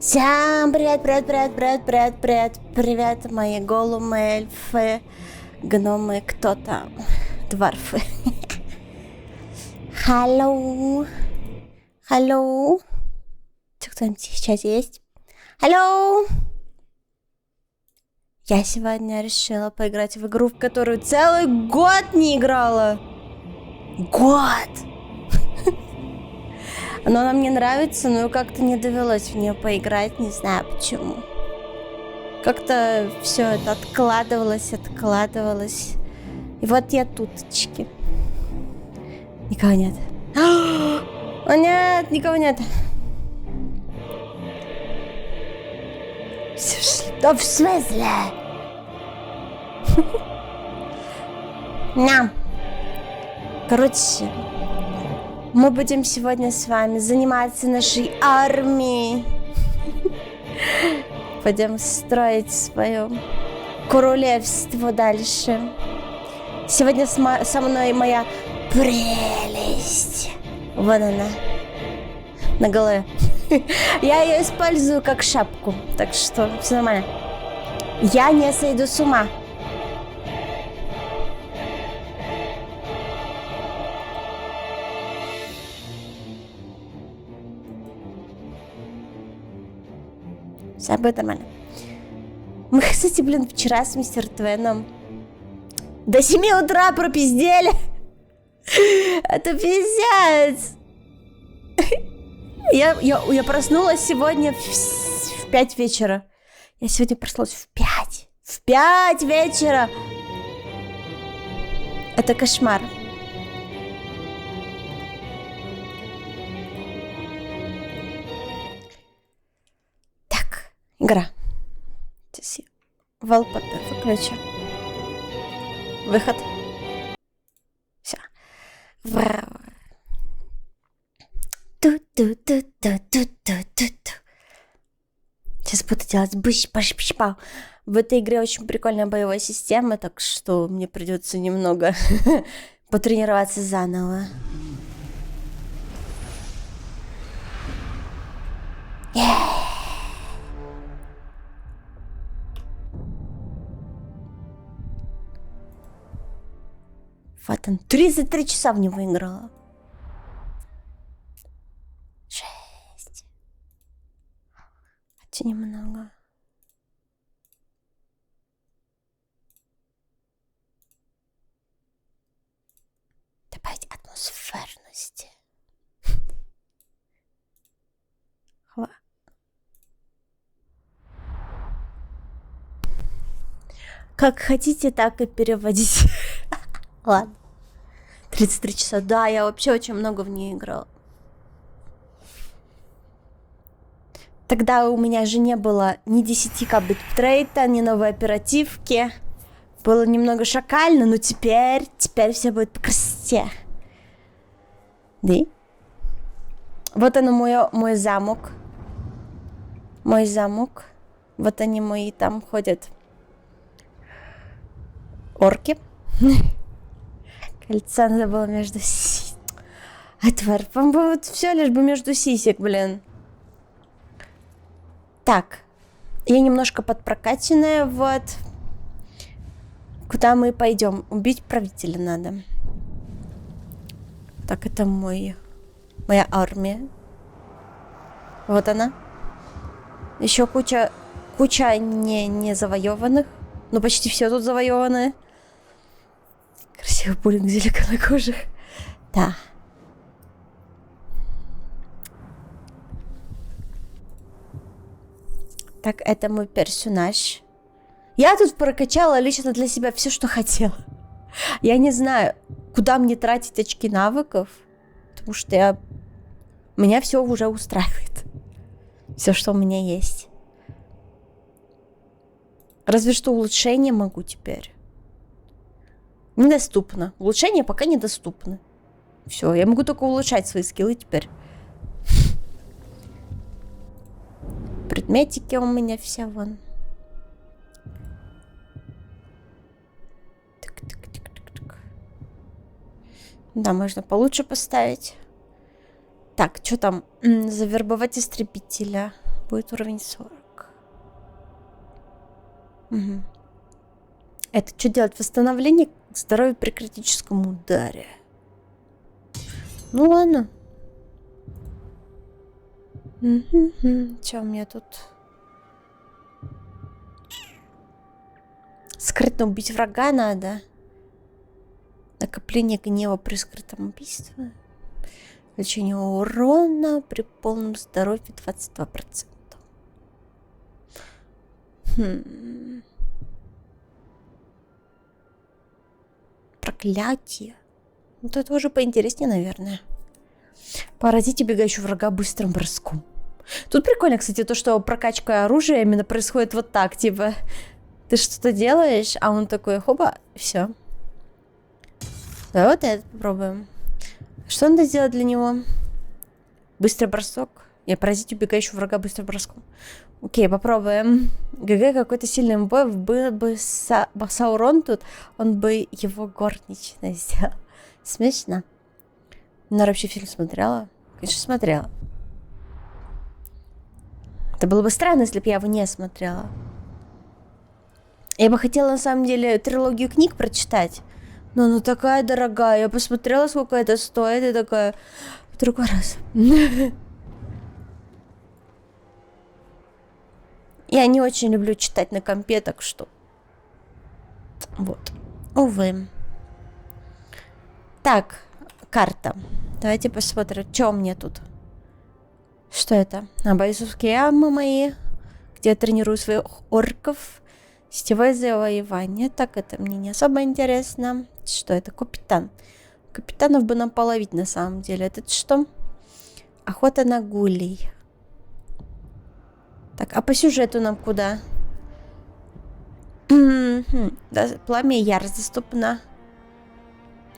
Всем привет, мои голумы, эльфы, гномы, кто там, дварфы. Hello. Кто-нибудь сейчас есть? Hello. Я сегодня решила поиграть в игру, в которую целый год не играла. Год! Но она мне нравится, но как-то не довелось в нее поиграть, не знаю почему. Как-то все это откладывалось. И вот я туточки. Никого нет. О нет, никого нет. Да в смысле? Ням. Короче, мы будем сегодня с вами заниматься нашей армией. Пойдем строить свое королевство дальше. Сегодня со мной моя прелесть. Вон она. На голове. Я ее использую как шапку. Так что все нормально. Я не сойду с ума. Все будет нормально. Мы, кстати, вчера с мистер Твеном до 7 утра пропиздели. Это пиздец. Я проснулась сегодня в 5 вечера. Я сегодня проснулась в 5. В 5 вечера. Это кошмар. Игра. Сейчас я wallpaper выключу. Выход. Все. Сейчас буду делать быщ-паш-паш-пау. В этой игре очень прикольная боевая система, так что мне придется немного потренироваться заново. Вот он, 33 часа в него играла. Жесть. Это немного. Добавить атмосферности. Как хотите, так и переводите. Ладно. 33 часа. Да, я вообще очень много в нее играла. Тогда у меня же не было ни 10к биттрейта, ни новой оперативки. Было немного шакально, но теперь все будет по красоте. Да? Вот оно мой замок. Мой замок. Вот они мои там ходят. Орки. Кольца надо было между сисек. А тварь, по-моему, все лишь бы между сисек, блин. Так. Я немножко подпрокачанная, вот. Куда мы пойдем? Убить правителя надо. Так, это моя армия. Вот она. Еще куча не завоеванных. Ну, почти все тут завоеванные. Красивый пулинг зеленокожих. Да. Так, это мой персонаж. Я тут прокачала лично для себя все, что хотела. Я не знаю, куда мне тратить очки навыков, потому что меня все уже устраивает. Все, что у меня есть. Разве что улучшение могу теперь. Недоступно. Улучшения пока недоступны. Все, я могу только улучшать свои скиллы теперь. Предметики у меня все вон. Так. Да, можно получше поставить. Так, что там? Завербовать истребителя. будет уровень 40. Угу. Это что делать? Восстановление здоровья при критическом ударе. Ну ладно. Что у меня тут? Скрытно убить врага надо. Накопление гнева при скрытом убийстве. Лечение урона при полном здоровье 22%. Проклятие. Вот это уже поинтереснее, наверное. Поразить убегающего врага быстрым броском. Тут прикольно, кстати, то, что прокачка оружия именно происходит вот так, типа, ты что-то делаешь, а он такой, хоба, все. Давай вот это попробуем. Что надо сделать для него? Быстрый бросок. Я поразить убегающего врага быстрым броском. Окей, попробуем. ГГ какой-то сильный бой. Был бы Саурон тут, он бы его горничной сделал. Смешно. Нора вообще фильм смотрела? Конечно, смотрела. Это было бы странно, если бы я его не смотрела. Я бы хотела, на самом деле, трилогию книг прочитать. Но она такая дорогая. Я посмотрела, сколько это стоит, и такая... В другой раз. Я не очень люблю читать на компе, так что... Вот. Увы. Так, карта. Давайте посмотрим, что у меня тут. Что это? Бойцовские ямы мои, где я тренирую своих орков. Сетевое завоевание. Так, это мне не особо интересно. Что это? Капитан. Капитанов бы нам половить на самом деле. Это что? Охота на гулей. Так, а по сюжету нам куда? Да, пламя ярость доступно.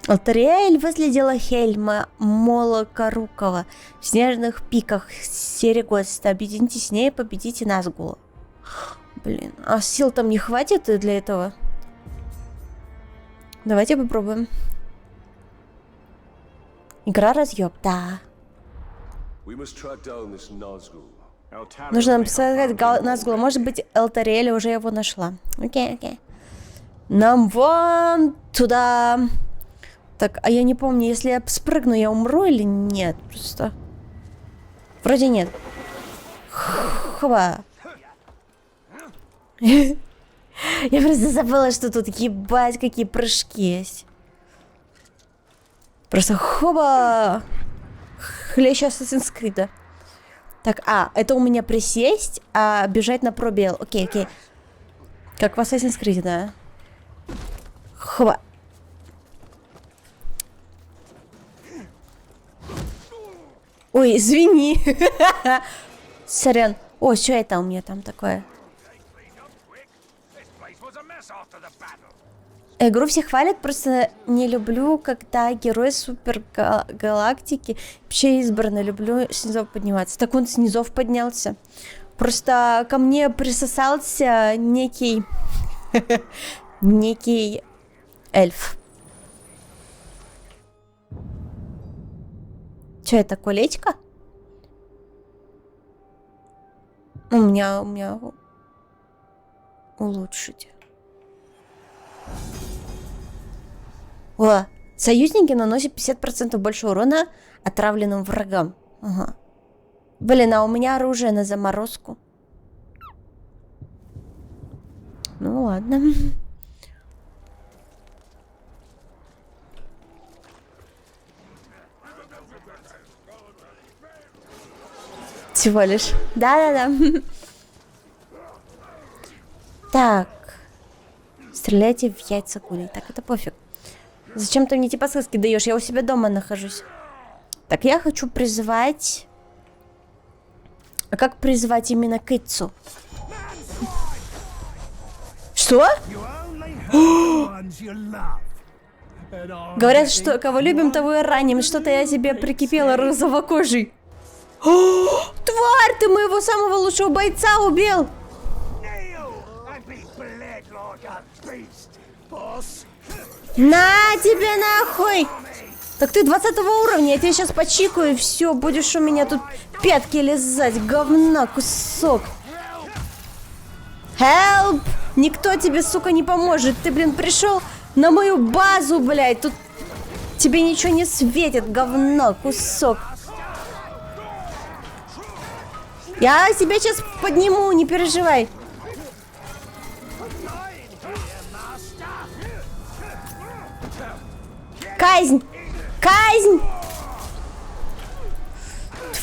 Алтариэль выследила Хельма Молокорукова в снежных пиках Серегоста. Объединитесь с ней и победите Назгула. Блин, а сил там не хватит для этого? Давайте попробуем. Игра разъеб, да. Нужно нам сказать Назгула. Может быть, Алтариэль уже его нашла. Окей. Нам вон туда. Так, а я не помню, если я спрыгну, я умру или нет? Просто... Вроде нет. Хоба. Я просто забыла, что тут ебать, какие прыжки есть. Просто хоба. Хлещ Assassin's Creed. Так, это у меня присесть, а бежать на пробел. Окей. Как в Assassin's Creed, да. Хоба. Ой, извини. Сорян. О, что это у меня там такое? Игру все хвалят, просто не люблю, когда герой супергалактики вообще избранный. Люблю с низов подниматься. Так он с низов поднялся. Просто ко мне присосался некий... некий эльф. Что это, колечко? У меня улучшить. О, союзники наносят 50% больше урона отравленным врагам. Ага. Блин, а у меня оружие на заморозку. Ну ладно. Всего лишь. Да. Так. Стреляйте в яйца гулей. Так, это пофиг. Зачем ты мне эти подсказки даешь? Я у себя дома нахожусь. Так, я хочу призвать... А как призвать именно Китсу? Что? Говорят, что кого любим, того и раним. Что-то я себе прикипела розовокожий. Тварь, ты моего самого лучшего бойца убил! На тебе нахуй! Так ты 20 уровня, я тебя сейчас почикаю, и все, будешь у меня тут пятки лизать, говна, кусок. Help! Никто тебе, сука, не поможет. Ты, блин, пришел на мою базу, блядь. Тут тебе ничего не светит, говно, кусок. Я тебя сейчас подниму, не переживай. Казнь! Казнь!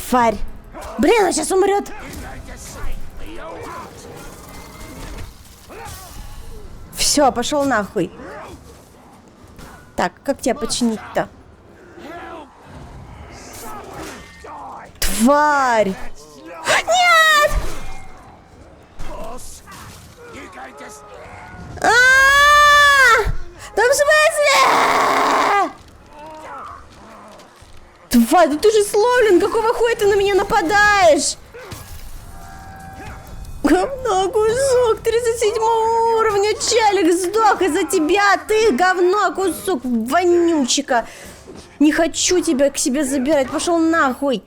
Тварь! Блин, он сейчас умрет! Все, пошел нахуй. Так, как тебя починить-то? Тварь! Нет! Да в смысле? Тварь, да ты же сломлен, какого хуя ты на меня нападаешь? Говно, кусок, 37 уровня, челик сдох из-за тебя, ты говно, кусок, вонючика. Не хочу тебя к себе забирать, пошел нахуй.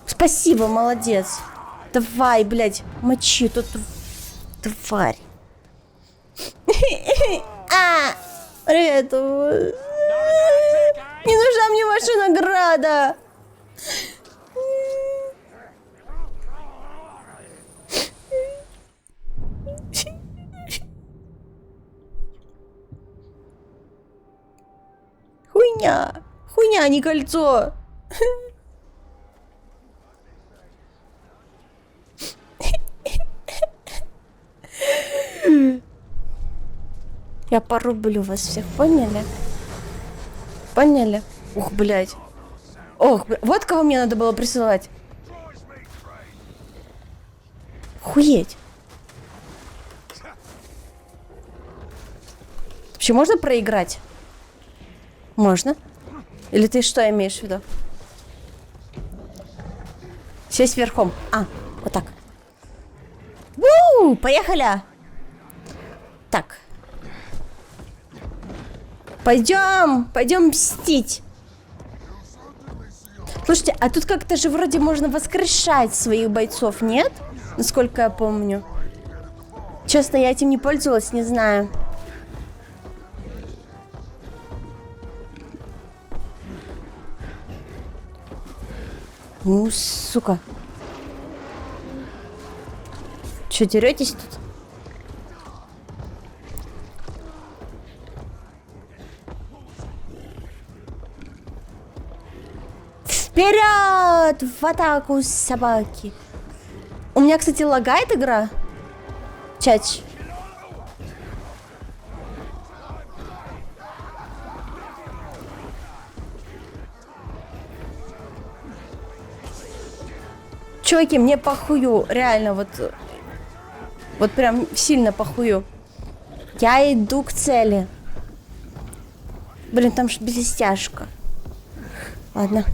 Спасибо, молодец. Давай, блядь, мочи тут, тварь. Привет. Не нужна мне ваша награда. Хуйня. Хуйня, а не кольцо. Я порублю вас всех, поняли? Поняли? Ух, блядь. Ох, вот кого мне надо было присылать. Охуеть. Вообще можно проиграть? Можно. Или ты что имеешь в виду? Сесть верхом. А, вот так. Поехали! Так. Пойдем мстить. Слушайте, а тут как-то же вроде можно воскрешать своих бойцов, нет? Насколько я помню. Честно, я этим не пользовалась, не знаю. Ну, сука. Че, деретесь тут? Вперед! В атаку, собаки! У меня, кстати, лагает игра. Чач. Чуваки, мне похую, реально, вот прям сильно похую. Я иду к цели. Блин, там же блестяшка. Ладно.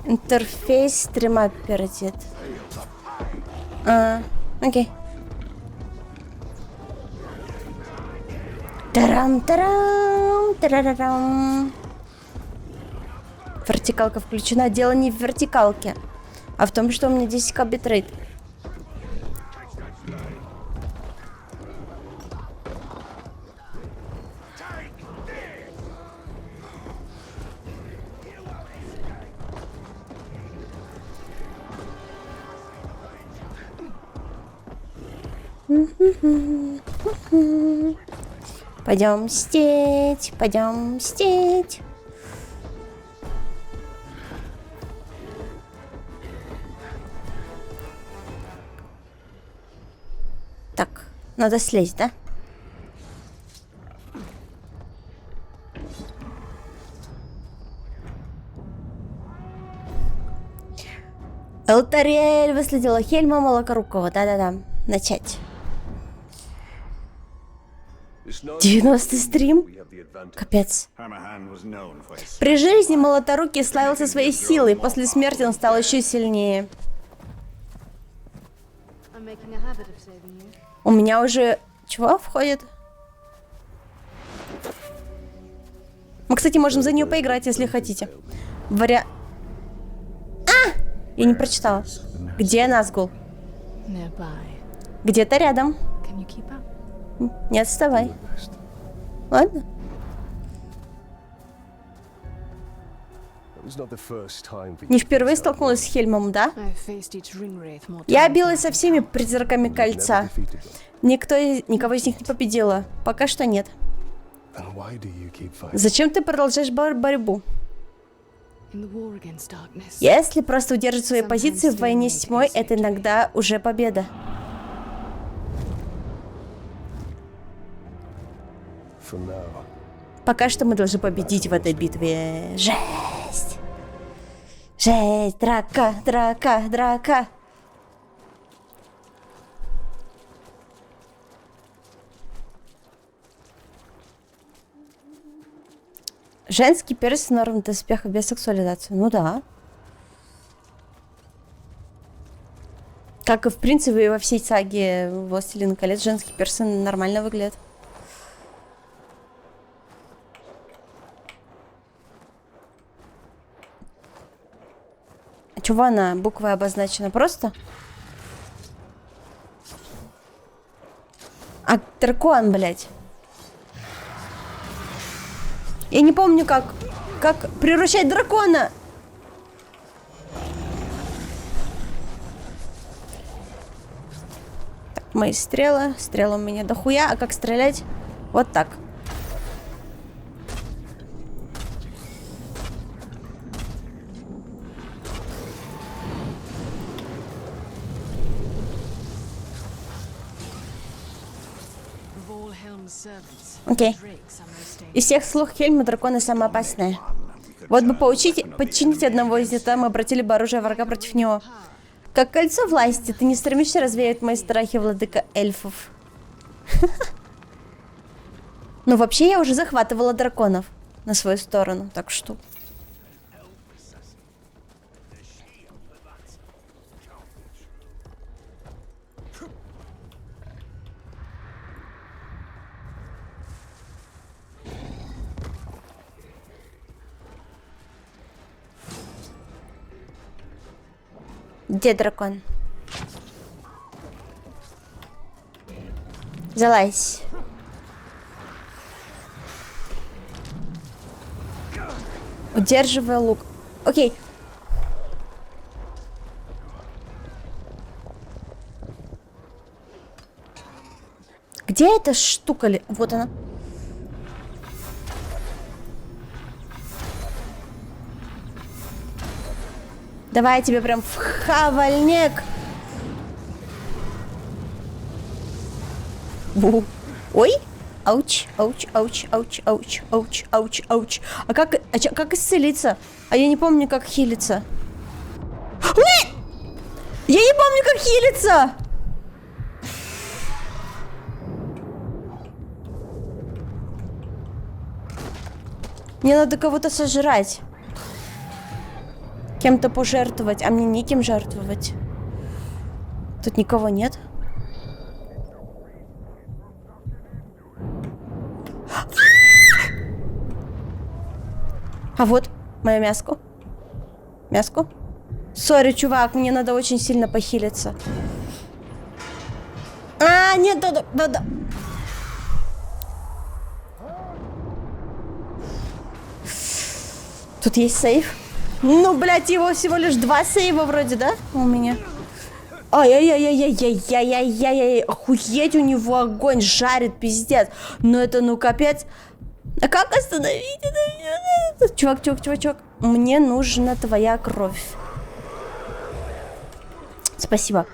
Интерфейс стрима перейдет. Окей. Тарам-тарам, тарарарам. Вертикалка включена. Дело не в вертикалке, а в том, что у меня 10к битрейт. Пойдем мстить, пойдем мстить. Так, надо слезть, да? Элтариэль выследила Хельма Молокорукова. Да-да-да. Начать. 90-й стрим? Капец. При жизни Молоторукий славился своей силой. После смерти он стал еще сильнее. У меня уже... Чего входит? Мы, кстати, можем за нее поиграть, если хотите. Я не прочитала. Где Назгул? Где-то рядом. Не отставай. Ладно. Не впервые столкнулась с Хельмом, да? Я билась со всеми призраками кольца. Никого из них не победила. Пока что нет. Зачем ты продолжаешь борьбу? Если просто удерживать свои позиции в войне с тьмой, это иногда уже победа. Пока что мы должны победить в этой битве. Жесть! Жесть! Драка! Драка! Драка! Женский перс норм доспеха без сексуализации. Ну да. Как и в принципе во всей саге Властелин колец, женские персы нормально выглядят. Чего она буквой обозначена? Просто? А дракон, блядь. Я не помню, как превращать дракона. Так, мои стрелы. Стрелы у меня дохуя. А как стрелять? Вот так. Окей. Из всех слух Хельма драконы самые опасные. Вот бы подчинить одного из них, мы обратили бы оружие врага против него. Как кольцо власти, ты не стремишься развеять мои страхи, владыка эльфов. Ну, вообще, я уже захватывала драконов на свою сторону, так что... Где дракон? Залазь. Удерживай лук. Окей. Где эта штука? Вот она. Давай я тебе прям в хавальник. Ой. Ауч, ауч, ауч, ауч, ауч, ауч, ауч, ауч. А как исцелиться? А я не помню, как хилиться. Ой! Я не помню, как хилиться! Мне надо кого-то сожрать. Кем-то пожертвовать, а мне некем жертвовать. Тут никого нет. А вот моя мяско. Мяско. Сори, чувак, мне надо очень сильно похилиться. А, нет, да. Тут есть сейф. Ну, блядь, его всего лишь 2 сейва вроде, да? У меня. Ай-яй-яй-яй-яй-яй-яй-яй. Охуеть, у него огонь жарит, пиздец. Ну это, ну, капец. А как остановить это? Чувак. Мне нужна твоя кровь. Спасибо.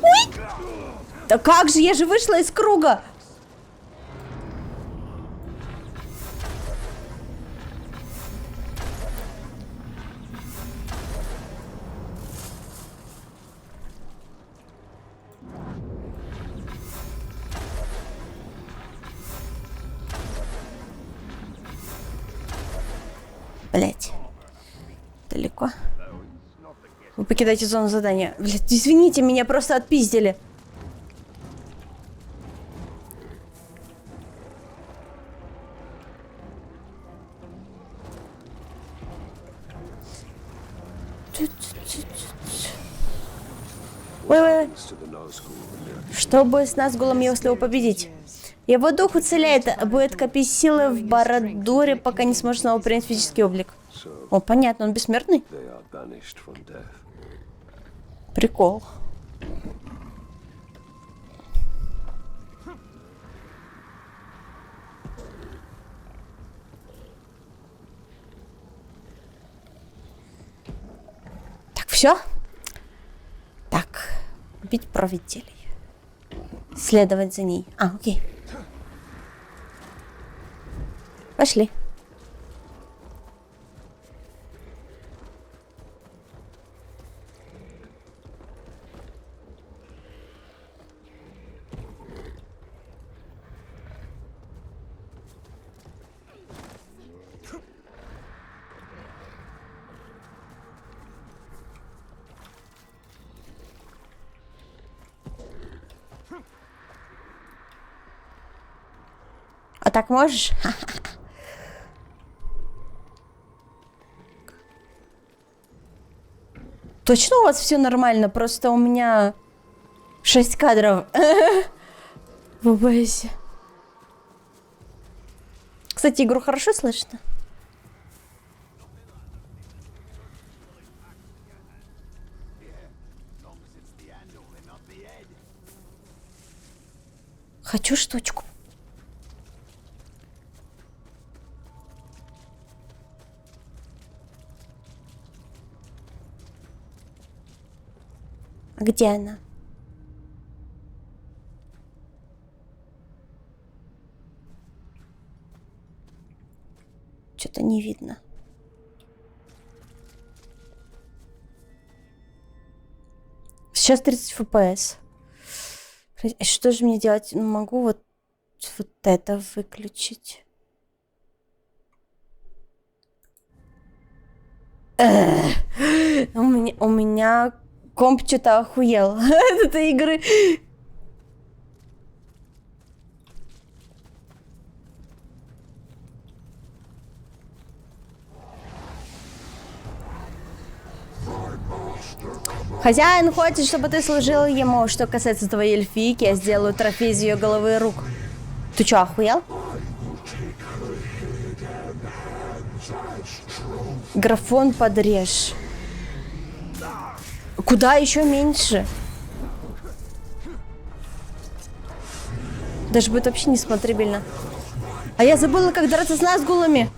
Ой! Да как же, я же вышла из круга. Блять. Далеко. Вы покидаете зону задания. Блядь, извините, меня просто отпиздили. Ой-ой-ой. Чтобы с Назгулом его победить. Его дух уцелеет, будет копить силы в Барадуре, пока не сможет снова принять физический облик. О, понятно, он бессмертный? Прикол. Так, все? Так, убить правителей. Следовать за ней. А, окей. Пошли. А так можешь? Точно у вас все нормально? Просто у меня 6 кадров в ОБС. Кстати, игру хорошо слышно? Хочу штучку. А где она? Что-то не видно. Сейчас 30 FPS. Что же мне делать? Могу вот это выключить. У меня комп что-то охуел от этой игры. Хозяин хочет, чтобы ты служил ему. Что касается твоей эльфийки, я сделаю трофей из ее головы и рук. Ты что, охуел? Графон подрежь. Куда еще меньше? Даже будет вообще несмотрибельно. А я забыла, как драться с назгулами.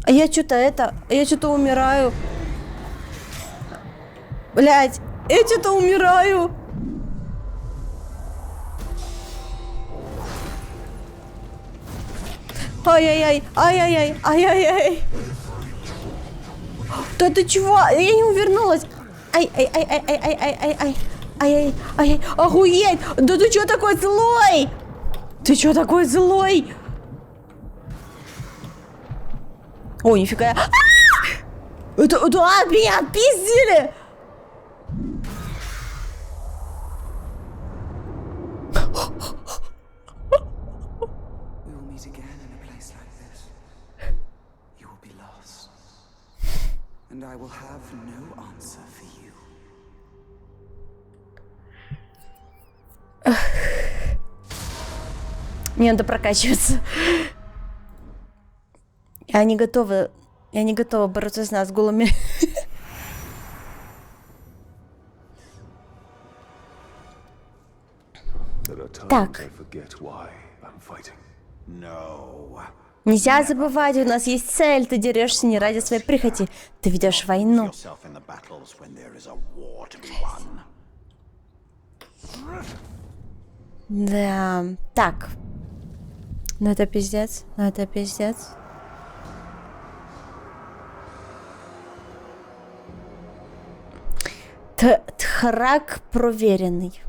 А я что-то умираю. Блять, я что-то умираю. Ай-яй-яй, ай-яй-яй, ай-яй-яй. Да ты чего? Я не увернулась. Ай-ай-ай-ай-ай-ай-ай-ай. Ай-яй-яй, охуеть. Да ты чё такой злой? Ты чё такой злой? Ой, нифига. Это меня отпиздили. And I will have no answer for you. Мне надо прокачиваться. Я не готова бороться с назгулами. Так. Нельзя забывать, у нас есть цель. Ты дерешься не ради своей прихоти. Ты ведешь войну. Да. Так. Ну это пиздец. Ну это пиздец. Тхарак проверенный.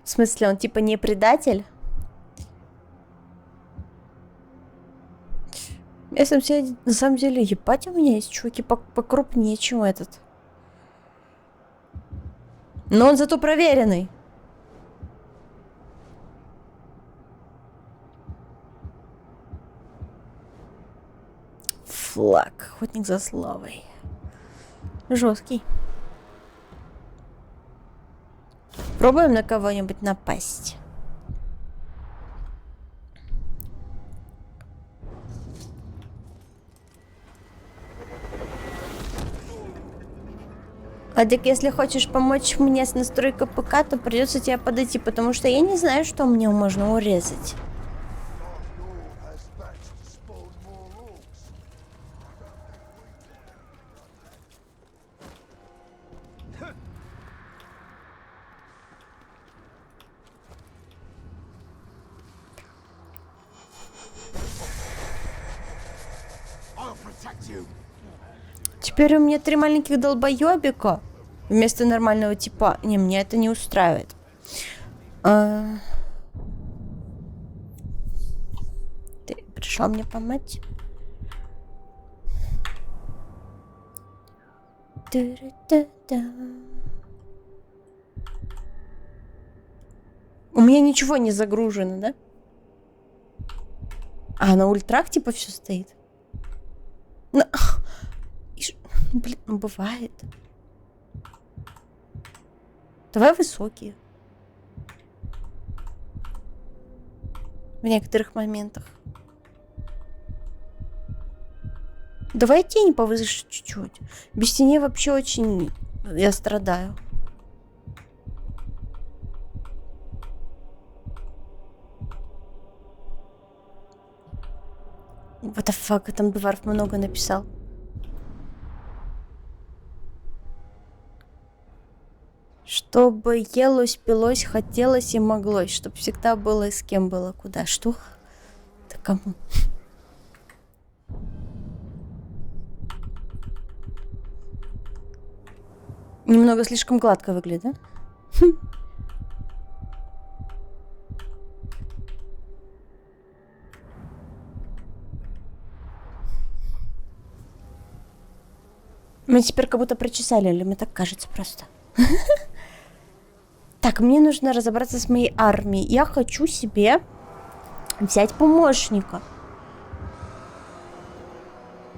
В смысле, он типа не предатель? На самом деле, ебать, у меня есть чуваки покрупнее, чем этот. Но он зато проверенный. Флаг. Охотник за славой. Жесткий. Пробуем на кого-нибудь напасть. Адик, если хочешь помочь мне с настройкой ПК, то придется тебе подойти, потому что я не знаю, что мне можно урезать. Теперь у меня 3 маленьких долбоебика вместо нормального типа. Не, мне это не устраивает. Ты пришел мне помочь? У меня ничего не загружено, да? А, на ультрах типа все стоит. Блин, ну бывает. Давай высокие. В некоторых моментах. Давай тени повыше чуть-чуть. Без теней вообще очень... Я страдаю. What the fuck, там Дварф много написал. Чтобы елось, пилось, хотелось и моглось. Чтоб всегда было и с кем было. Куда? Что? Да кому? Немного слишком гладко выглядит, да? Мы теперь как будто прочесали, или мне так кажется просто. Так, мне нужно разобраться с моей армией. Я хочу себе взять помощника.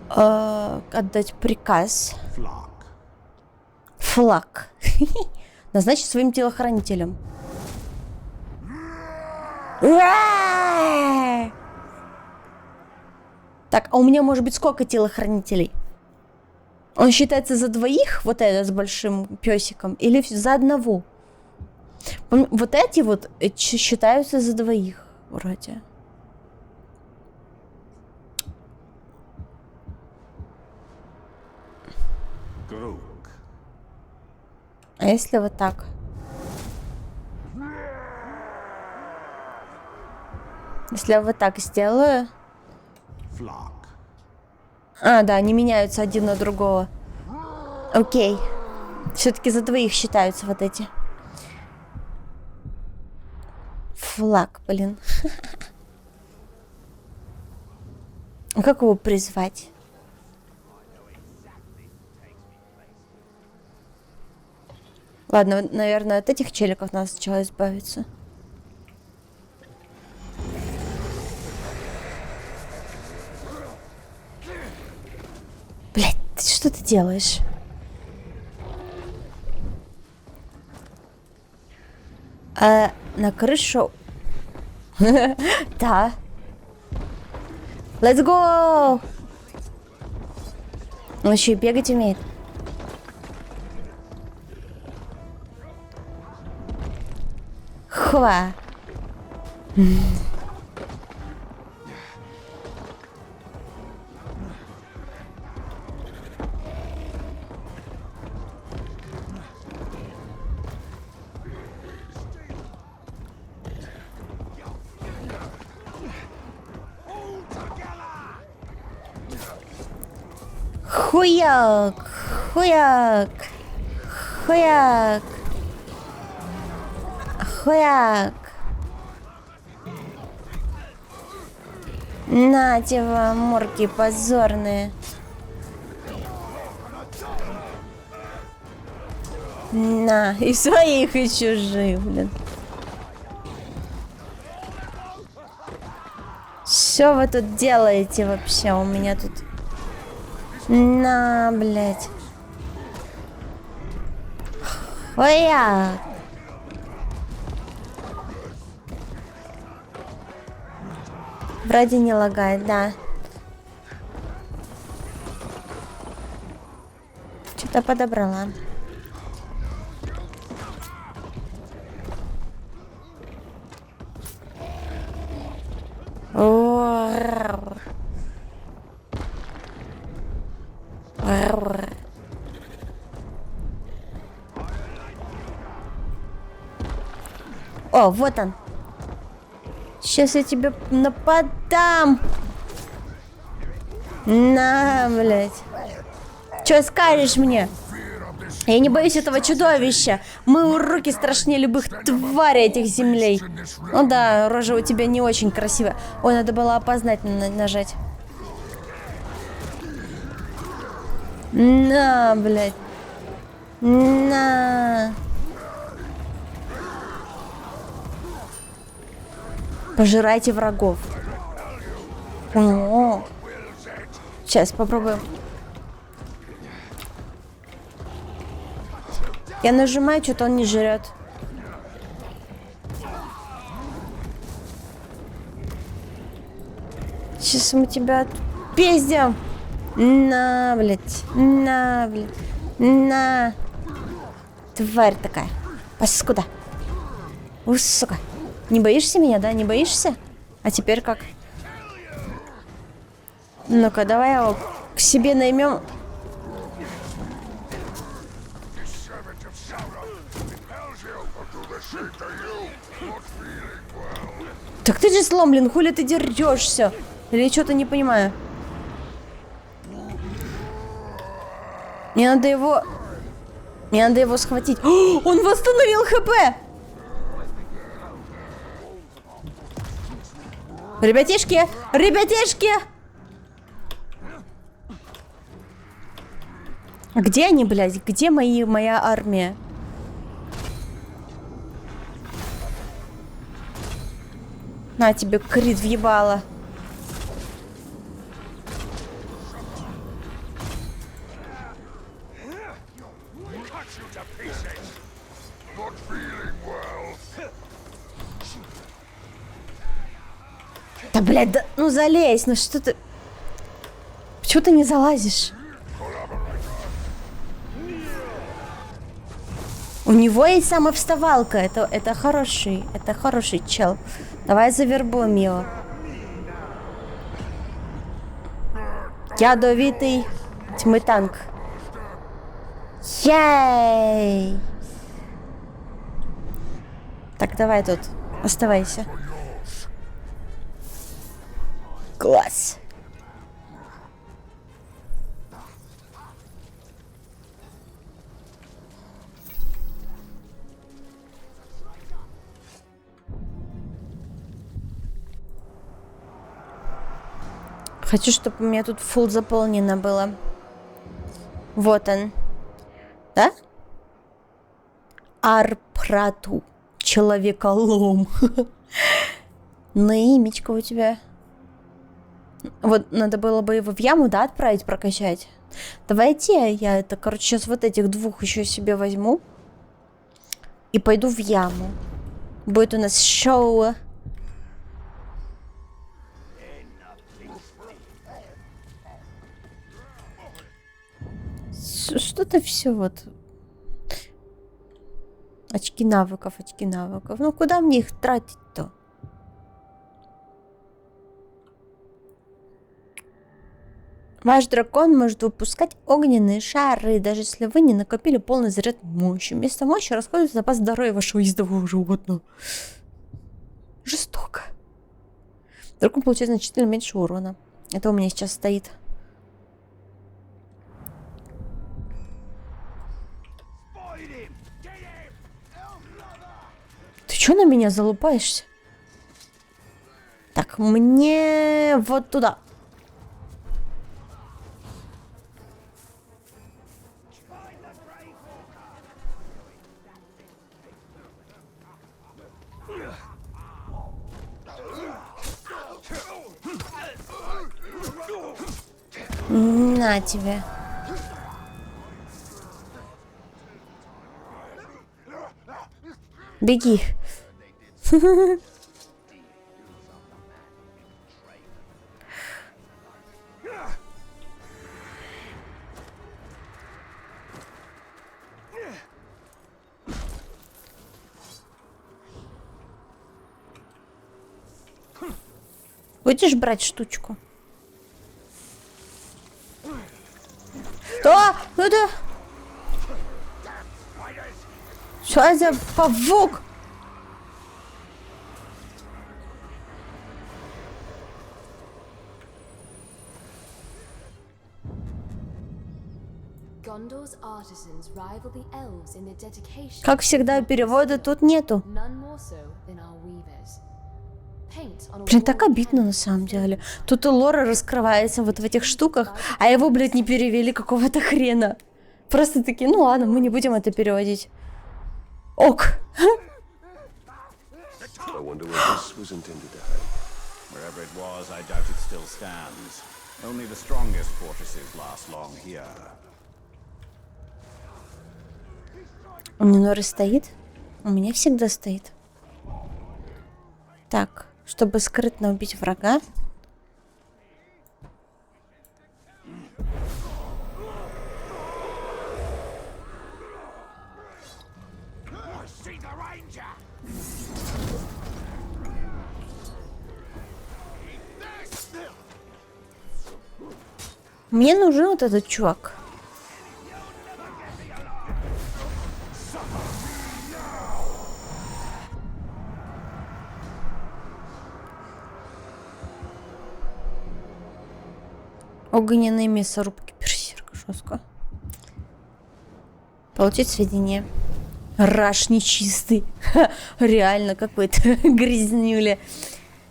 Отдать приказ. Флаг. Назначить своим телохранителем. Так, а у меня может быть сколько телохранителей? Он считается за двоих, вот этот с большим песиком, или за одного? Вот эти вот считаются за двоих, вроде. А если вот так? Если я вот так сделаю... А, да, они меняются один на другого. Окей. Все-таки за двоих считаются вот эти. Флаг, блин. А как его призвать? Ладно, наверное, от этих челиков надо сначала избавиться. Блять, что ты делаешь? На крышу... Да. Let's go! Он еще и бегать умеет. Хва. Хуяк, хуяк, хуяк, хуяк. Нате вам, морки позорные. На, и своих, и чужих, блин. Что вы тут делаете вообще? У меня тут... На, блядь. Ой-я! Вроде не лагает, да. Что-то подобрала. О, вот он. Сейчас я тебе нападам. На, блядь. Чё скажешь мне? Я не боюсь этого чудовища. Мы руки страшнее любых тварей этих землей. Ну да, рожа у тебя не очень красивая. Ой, надо было опознать нажать. На, блядь. На. Пожирайте врагов. О. Сейчас попробуем. Я нажимаю, что-то он не жрет. Сейчас мы тебя пиздим. На, блядь. На, блядь. На. Тварь такая. Паскуда. У, сука. Не боишься меня, да? Не боишься? А теперь как? Ну-ка, давай его к себе наймем. Так ты же сломлен, хули ты дерешься? Или я что-то не понимаю? Мне надо его схватить. О, он восстановил ХП! Ребятишки! Ребятишки! А где они, блядь? Где моя армия? На тебе, крит въебала. Да, блядь, да, ну залезь, ну что ты... Почему ты не залазишь? У него есть самовставалка, это хороший чел. Давай завербуем его. Ядовитый тьмы танк. Ей! Так, давай тут, оставайся. Класс. Хочу, чтобы у меня тут фулл заполнено было. Вот он. Да? Арпрату. Человеколом. Ну и имечко у тебя. Вот надо было бы его в яму, да, отправить прокачать. Давайте я это, короче, сейчас вот этих двух еще себе возьму. И пойду в яму. Будет у нас шоу. Что-то все вот. Очки навыков. Ну куда мне их тратить-то? Ваш дракон может выпускать огненные шары, даже если вы не накопили полный заряд мощи. Вместо мощи расходуется запас здоровья вашего ездового животного. Жестоко. Дракон получает значительно меньше урона. Это у меня сейчас стоит. Ты чё на меня залупаешься? Так, мне вот туда. На тебе. Беги. Будешь брать штучку? Да, ну да. Что за павук? Gondor's artisans rival the elves in their dedication. Как всегда, перевода тут нету. None more so than our weavers. Paint on a Блин, wall так обидно на самом деле. Тут и лора раскрывается вот в этих штуках, а его, блядь, не перевели какого-то хрена. Просто такие, ну ладно, мы не будем это переводить. Ок. I wonder what this was intended to hide. Wherever it was, I doubt it still stands. Only the strongest fortresses last long here. У меня Норы стоит? У меня всегда стоит. Так, чтобы скрытно убить врага. Мне нужен вот этот чувак. Огненные мясорубки берсерка, жестко. Получить сведения. Раш нечистый. Ха, реально какой-то грязнюля.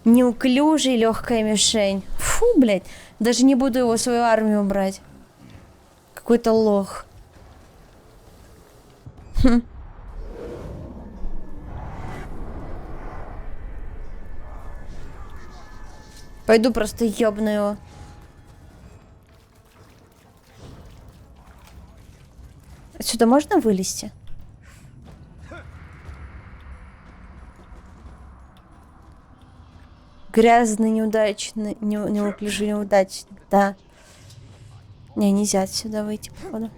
Неуклюжий, легкая мишень. Фу, блядь. Даже не буду его в свою армию брать. Какой-то лох. Хм. Пойду просто ёбну его. Отсюда можно вылезти? Грязный, неудачный, неуклюжий, неудачный. Да. Не, нельзя отсюда выйти, походу.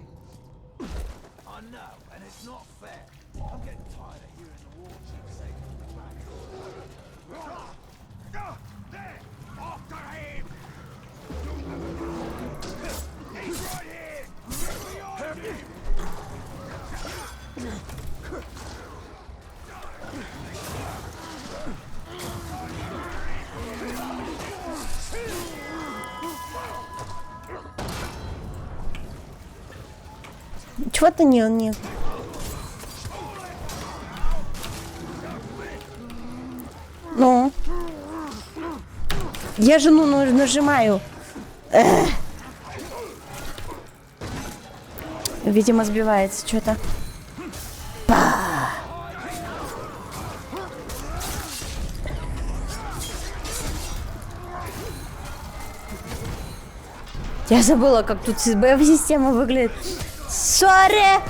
Чего-то не. Ну. Я же нажимаю. Эх. Видимо, сбивается что-то. Я забыла, как тут БФ-система выглядит. Сори!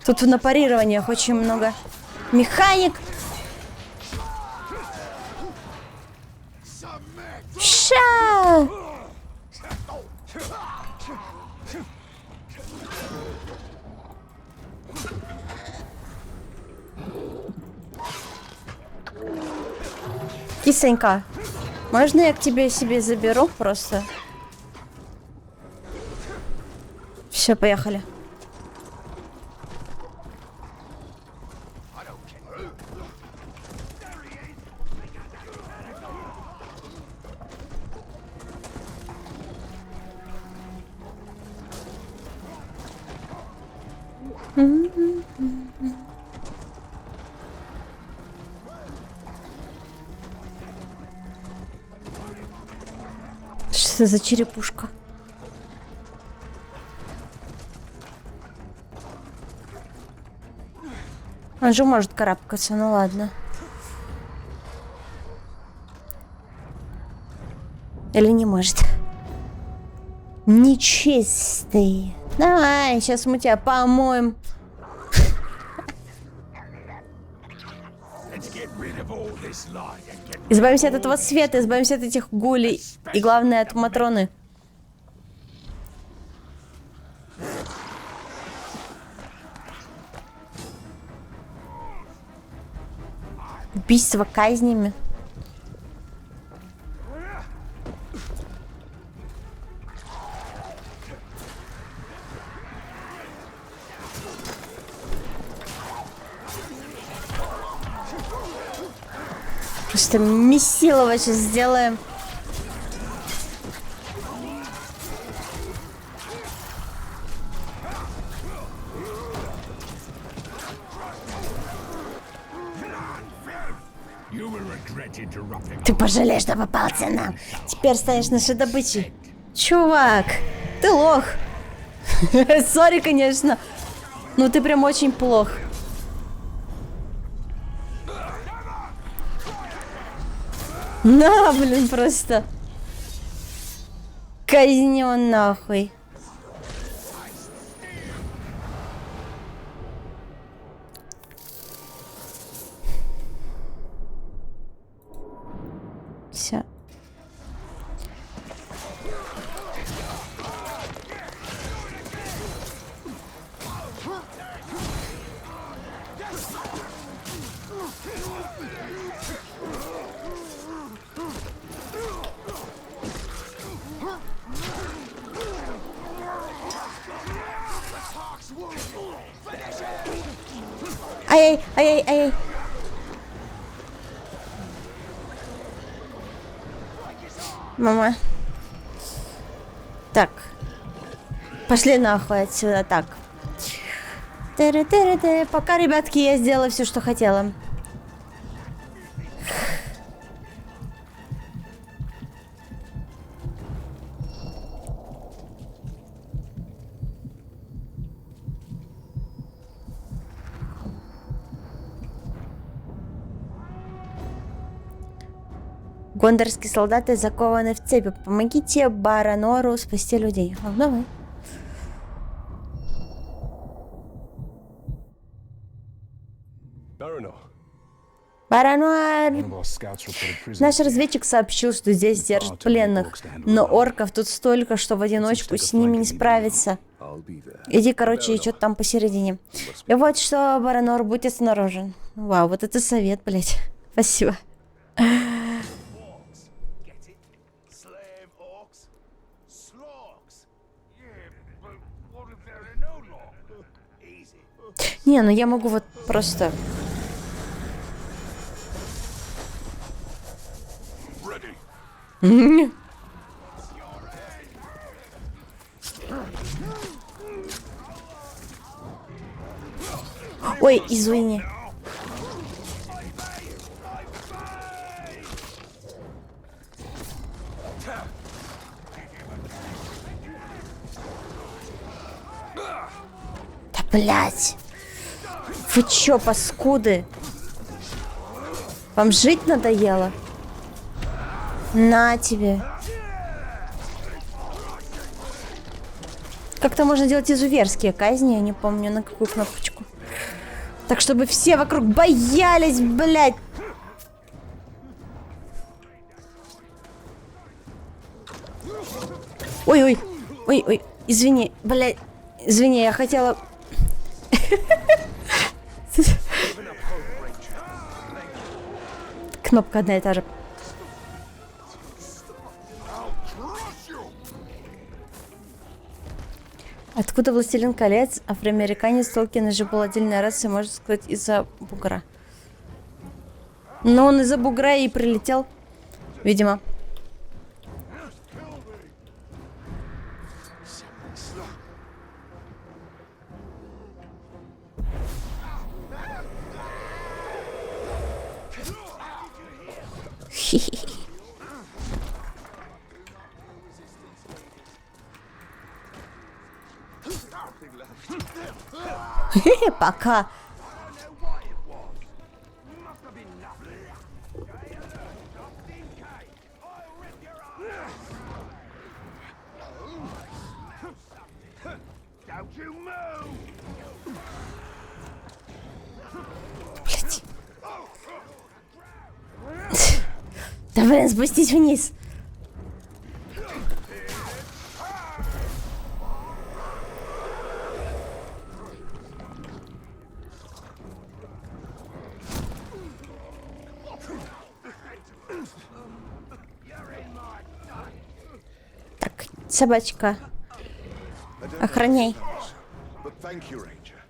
Тут на парированиях очень много. Механик. Ша! Кисенька, можно я к тебе себе заберу просто? Все, поехали. Что это за черепушка? Он же может карабкаться, ну ладно. Или не может? Нечистый. Давай, сейчас мы тебя помоем. Избавимся от этого света, избавимся от этих гулей. И главное, от Матроны. Убийство казнями. Просто месилово сейчас сделаем. Ты пожалеешь, что попался нам. Теперь станешь нашей добычей. Чувак, ты лох. Сори, конечно. Но ты прям очень плох. На, блин, просто. Казнён нахуй. Все. Ай-яй, ай-яй, ай-яй. Мама. Так. Пошли нахуй отсюда. Так. Тыры-тыры-тыры. Пока, ребятки, я сделала все, что хотела. Гондорские солдаты закованы в цепи. Помогите Баранору спасти людей. Ну, давай. Барануар! Наш разведчик сообщил, что здесь держат пленных. Но орков тут столько, что в одиночку с ними не справиться. Иди, короче, что-то там посередине. И вот что, Баранор, будь осторожен. Вау, вот это совет, блядь. Спасибо. Не, ну я могу вот просто... Ой, извини. Да блять. Вы чё, паскуды? Вам жить надоело? На тебе. Как-то можно делать изуверские казни, я не помню на какую кнопочку. Так, чтобы все вокруг боялись, блядь. Ой-ой, ой-ой, извини, блядь, извини, я хотела... Кнопка одна и та же. Откуда Властелин колец? Афроамериканец Толкин же был отдельная раса, можно сказать, из-за бугра. Но он из-за бугра и прилетел, видимо. Пока. Блядь. Да блин, спустись вниз. Так, собачка, охраняй. But thank you, Ranger.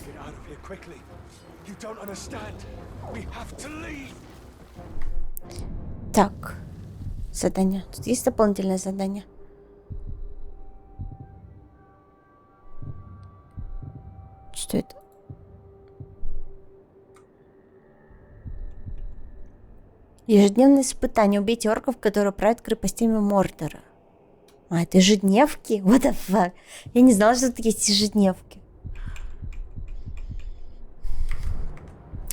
Get out of here quickly. You don't understand. We have to leave. Так, задание. Тут есть дополнительное задание? Что это? Ежедневное испытание. Убейте орков, которые правят крепостями Мордора. А, это ежедневки? What the fuck? Я не знала, что тут есть ежедневки.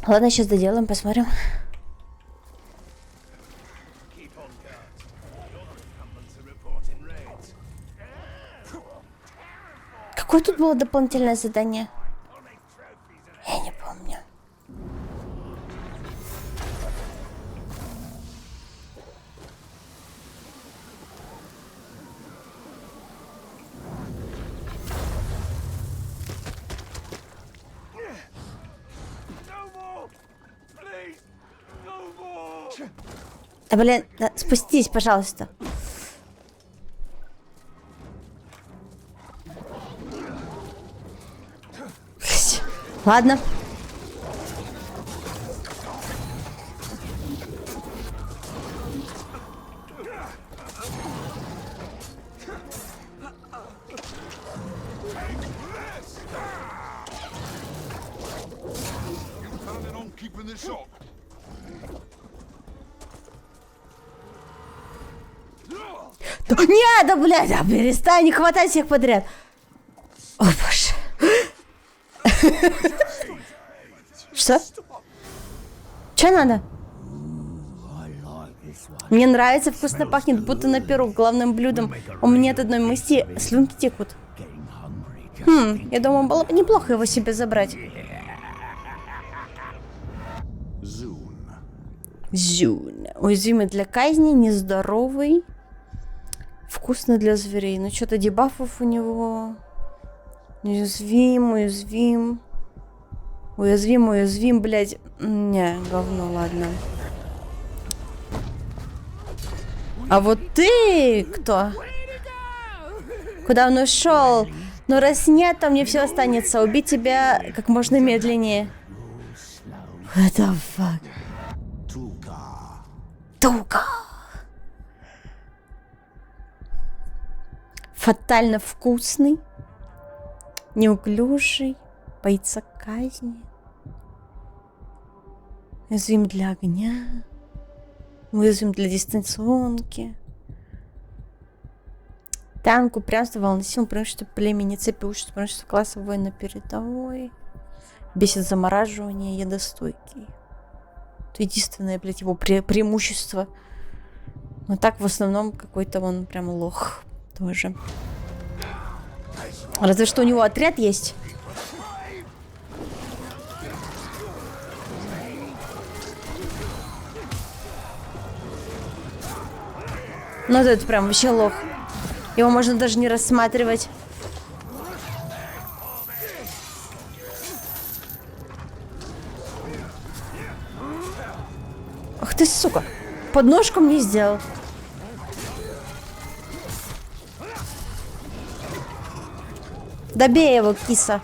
Ладно, сейчас доделаем, посмотрим. Какое тут было дополнительное задание? Я не помню. Да блин, да, спустись, пожалуйста. Ладно. Planning on keeping this up? Да, нет, да, блядь, да, перестань, не хватай всех подряд. О, боже. Что? Че надо? Мне нравится, вкусно пахнет, будто на пирог. Главным блюдом у меня от одной мысли слюнки текут. Я думаю, было бы неплохо его себе забрать. Зюн. Уязвимый для казни, нездоровый. Вкусно для зверей. Ну, что-то дебафов у него. Уязвим, уязвим. Уязвим, уязвим, блядь. Не, говно, ладно. А вот ты кто? Куда он ушел? Ну, раз нет, то мне все останется. Убить тебя как можно медленнее. What the fuck? Тука. Фатально вкусный, неуклюжий, боится казни, уязвим для огня, уязвим для дистанционки. Танк, упрямство, волносил, преимущество племени, цепи, учится, преимущество класса воина передовой, бесит замораживание, едостойкий. Это единственное, блядь, его преимущество. Но так в основном какой-то он прям лох тоже. Разве что у него отряд есть. Ну это прям вообще лох. Его можно даже не рассматривать. Ах ты, сука. Подножку мне сделал. Добей его, киса.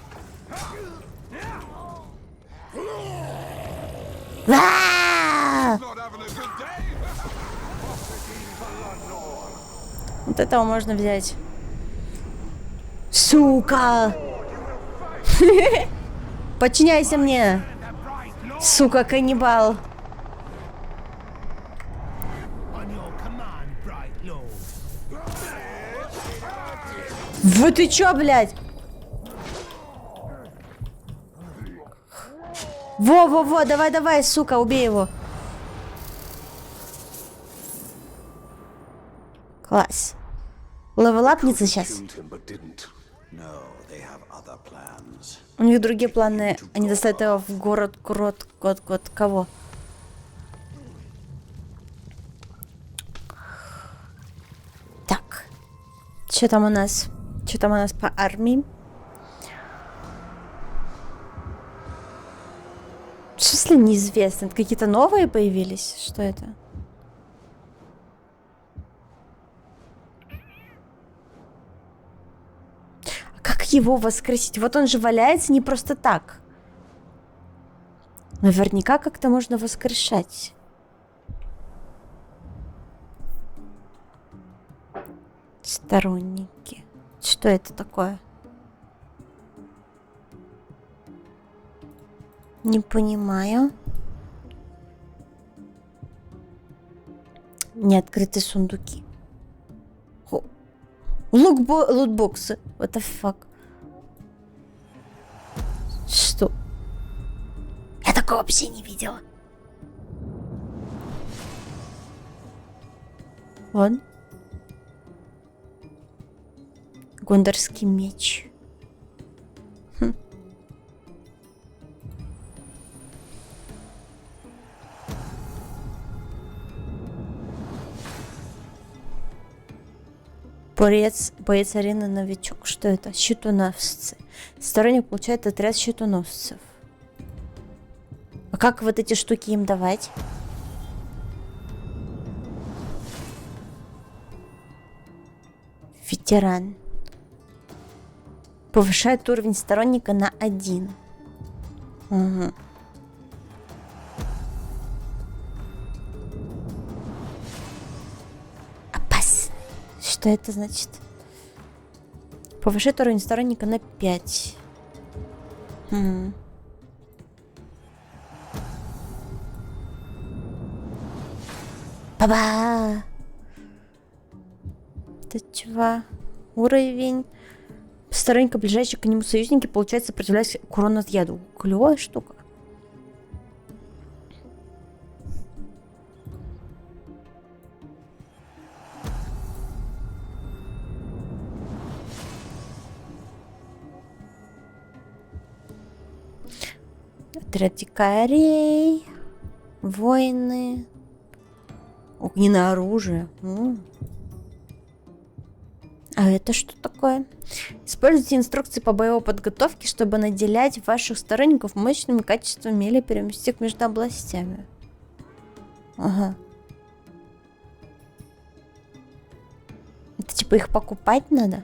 Вот этого можно взять. Сука! Подчиняйся мне! Сука, каннибал! Вот ты чё, блядь? Во-во-во, давай-давай, сука, убей его. Класс. Левелапница сейчас. Killed him, but didn't. No, they have other plans. У них другие планы. Они доставят его в город, год. Кого? Так. Что там у нас? Что там у нас по армии? В смысле неизвестно? Это какие-то новые появились? Что это? А как его воскресить? Вот он же валяется не просто так. Наверняка как-то можно воскрешать. Сторонники. Что это такое? Не понимаю. Не открыты сундуки. Лутбоксы. What the fuck? Что? Я такого вообще не видела. Вон. Гондорский меч. Боец арены новичок. Что это? Щитоносцы. Сторонник получает отряд щитоносцев. А как вот эти штуки им давать? Ветеран. Повышает уровень сторонника на 1. Угу. Опасно. Что это значит? Повышает уровень сторонника на 5. Ба-ба! Это чего? Уровень. Сторонника, ближайшие к нему союзники, получается сопротивляться к урону от яда. Клевая штука. Отряд дикарей. Воины. Огненное оружие. А это что такое? Используйте инструкции по боевой подготовке, чтобы наделять ваших сторонников мощными качествами или переместить их между областями. Ага. Это типа их покупать надо?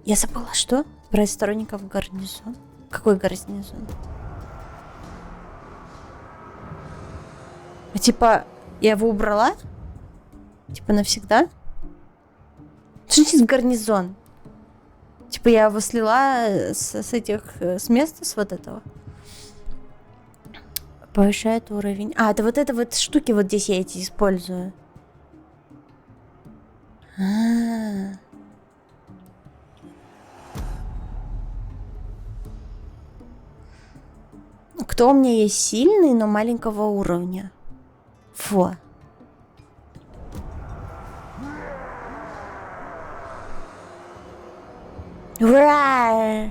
Я забыла, что? Брать сторонников в гарнизон. Какой гарнизон? А типа, я его убрала? Типа навсегда? Что значит в гарнизон? Типа я его слила с места, с вот этого. Повышает уровень. А, это вот штуки вот здесь я эти использую. А-а-а. Кто у меня есть сильный, но маленького уровня? Фу. Ура!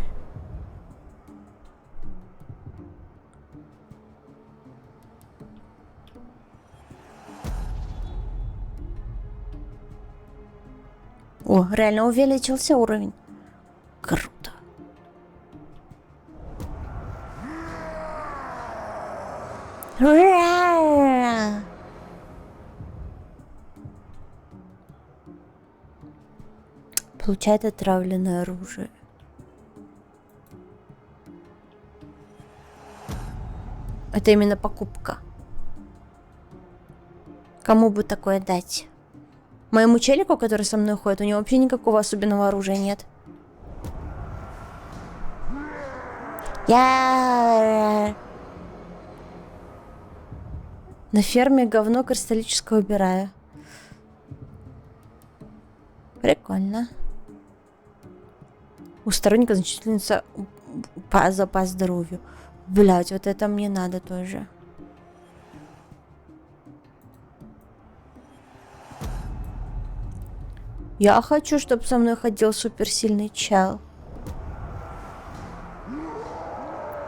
О, реально увеличился уровень. Круто. Ура! Получает отравленное оружие. Это именно покупка. Кому бы такое дать? Моему челику, который со мной ходит, у него вообще никакого особенного оружия нет. Я на ферме говно кристаллическое убираю. Прикольно. У сторонника значительница запас здоровью. Блять, вот это мне надо тоже. Я хочу, чтобы со мной ходил суперсильный чел.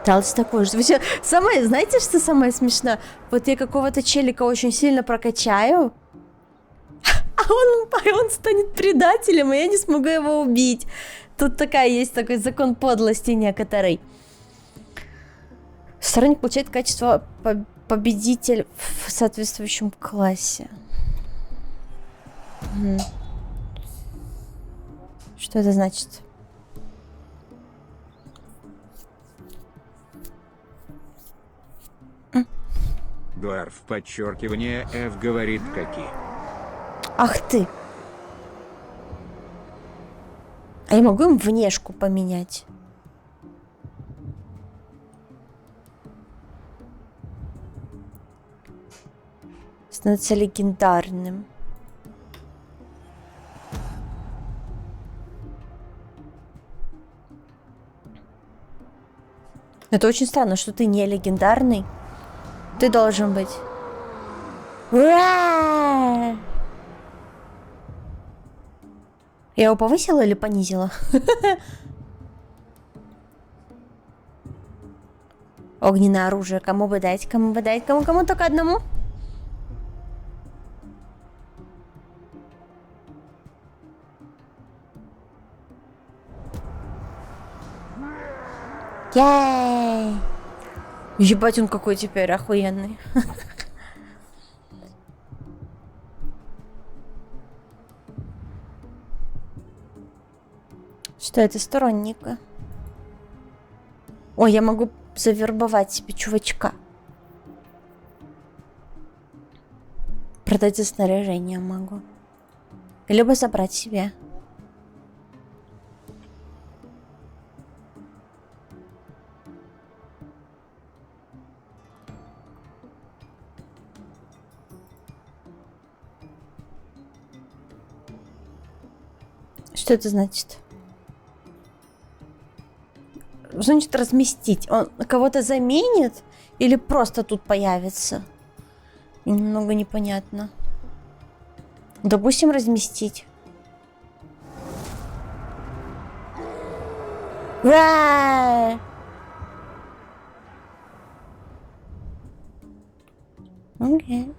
Талс такой же. Самое, знаете, что самое смешное? Вот я какого-то челика очень сильно прокачаю, а он станет предателем, и я не смогу его убить. Тут есть такой закон подлости некоторый. Сторонник получает качество победитель в соответствующем классе. Что это значит? Дуарф, подчеркивание, F говорит какие. Ах ты! А я могу им внешку поменять? Становится легендарным. Это очень странно, что ты не легендарный. Ты должен быть. Ура! Я его повысила или понизила? Огненное оружие. Кому бы дать? Кому бы дать? Кому только одному? Яй! Ебать, он какой теперь охуенный. Что это, сторонника? Ой, я могу завербовать себе чувачка. Продать за снаряжение могу. Либо забрать себе. Что это значит? Значит, разместить. Он кого-то заменит или просто тут появится? Немного непонятно. Допустим, разместить. Ура! Окей.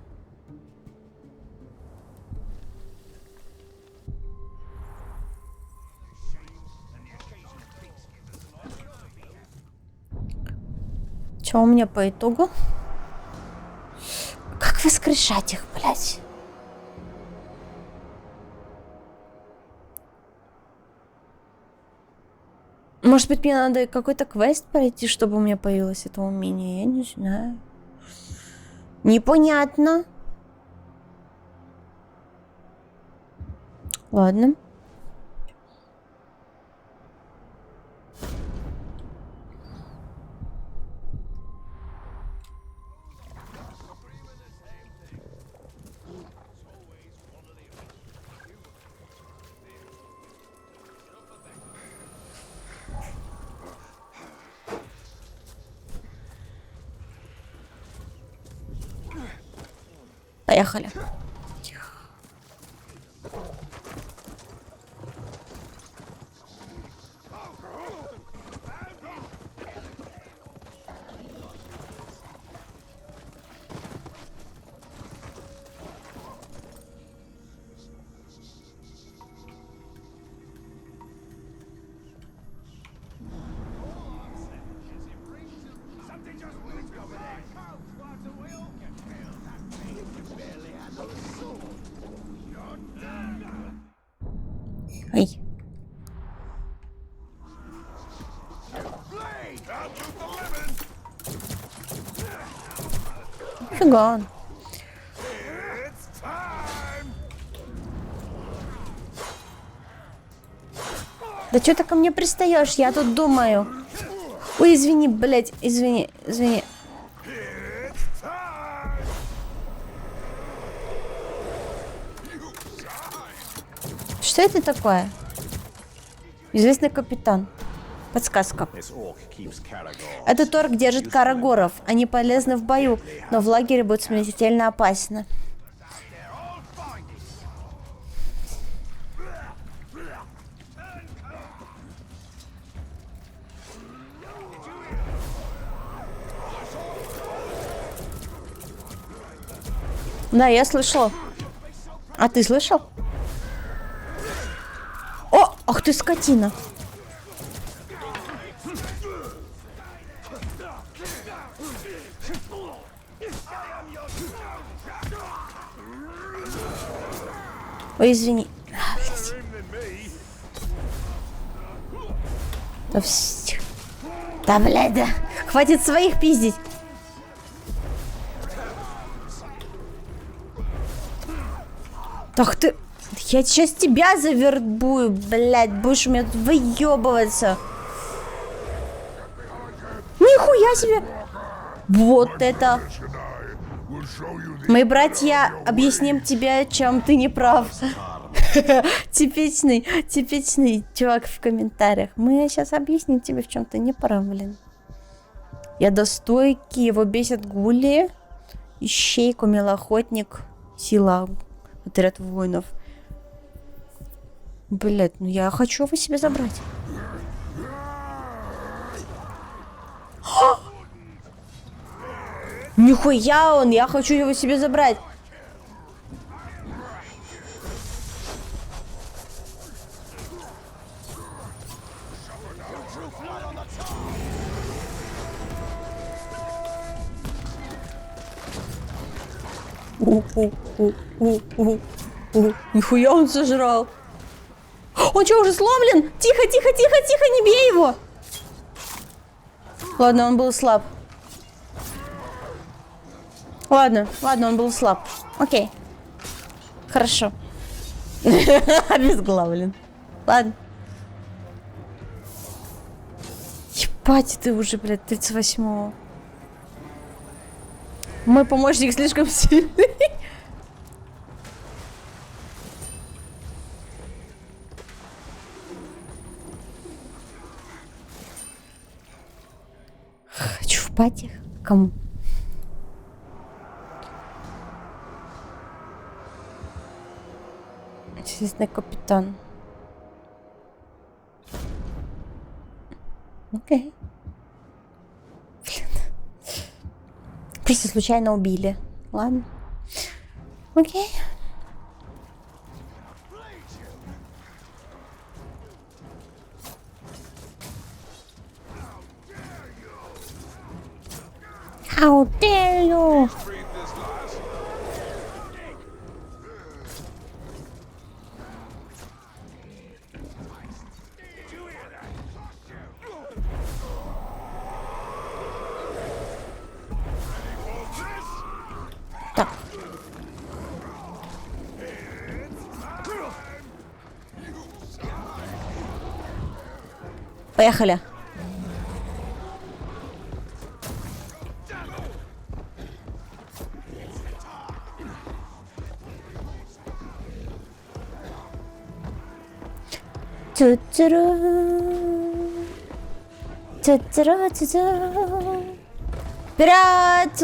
Что у меня по итогу? Как воскрешать их, блядь? Может быть, мне надо какой-то квест пройти, чтобы у меня появилось это умение? Я не знаю. Непонятно. Ладно. Поехали. Ай. Фига он. Да что ты ко мне пристаешь? Я тут думаю. Ой, извини, блядь, извини. Что это такое? Известный капитан. Подсказка. This orc keeps Karagor. Этот орк держит карагоров. Они полезны в бою, но в лагере будут смертельно опасны. Да, я слышал. А ты слышал? О, ах ты скотина. Ой, извини. Да, да, блядь, да. Хватит своих пиздить. Ах ты... Я сейчас тебя завербую, блядь. Будешь у меня тут выебываться. Нихуя себе. Вот это. Мы, братья, объясним тебе, чем ты не прав. Типичный чувак в комментариях. Мы сейчас объясним тебе, в чем ты не прав, блин. Я достойкий, его бесят гули. Ищейка, милоохотник, сила, отряд воинов. Блять, ну я хочу его себе забрать. Нихуя он, я хочу его себе забрать. Нихуя он сожрал. Он что, уже сломлен? Тихо, не бей его. Ладно, он был слаб. Ладно, он был слаб. Окей. Хорошо. Обезглавлен. Ладно. Ебать, ты уже, блядь, 38-го. Мой помощник слишком сильный. Хочу в пати. Кому? Известный капитан. Окей. Блин. Просто случайно убили. Ладно. Окей. How dare you? Так. Поехали. Вперед,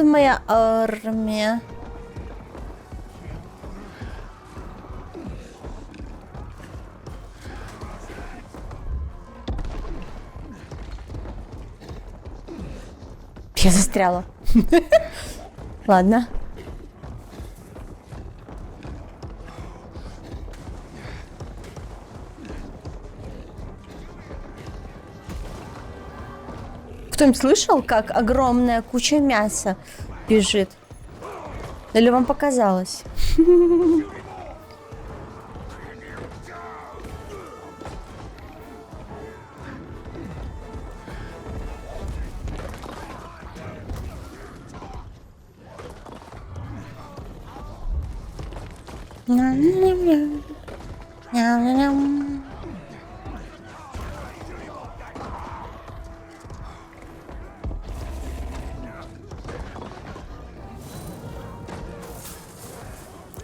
моя армия. Я застряла. Ладно. Кто-нибудь слышал, как огромная куча мяса бежит? Или вам показалось?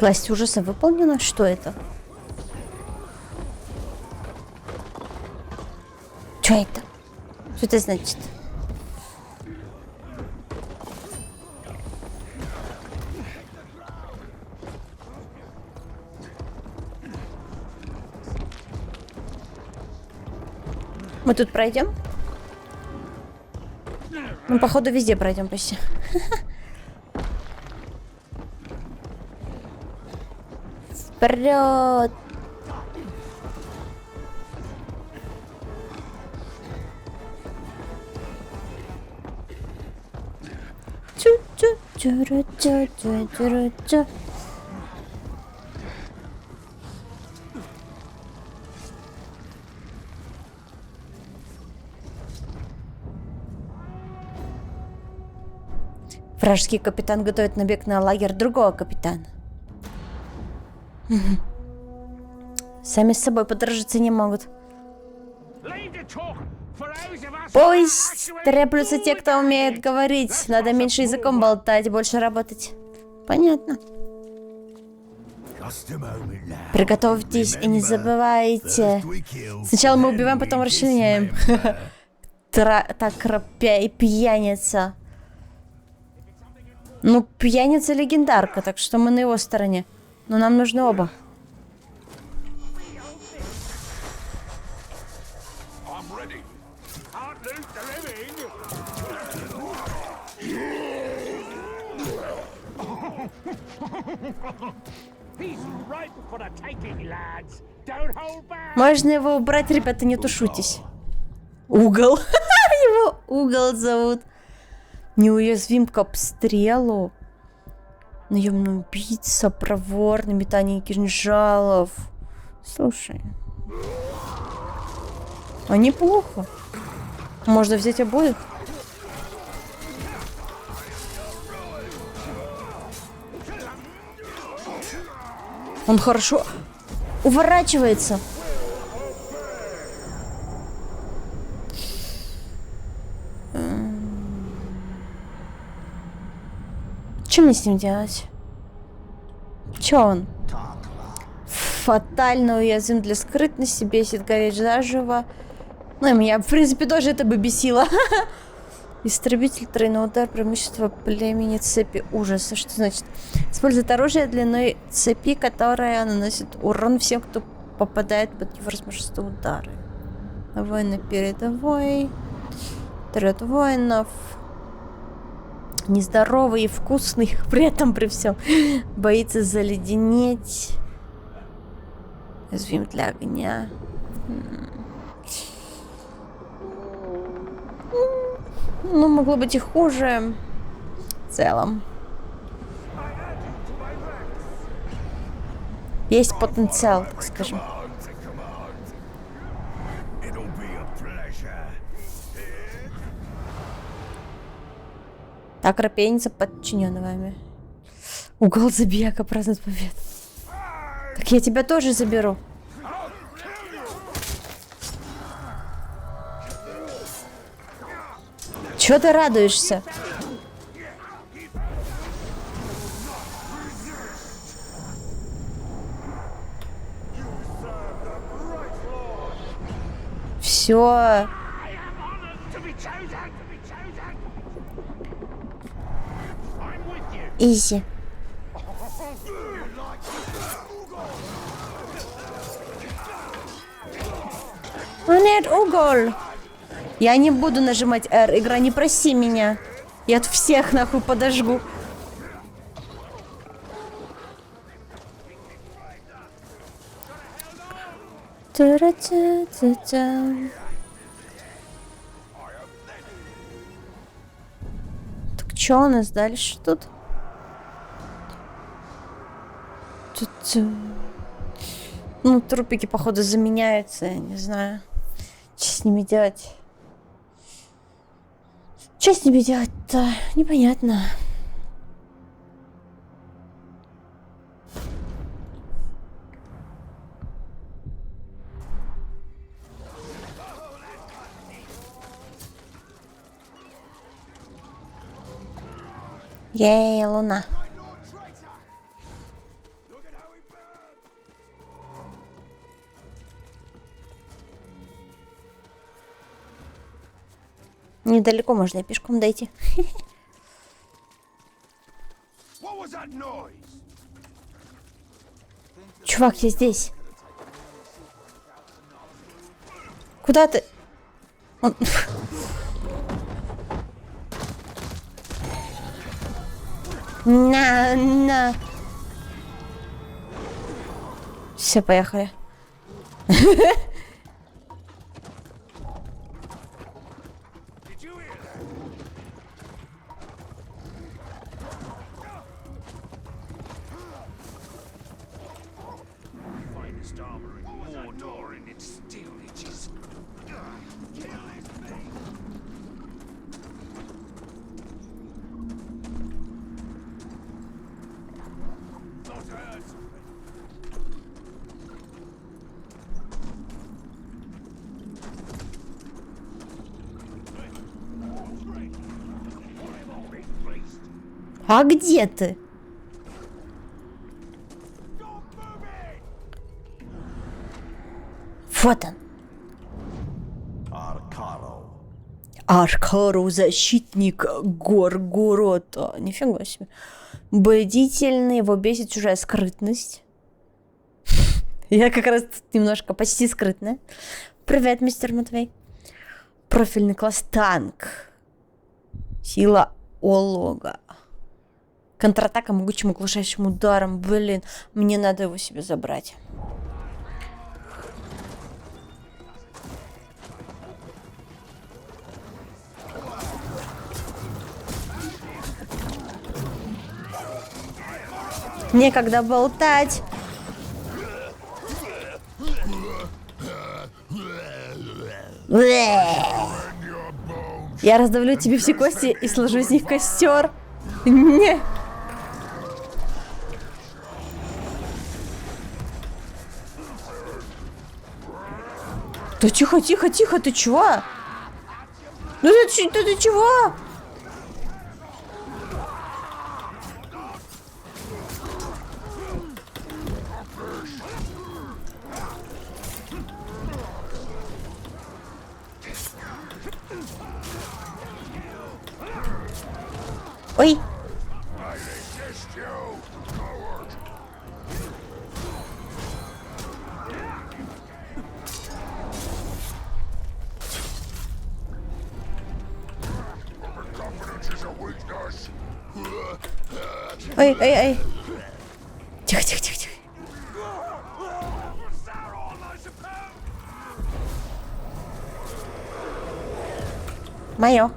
Власть ужаса выполнена? Что это? Что это? Что это значит? Мы тут пройдем? Мы, походу, везде пройдем почти. Вперед! Чу-чу-чу-ру-чу-чу-чу-ру-чу. Вражеский капитан готовит набег на лагерь другого капитана. Сами с собой подружиться не могут. Пусть треплются те, кто умеет говорить. Надо меньше языком болтать, больше работать. Понятно. Приготовьтесь и не забывайте. Сначала мы убиваем, потом расчленяем. Так, пьяница. Ну, пьяница легендарка, так что мы на его стороне. Но нам нужны оба. Можно его убрать, ребята, не тушитесь. Угол. Его Угол зовут. Неуязвим к обстрелу. Наемный убийца, проворный, метание кинжалов. Слушай. А неплохо. Можно взять обоих. Он хорошо уворачивается. Что мне с ним делать? Че он? Фатально уязвим для скрытности, бесит гореть заживо. Ну и меня, в принципе, тоже это бы бесило. Истребитель, тройной удар, преимущество племени цепи ужаса. Что значит? Использует оружие длиной цепи, которая наносит урон всем, кто попадает под его размашистые удары. Воины передовой. Отряд воинов. Нездоровый и вкусный, при этом при всем. Боится заледенеть. Уязвим для огня. Ну, могло быть и хуже. В целом. Есть потенциал, так скажем. Так, рапеница подчинена вами. Угол забияка празднует победу. Так я тебя тоже заберу. Чё ты радуешься? Все. Изи. О нет, угол. Я не буду нажимать R. Игра, не проси меня. Я от всех нахуй подожгу. Та-ра-та-та-та. Так что у нас дальше тут? Ну, трупики, походу, заменяются, я не знаю. Что с ними делать? Что с ними делать-то? Непонятно. Ей, луна. Недалеко можно и пешком дойти. What was that noise? Чувак, я здесь. Куда ты? Он... На. Все, поехали. А где ты? Вот он. Аркару, защитник Горгорота. Нифига себе. Бдительный, его бесит чужая скрытность. Я как раз тут немножко почти скрытная. Привет, мистер Матвей. Профильный класс танк. Сила Олога. Контратака могучим оглушающим ударом. Блин, мне надо его себе забрать. Некогда болтать. Я раздавлю тебе все кости и сложу из них костер. Не. Да тихо, тихо, тихо, ты чего? Ну ты чего? Ой. Ой, ой, ой. Тихо, тихо, тихо, тихо. Мое.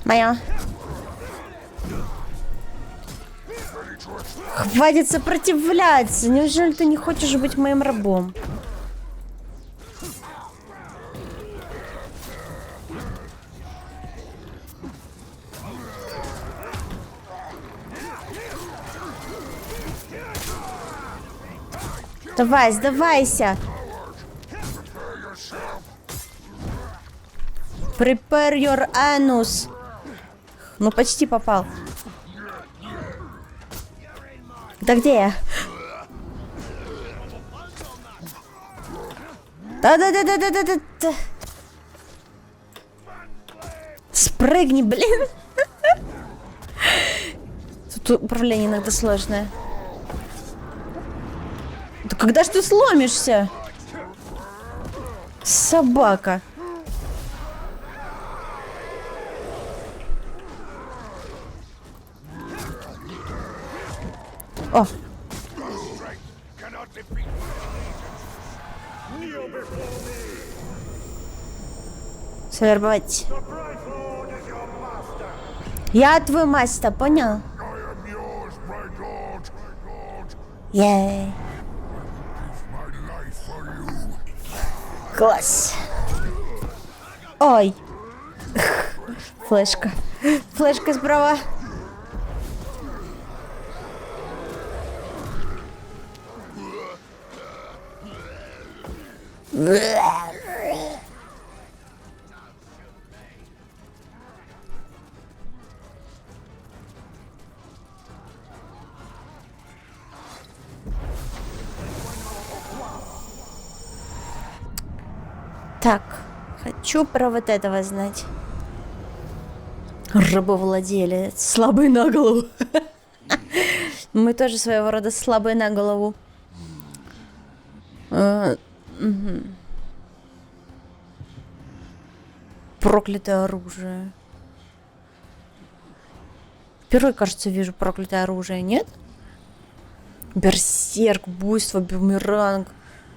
Мое. Хватит сопротивляться. Неужели ты не хочешь быть моим рабом? Давай, сдавайся. Prepare your anus. Ну, почти попал. Да где я? Да-да-да-да-да-да-да. Спрыгни, блин. Тут управление иногда сложное. Да когда ж ты сломишься? Собака. О. Совербовать. Я твой мастер, понял? Ей. Класс. Ой. Флешка. Флешка справа. Так, хочу про вот этого знать. Рабовладелец, слабый на голову. Мы тоже своего рода слабые на голову. Проклятое оружие. Впервые, кажется, вижу проклятое оружие, нет? Берсерк, буйство, бумеранг.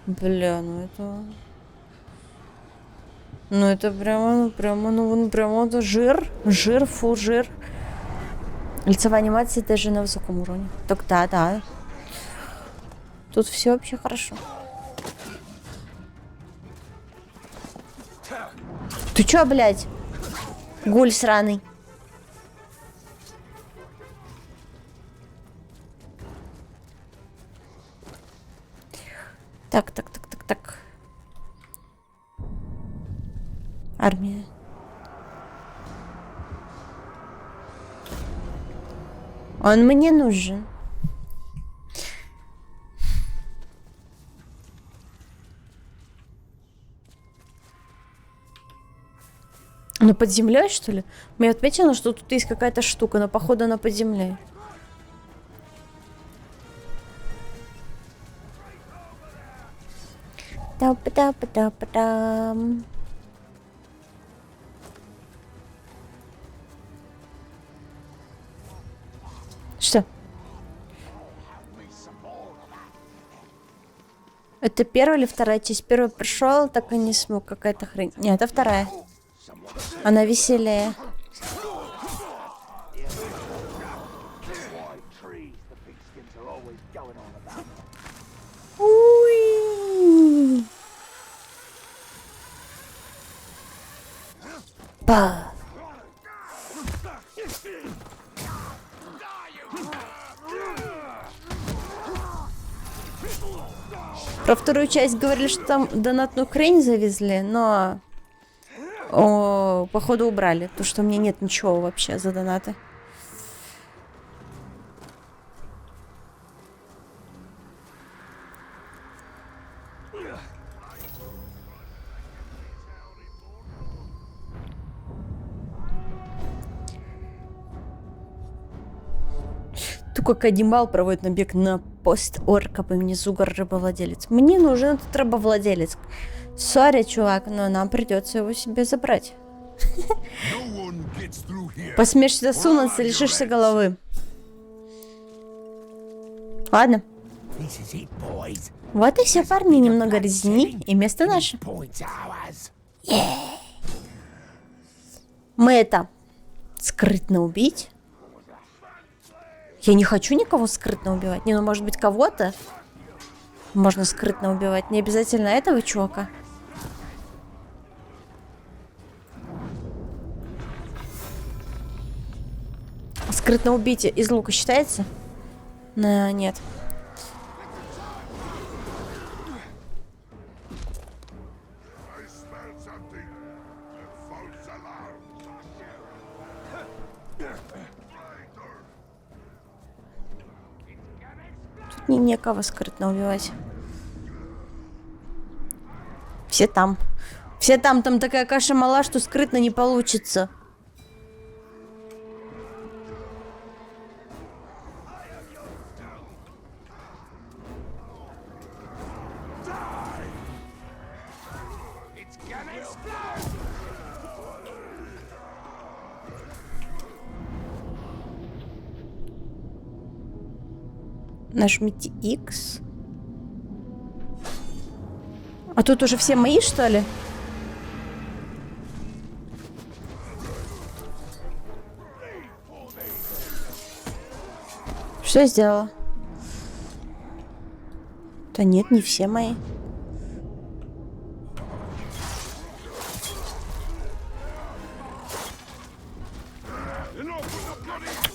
Бля, ну это... Ну это прямо это жир. Жир, фу, жир. Лицевая анимация даже на высоком уровне. Так, да. Тут все вообще хорошо. Ты чё, блядь? Гуль сраный. Так. Армия. Он мне нужен. Ну, под землей, что ли? Мне отметила, что тут есть какая-то штука, но походу она под землей. Та-па-та-па-та-па-там. Что? Это первая или вторая часть? Первая пришел, так и не смог. Какая-то хрень. Нет, это вторая. Она веселее. Уи. Па. Про вторую часть говорили, что там донатную хрень завезли, но походу убрали, потому что у меня нет ничего вообще за донаты. Только Кадимал проводит набег на пост орка по имени Зугар, рабовладелец. Мне нужен этот рабовладелец. Сори, чувак, но нам придется его себе забрать. Посмеешь сюда сунуться, лишишься головы. Ладно. Вот и все, парни. Немного резни, и место наше. Мы это скрытно убить. Я не хочу никого скрытно убивать. Не, ну может быть кого-то можно скрытно убивать. Не обязательно этого чувака. Скрытно убить из лука считается? Нет. Тут некого скрытно убивать. Все там. Все там. Там такая каша мала, что скрытно не получится. Нажмите X. А тут уже все мои, что ли? Что я сделала? Да нет, не все мои.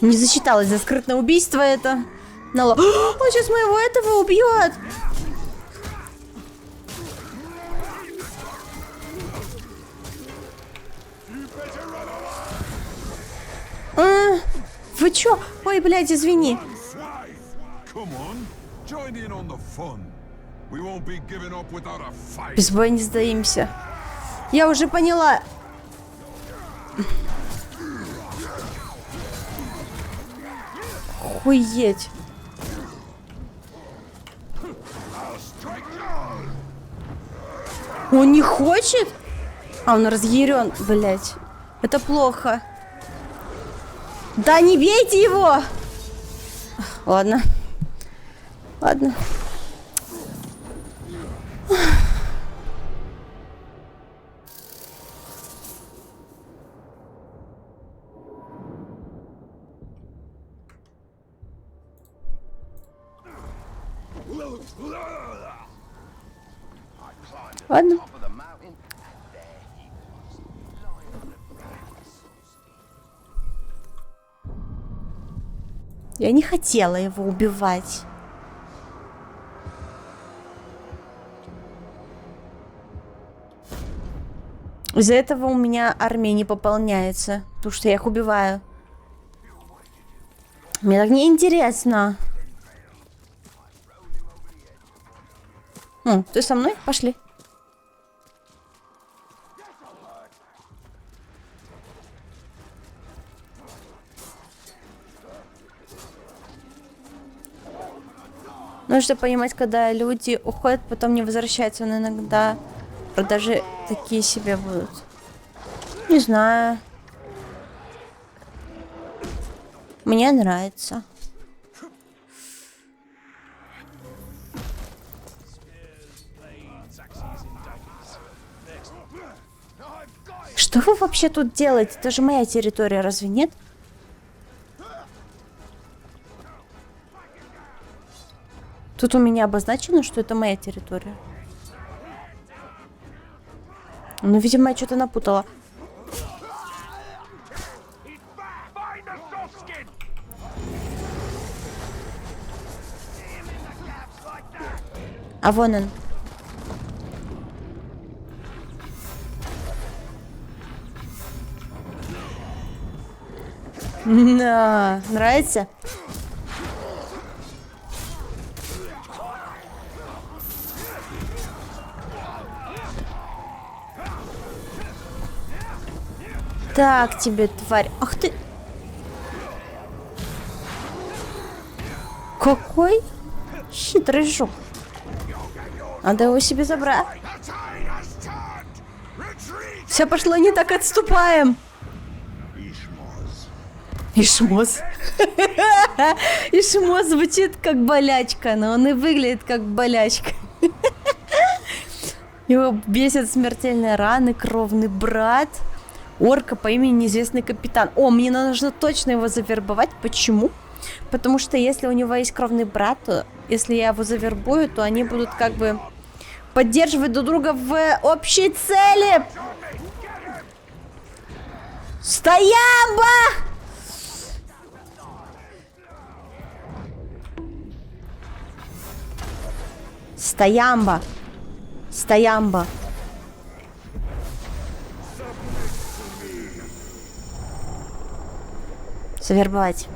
Не засчиталось за скрытное убийство это. Он сейчас моего этого убьет. Вы чё? Ой, блядь, извини. Без боя не сдаимся. Я уже поняла. Охуеть. Он не хочет? А, он разъярен, блядь. Это плохо. Да не бейте его! Ладно. Ладно. Ладно. Я не хотела его убивать. Из-за этого у меня армия не пополняется, потому что я их убиваю. Мне так неинтересно. Ты со мной? Пошли. Нужно понимать, когда люди уходят, потом не возвращаются, но иногда продажи такие себе будут. Не знаю. Мне нравится. Что вы вообще тут делаете? Это же моя территория, разве нет? Тут у меня обозначено, что это моя территория. Ну, видимо, я что-то напутала. А вон он. На, нравится? Так тебе, тварь. Ах ты. Какой хитрый жук. Надо его себе забрать. Все пошло не так, отступаем. Ишмоз. Ишмоз звучит как болячка, но он и выглядит как болячка. Его бесят смертельные раны, кровный брат. Орка по имени неизвестный капитан. О, мне нужно точно его завербовать. Почему? Потому что если у него есть кровный брат, то если я его завербую, то они будут как бы поддерживать друг друга в общей цели. Стоямба! Стоямба. Стоямба. Завербовать.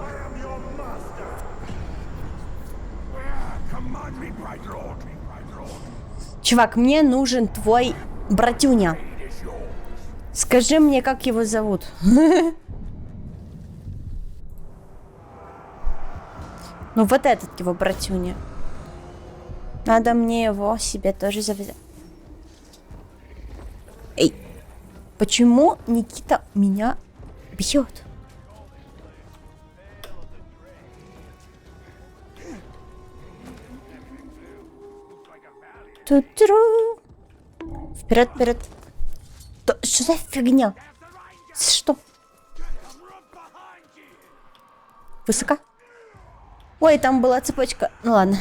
Чувак, мне нужен твой братюня. Скажи мне, как его зовут. Ну вот этот его братюня. Надо мне его себе тоже завязать. Эй, почему Никита меня бьет? Ту-тру. Вперед, вперед. Что за фигня? Что? Высоко? Ой, там была цепочка. Ну ладно.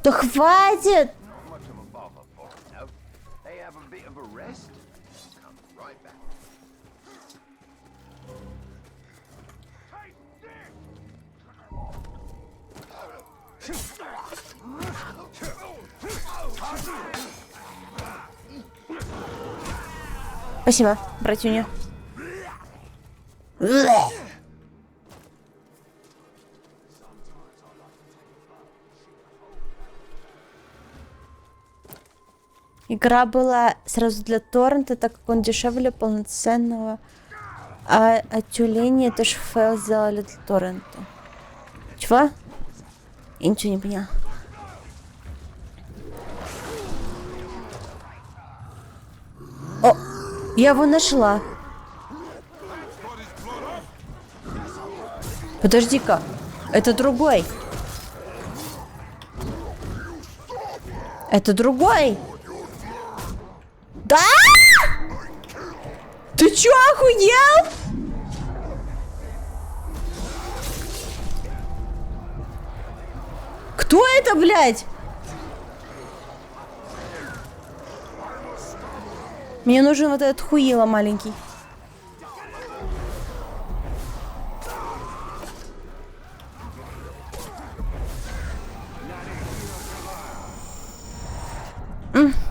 Да хватит! Спасибо, братюня. Игра была сразу для торрента, так как он дешевле полноценного. А тюлени тоже файл сделали для торрента. Чего? Я ничего не поняла. О, я его нашла. Подожди-ка, это другой. Это другой. Да? Ты чё, охуел? Кто это, блядь? Мне нужен вот этот хуило маленький.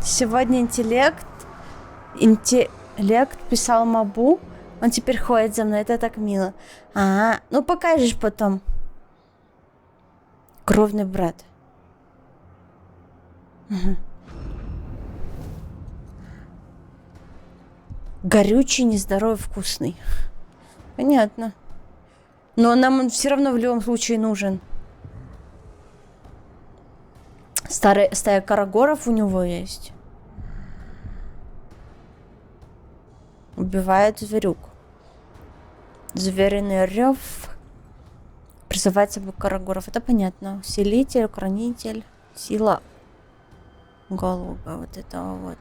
Сегодня интеллект писал Мабу. Он теперь ходит за мной. Это так мило. Ага, ну покажешь потом. Кровный брат. Угу. Горючий, нездоровый, вкусный. Понятно. Но нам он все равно в любом случае нужен. Стая карагоров у него есть. Убивает зверюк. Звериный рев. Призывает собой карагоров. Это понятно. Усилитель, укротитель, сила. Голуба. Вот этого вот.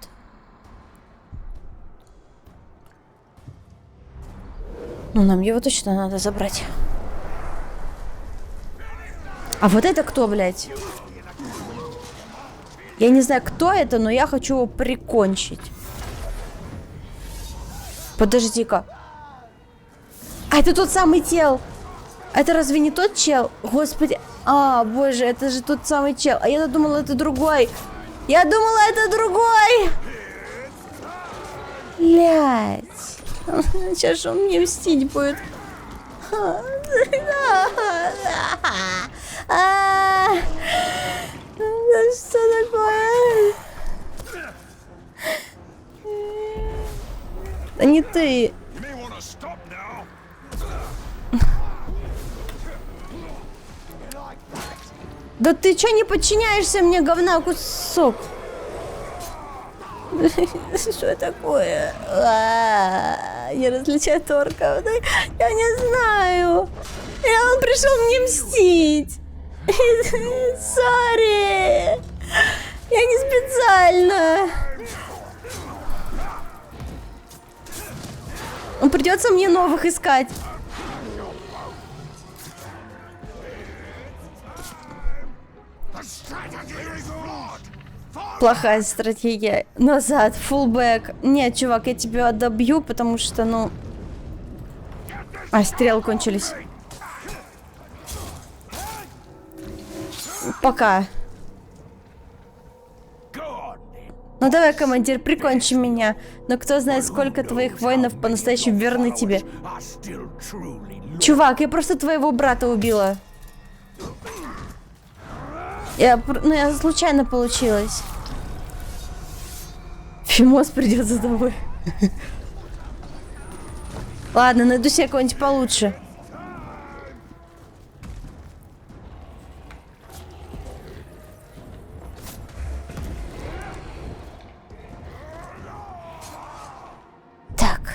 Ну, нам его точно надо забрать. А вот это кто, блядь? Я не знаю, кто это, но я хочу его прикончить. Подожди-ка. А это тот самый чел. Это разве не тот чел? Господи. А, боже, это же тот самый чел. А я думала, это другой. Я думала, это другой. Блядь. Сейчас же он мне мстить будет. Что такое? Да не ты. Да ты чё не подчиняешься мне, говна кусок? Что такое? Не различаю торков. Я не знаю. Он пришел мне мстить. Сори. Я не специально. Придется мне новых искать. Плохая стратегия. Назад, фулбэк. Нет, чувак, я тебя добью, потому что, ну... А, стрелы кончились. Пока. Ну давай, командир, прикончи меня. Но кто знает, сколько твоих воинов по-настоящему верны тебе. Чувак, я просто твоего брата убила. Я случайно получилось. Фимос придет за тобой. Ладно, найду себе кого-нибудь получше. Так.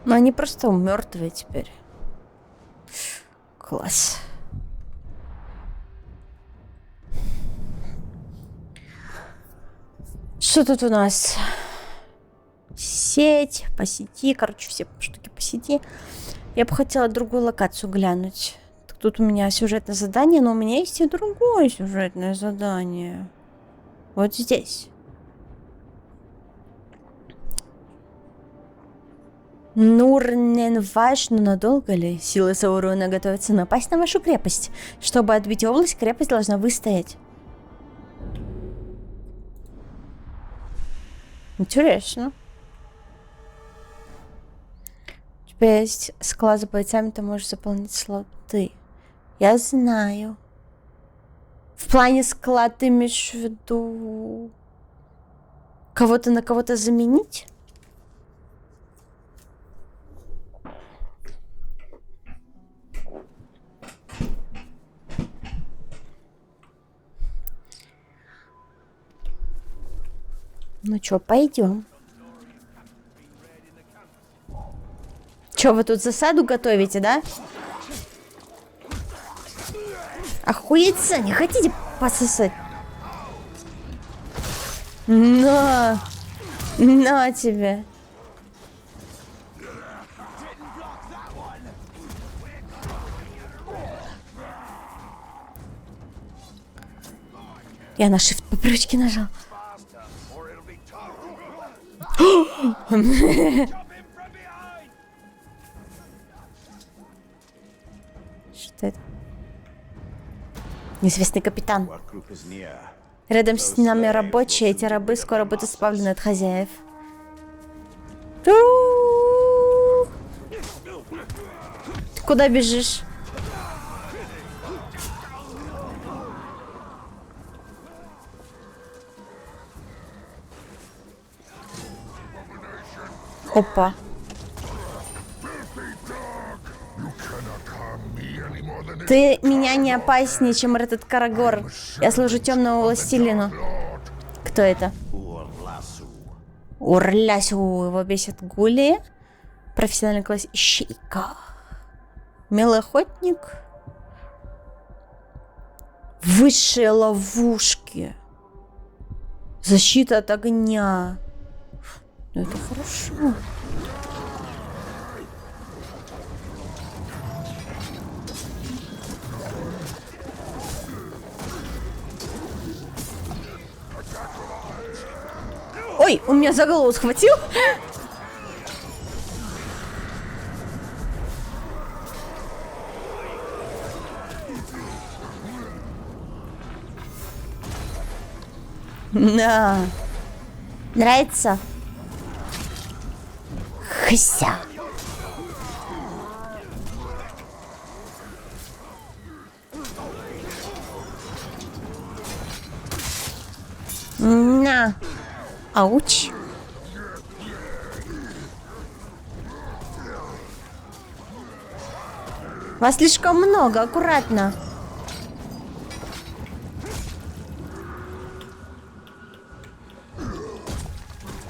Но они просто мертвые теперь. Класс. Что тут у нас? Сеть, по сети, короче, все штуки по сети. Я бы хотела другую локацию глянуть. Тут у меня сюжетное задание, но у меня есть и другое сюжетное задание. Вот здесь. Нурненваш, но надолго ли? Силы Саурона готовятся напасть на вашу крепость. Чтобы отбить область, крепость должна выстоять. Интересно. У тебя есть склад за бойцами, ты можешь заполнить слоты. Я знаю. В плане склад ты имеешь в виду кого-то на кого-то заменить? Ну чё, пойдем. Чё, вы тут засаду готовите, да? Охуеться, не хотите пососать? На тебе. Я на shift по привычке нажал. Что это? Неизвестный капитан. What group is near? Рядом с нами рабочие, эти рабы скоро будут избавлены от хозяев. Ты куда бежишь? Опа. Ты меня не опаснее, чем этот Карагор. Я служу темному властелину. Кто это? Урласу. Урлясю. Его бесит гули. Профессиональный класс. Ищейка. Милый охотник. Высшие ловушки. Защита от огня. Ну это хорошо. Ой, он меня за голову схватил. На. Нравится? Хся. На. Ауч. Вас слишком много, аккуратно.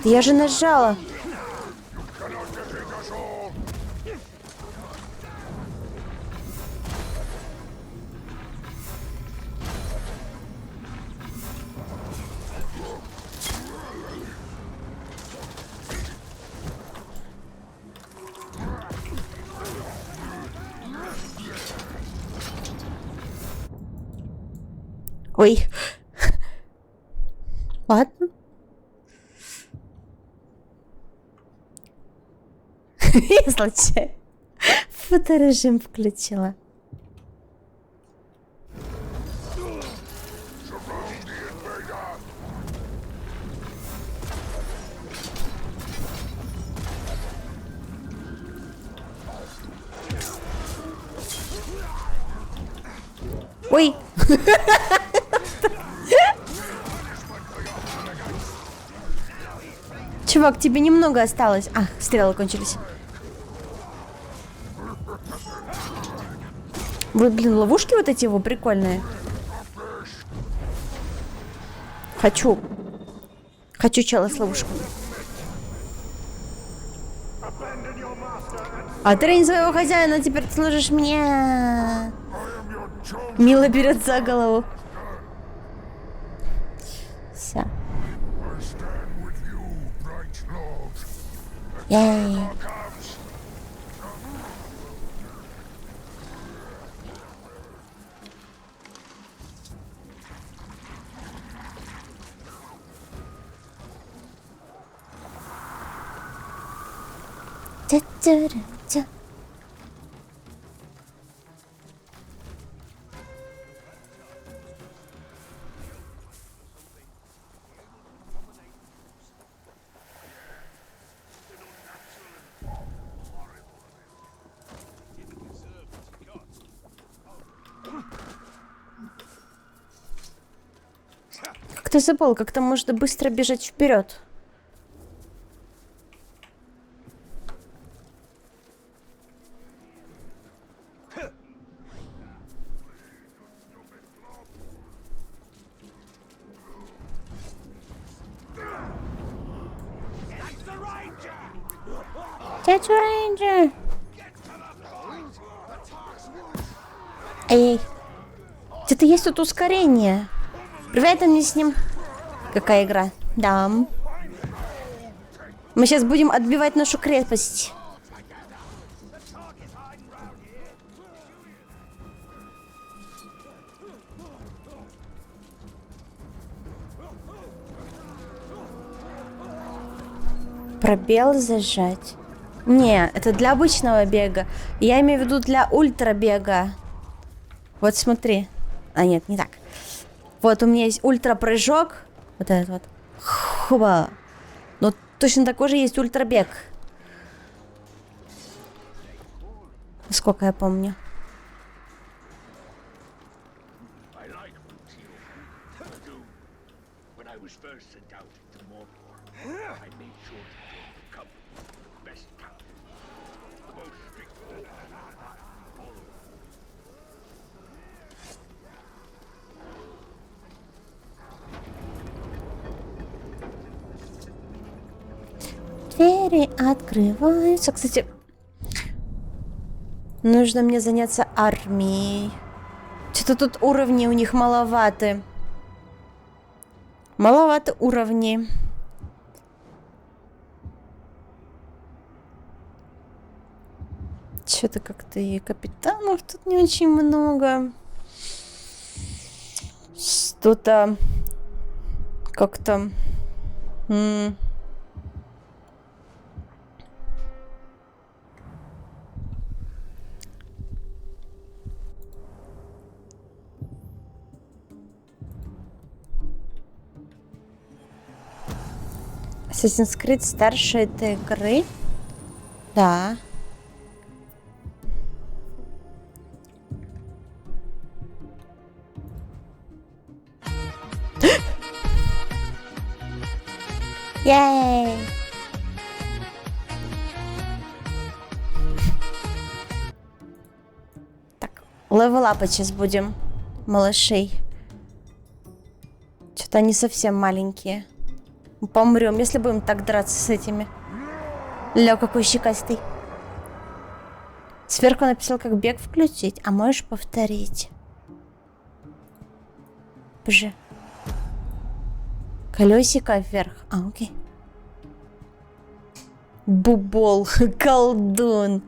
Я же нажала. Ой. Ладно. Я случайно фоторежим включила. Ой. Чувак, тебе немного осталось. А, стрелы кончились. Вы, блин, ловушки вот эти его прикольные. Хочу. Хочу чела с ловушкой. А ты не своего хозяина, теперь ты служишь мне. Мила берет за голову. Все. Ей. Тя-тя-ра-тя. как-то забыл, как-то можно быстро бежать вперед. Дядя Рейнджер! Эй, где-то есть тут ускорение. Привет, мне с ним. Какая игра? Да. Мы сейчас будем отбивать нашу крепость. Пробел зажать. Не, это для обычного бега. Я имею в виду для ультрабега. Вот смотри. А нет, не так. Вот у меня есть ультрапрыжок. Вот этот вот. Хуба. Но точно такой же есть ультрабег. Сколько я помню. Двери открываются. Кстати, нужно мне заняться армией. Что-то тут уровни у них маловаты. Маловаты уровни. Что-то как-то и капитанов тут не очень много. Что-то как-то... Assassin's Creed старше этой игры. Да. Yay! Так, левелапать сейчас будем, малышей. Что-то они совсем маленькие. Мы помрем, если будем так драться с этими. Ля, какой щекастый. Сверху написал, как бег включить, а можешь повторить. Боже. Колесико вверх. А, окей. Бубол, колдун.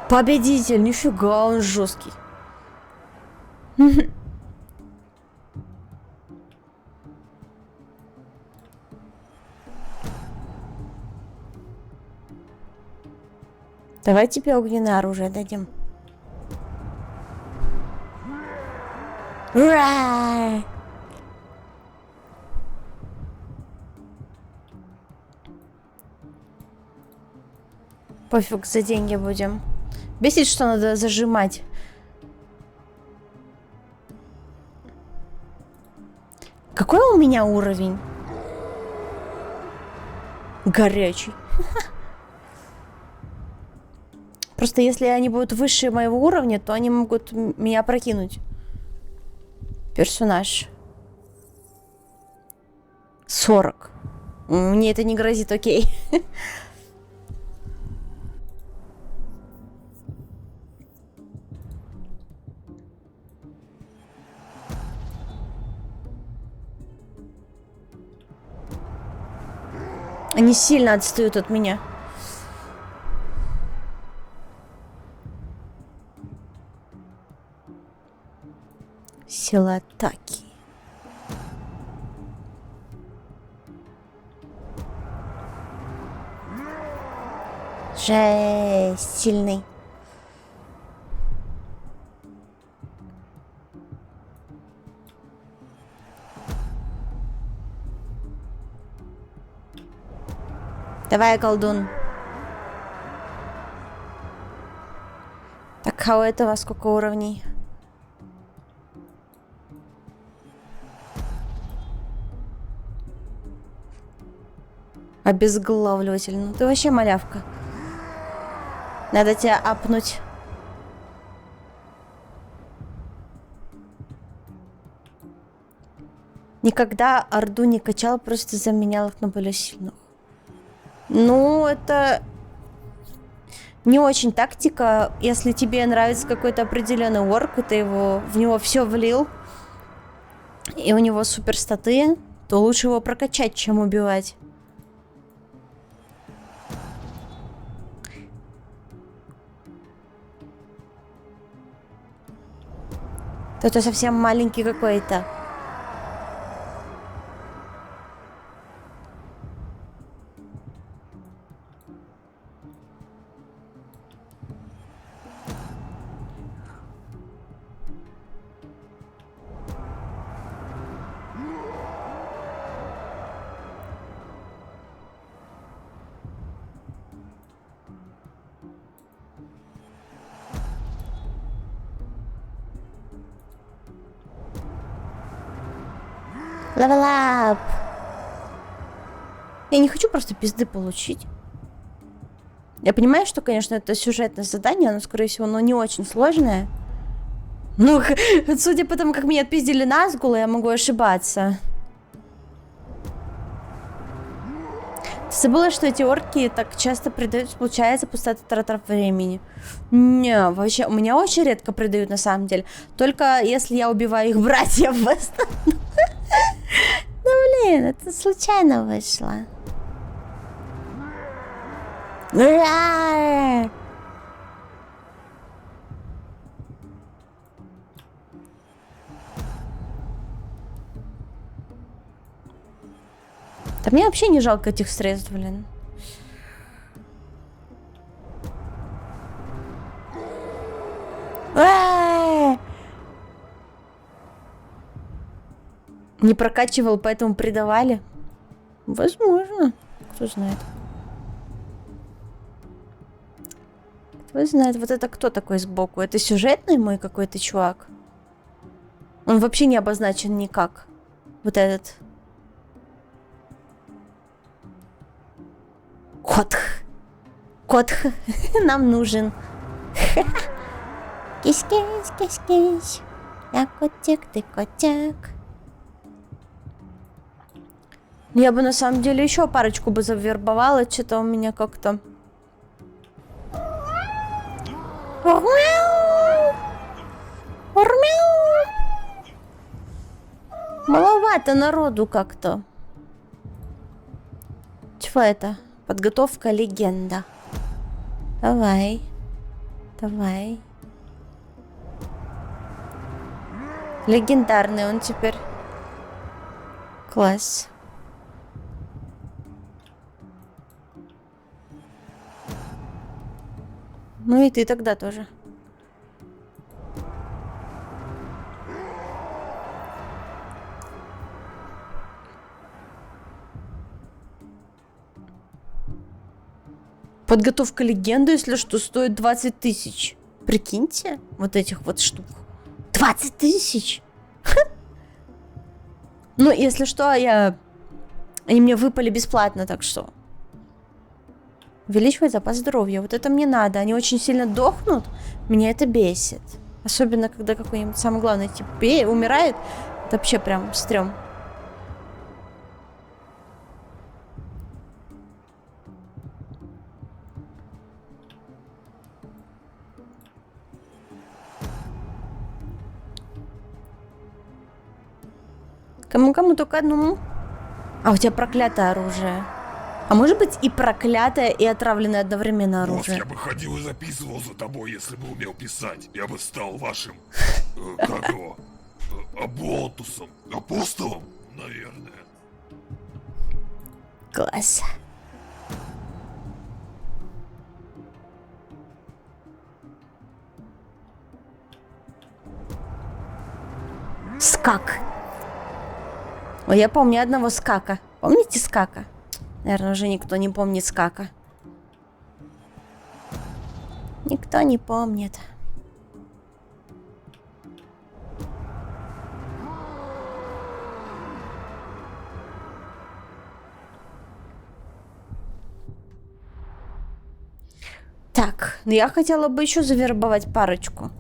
Победитель, нифига, он жесткий. Давай тебе огненное оружие дадим. Ура! Пофиг, за деньги будем. Бесит, что надо зажимать. Какой у меня уровень? Горячий. Просто если они будут выше моего уровня, то они могут меня прокинуть. Персонаж. 40. Мне это не грозит, окей. Они сильно отстают от меня. Сила атаки. Жесть, сильный. Давай, колдун. Так, а у этого сколько уровней? Обезглавливатель. Ну ты вообще малявка. Надо тебя апнуть. Никогда Орду не качал, просто заменял их на более сильных. Ну, это не очень тактика. Если тебе нравится какой-то определенный орк, и ты в него все влил, и у него супер статы, то лучше его прокачать, чем убивать. Кто-то совсем маленький какой-то. Level up. Я не хочу просто пизды получить. Я понимаю, что, конечно, это сюжетное задание, но, скорее всего, оно не очень сложное. Ну, судя по тому, как меня отпиздили назгулы, я могу ошибаться. Ты забыла, что эти орки так часто придают, получается, пустота трата времени? Не, вообще, у меня очень редко придают, на самом деле. Только если я убиваю их братьев в основном. Ну, блин, это случайно вышло. Да мне вообще не жалко этих средств, блин. Не прокачивал, поэтому предавали? Возможно. Кто знает. Кто знает, вот это кто такой сбоку? Это сюжетный мой какой-то чувак? Он вообще не обозначен никак. Вот этот. Котх. Котх. Нам нужен. Кись-кись, кись-кись. Я котик, ты котик. Я бы на самом деле еще парочку бы завербовала, что-то у меня как-то... Маловато народу как-то. Чего это? Подготовка легенда. Давай. Давай. Легендарный он теперь. Класс. Ну и ты тогда тоже. Подготовка легенды, если что, стоит 20 тысяч. Прикиньте, вот этих вот штук. 20 тысяч! Ну, если что, они мне выпали бесплатно, так что... Увеличивать запас здоровья. Вот это мне надо. Они очень сильно дохнут. Меня это бесит. Особенно, когда какой-нибудь самый главный тип умирает. Это вообще прям стрём. Кому-кому только одному. А у тебя проклятое оружие. А может быть и проклятое, и отравленное одновременно оружие? Я бы ходил и записывал за тобой, если бы умел писать. Я бы стал вашим... как его? Аболтусом. Апостолом, наверное. Класс. Скак. Ой, я помню одного скака. Помните скака? Наверное, уже никто не помнит скака. Никто не помнит. Так, ну я хотела бы еще завербовать парочку.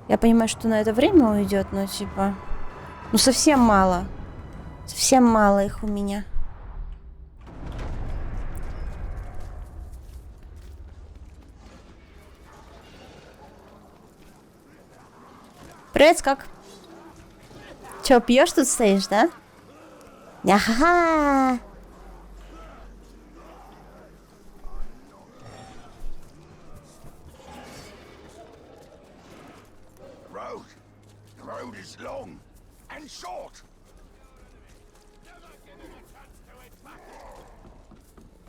Я понимаю, что на это время уйдет, но типа... Ну совсем мало. Совсем мало их у меня. Привет, как? Че, пьешь тут стоишь, да? Ага. Road. The road is long and short.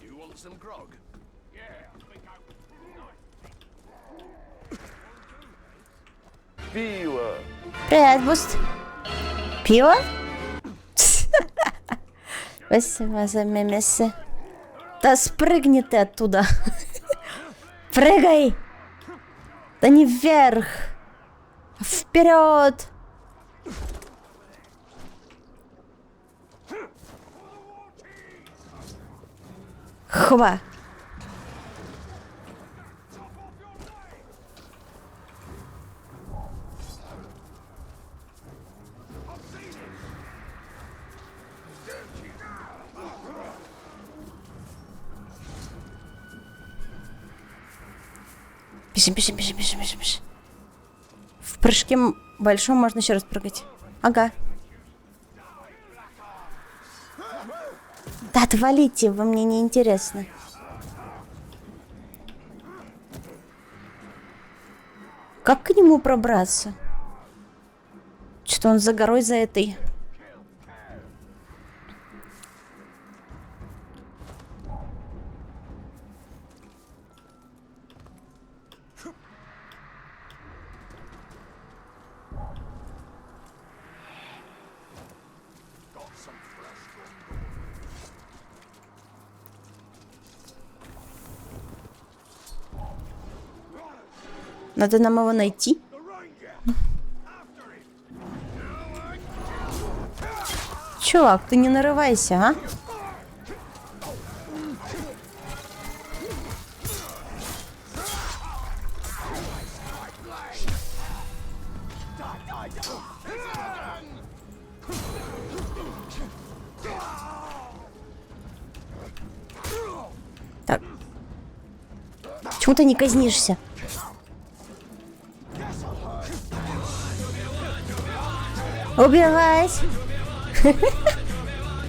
You want some grog? Yeah, I think Привет, Буст. Пиво? Спасибо за мемесы. Да спрыгни ты оттуда. Прыгай. Да не вверх. Вперед. Хва. Бежим, бежим, бежим, бежим, бежим, бежим. В прыжке большом можно еще раз прыгать. Ага. Да отвалите, вы мне не интересно. Как к нему пробраться? Что он за горой за этой? Надо нам его найти. Чувак, ты не нарывайся, а? Так. Почему ты не казнишься? Убивать!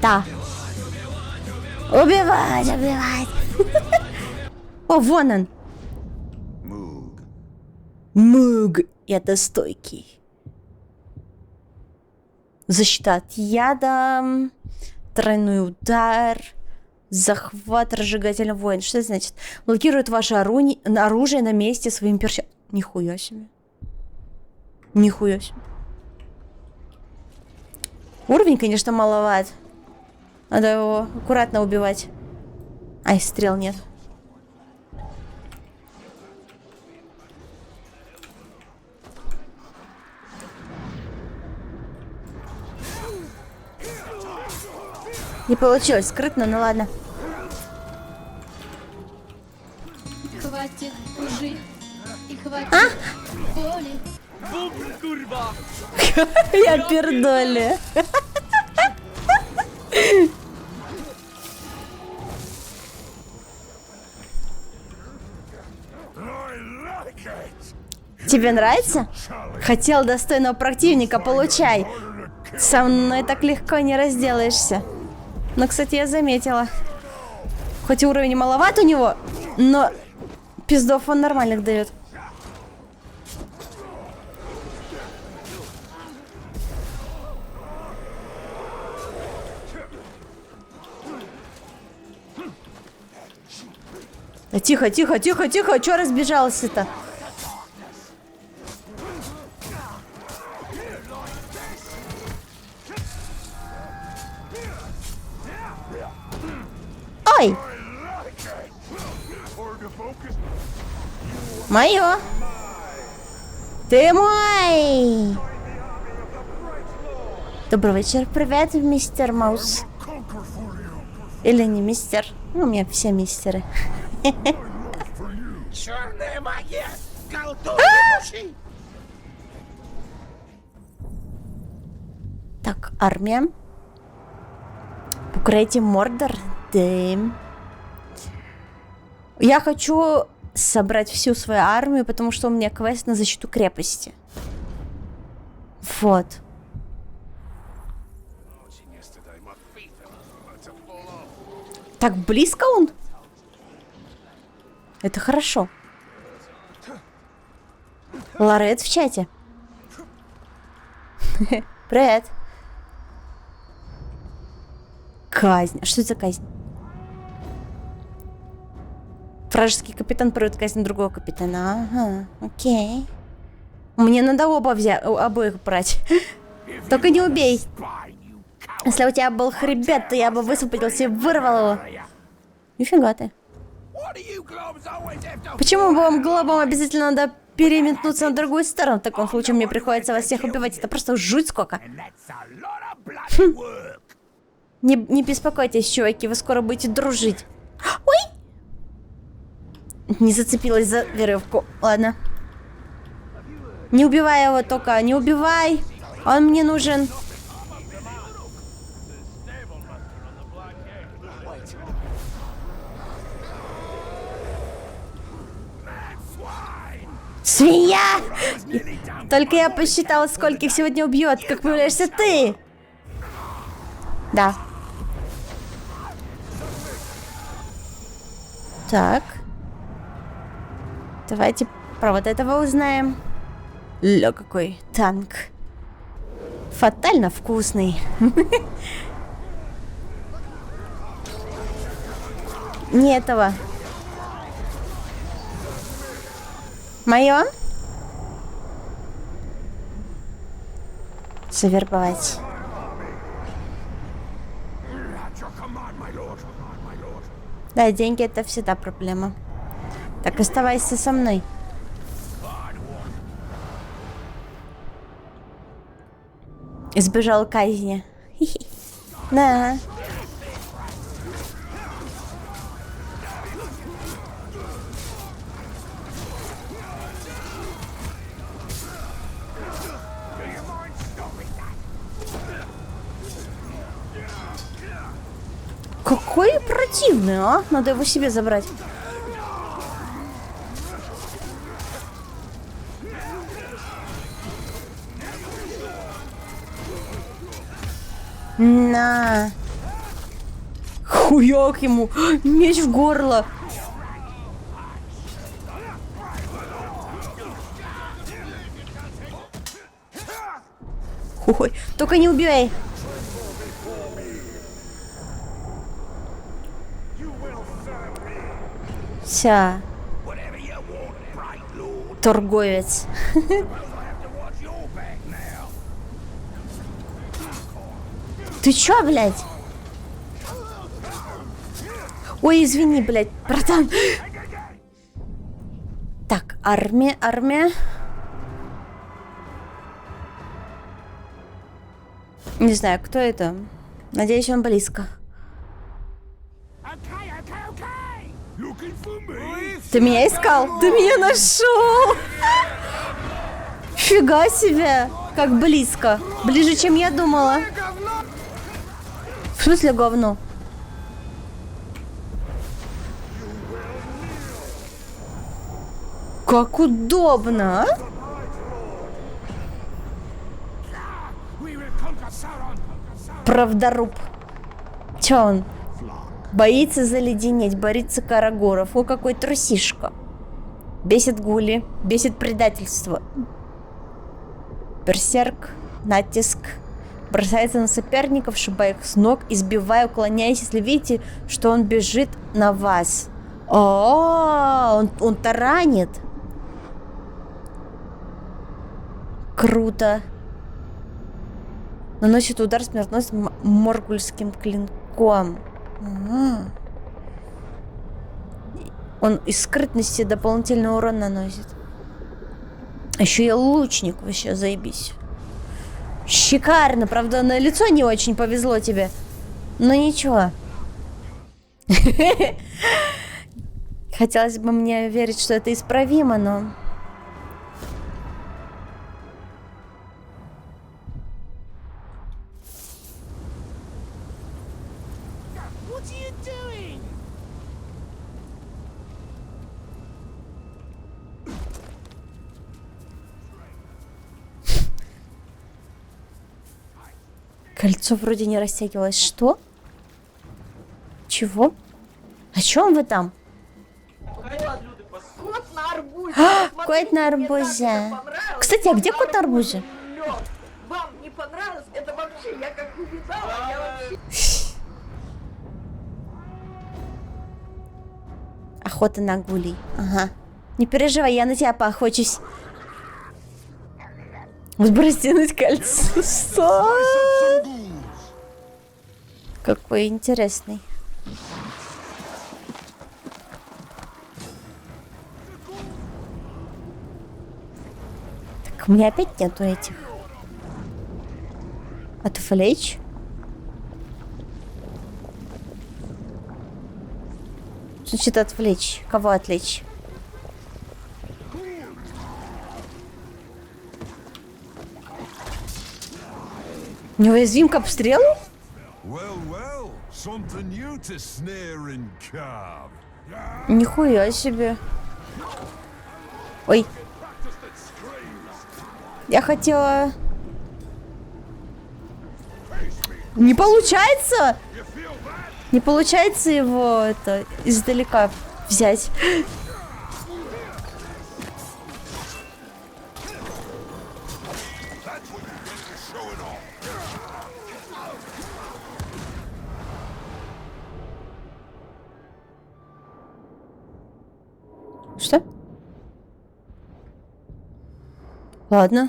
Да. Убивать, убивать! О, вон он! Moog. Муг. Это стойкий. Защита от яда. Тройной удар. Захват разжигательного воина. Что это значит? Блокирует ваше оружие на месте своим перчатком. Нихуя себе. Нихуя себе. Уровень, конечно, маловат. Надо его аккуратно убивать. Ай, стрел нет. Не получилось скрытно, ну ладно. Хватит лжи и хватит боли. Я пердоли. Тебе нравится? Хотел достойного противника, получай. Со мной так легко не разделаешься. Но, кстати, я заметила. Хоть и уровень маловат у него, но пиздов он нормальных дает. Да тихо, тихо, тихо, тихо. Чё разбежался-то? Мое. Ты мой. Добрый вечер. Привет, мистер Маус. Или не мистер. Ну, у меня все мистеры. Черная магия! Так, армия. Укройте Мордор. Да. Я хочу собрать всю свою армию, потому что у меня квест на защиту крепости. Вот. Так близко он? Это хорошо. Лорет в чате. Привет. Казнь. А что это за казнь? Вражеский капитан проводит казнь другого капитана. Ага, окей. Мне надо обоих брать. Только не убей. Если у тебя был хребет, то я бы высвободился и вырвал его. Нифига ты. Почему бы вам глобам обязательно надо переметнуться на другую сторону? В таком случае мне приходится вас всех убивать. Это просто жуть сколько. Не беспокойтесь, чуваки, вы скоро будете дружить. Ой! Не зацепилась за веревку. Ладно. Не убивай его только, не убивай. Он мне нужен. Свинья! Только я посчитала, скольких сегодня убьет, как появляешься ты. Да. Так. Давайте про вот этого узнаем. Ля, какой танк. Фатально вкусный. Не этого. Мое? Завербовать. Да, деньги это всегда проблема. Так, оставайся со мной. Избежал казни. Да. Какой противный, а? Надо его себе забрать. На. Хуяк ему. Меч в горло. Ой, только не убивай. Ся. Торговец. Ты чё, блядь? Ой, извини, блядь, братан. Так, армия. Не знаю, кто это. Надеюсь, он близко. Ты меня искал? Ты меня нашел! Фига себе! Как близко. Ближе, чем я думала. В смысле говно? Как удобно, а? Правдоруб. Чё он? Боится заледенеть, борится Карагоров. О, какой трусишка. Бесит гули, бесит предательство. Берсерк, натиск. Бросается на соперников, шибая их с ног, избивая, уклоняясь, если видите, что он бежит на вас. О, он таранит. Круто. Наносит удар смертоносным моргульским клинком. Он из скрытности дополнительный урон наносит. Еще и лучник, вообще заебись. Шикарно, правда, на лицо не очень повезло тебе. Но ничего. Хотелось бы мне верить, что это исправимо, но... Кольцо вроде не растягивалось. Что? Чего? О чем вы там? Кот на арбузе. Кот на арбузе. Кстати, а где кот на арбузе? Вам не понравилось? Это вообще, я как увидала, я вообще... Охота на гулей. Ага. Не переживай, я на тебя поохочусь. Сбрось тянуть кольцо. Что? Какой интересный. Так, у меня опять нету этих. Отвлечь? Значит, отвлечь. Кого отвлечь? Неуязвим к обстрелу? Well, well, something new to snare and carve. Нихуя себе. Ой. Я хотела... Не получается! Не получается его это издалека взять. Что? Ладно.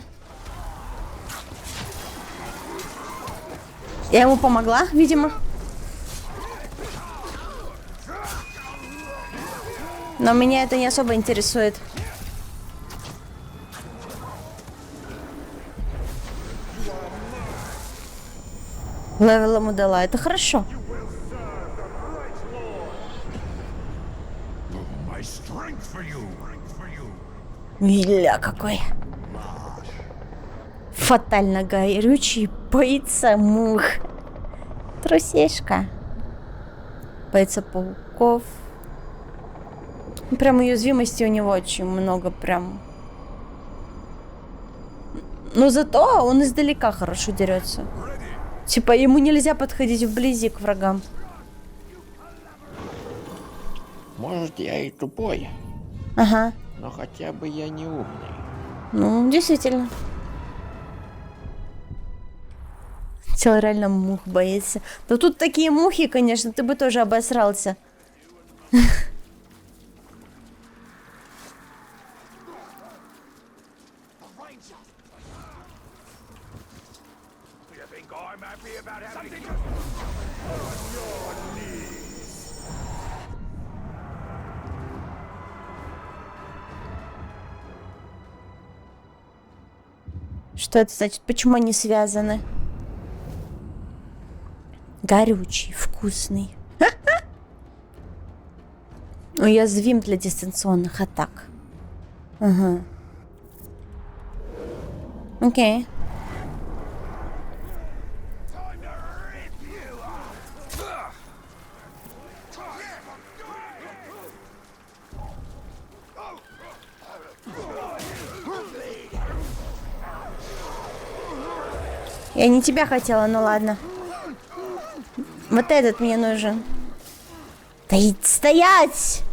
Я ему помогла, видимо. Но меня это не особо интересует. Левел ему дала. Это хорошо. My strength for you. Миля какой. Фатально горючий, боится мух. Трусишка. Боится пауков. Прям уязвимости у него очень много, прям. Но зато он издалека хорошо дерется. Типа ему нельзя подходить вблизи к врагам. Может, я и тупой, Ага. но хотя бы я не умный. Ну, действительно. Тело реально мух боится. Да тут такие мухи, конечно, ты бы тоже обосрался. Что это значит? Почему они связаны? Горючий, вкусный. Уязвим для дистанционных атак. Ага. Окей. Я не тебя хотела, ну ладно. Вот этот мне нужен. Да и стоять!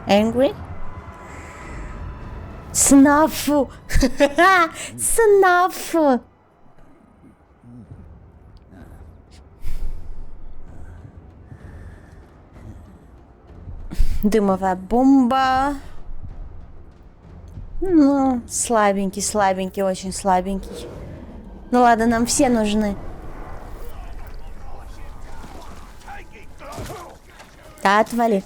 Angry? Снафу! Снафу! Дымовая бомба. Ну, слабенький, слабенький, очень слабенький. Ну ладно, нам все нужны. Да, отвали.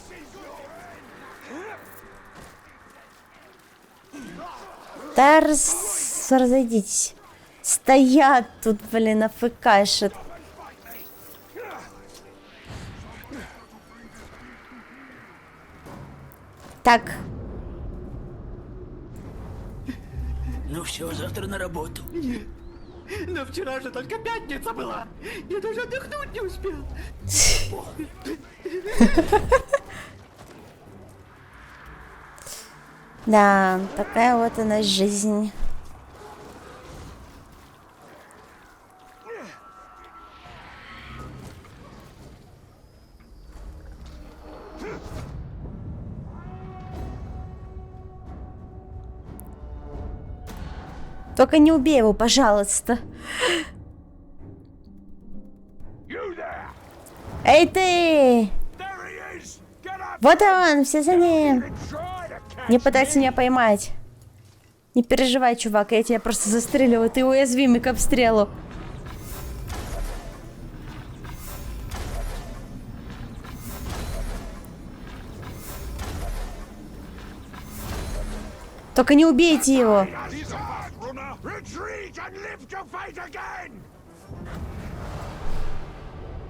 Да разойдитесь. Стоят тут, блин, афкашат. Так. Ну все, завтра на работу. Но вчера же только пятница была. Я даже отдохнуть не успел. Да, такая вот она жизнь. Только не убей его, пожалуйста. Эй ты! Вот он, все за ним. Не пытайся меня поймать. Не переживай, чувак, я тебя просто застрелю. Ты уязвимый к обстрелу. Только не убейте его.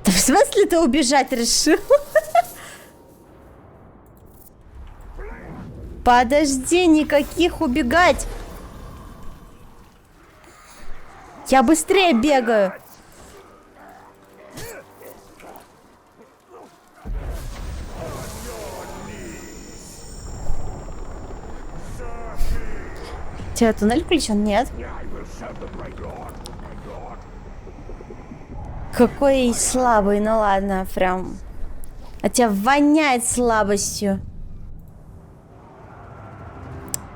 Да в смысле ты убежать решил? Подожди, никаких убегать. Я быстрее бегаю. Тебя туннель включен? Нет. Какой слабый, ну ладно, прям. А тебя воняет слабостью.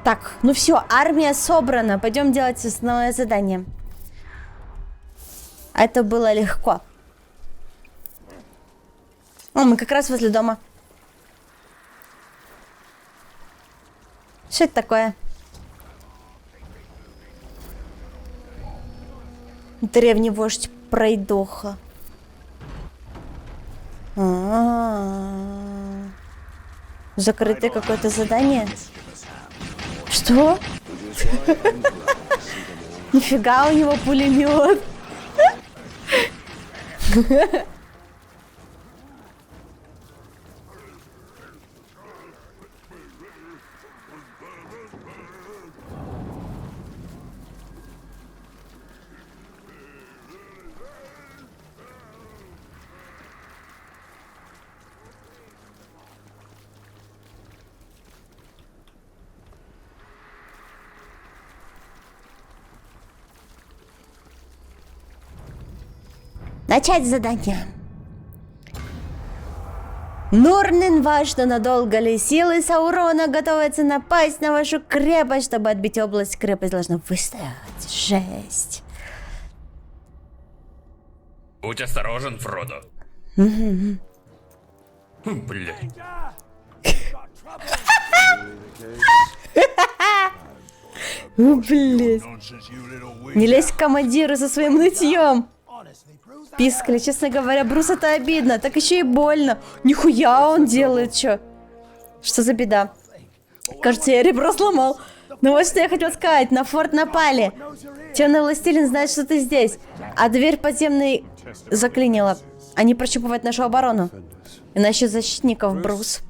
Так, ну все, армия собрана. Пойдем делать основное задание. Это было легко. О, мы как раз возле дома. Что это такое? Древний вождь пройдоха. Закрытое какое-то задание? Что? Нифига у него пулемет. Начать задание. Нурнин, важно, надолго ли силы Саурона готовятся напасть на вашу крепость, чтобы отбить область. Крепость должна выстоять. Жесть. Будь осторожен, Фродо. Блядь. Блядь. Не лезь к командиру со своим нытьем. Пискали, честно говоря, Брус, это обидно. Так еще и больно. Нихуя он делает, чё? Что за беда? Кажется, я ребро сломал. Ну вот что я хотел сказать. На форт напали. Темный властелин знает, что ты здесь. А дверь подземной заклинила. Они прощупывают нашу оборону. Иначе защитников, Брус.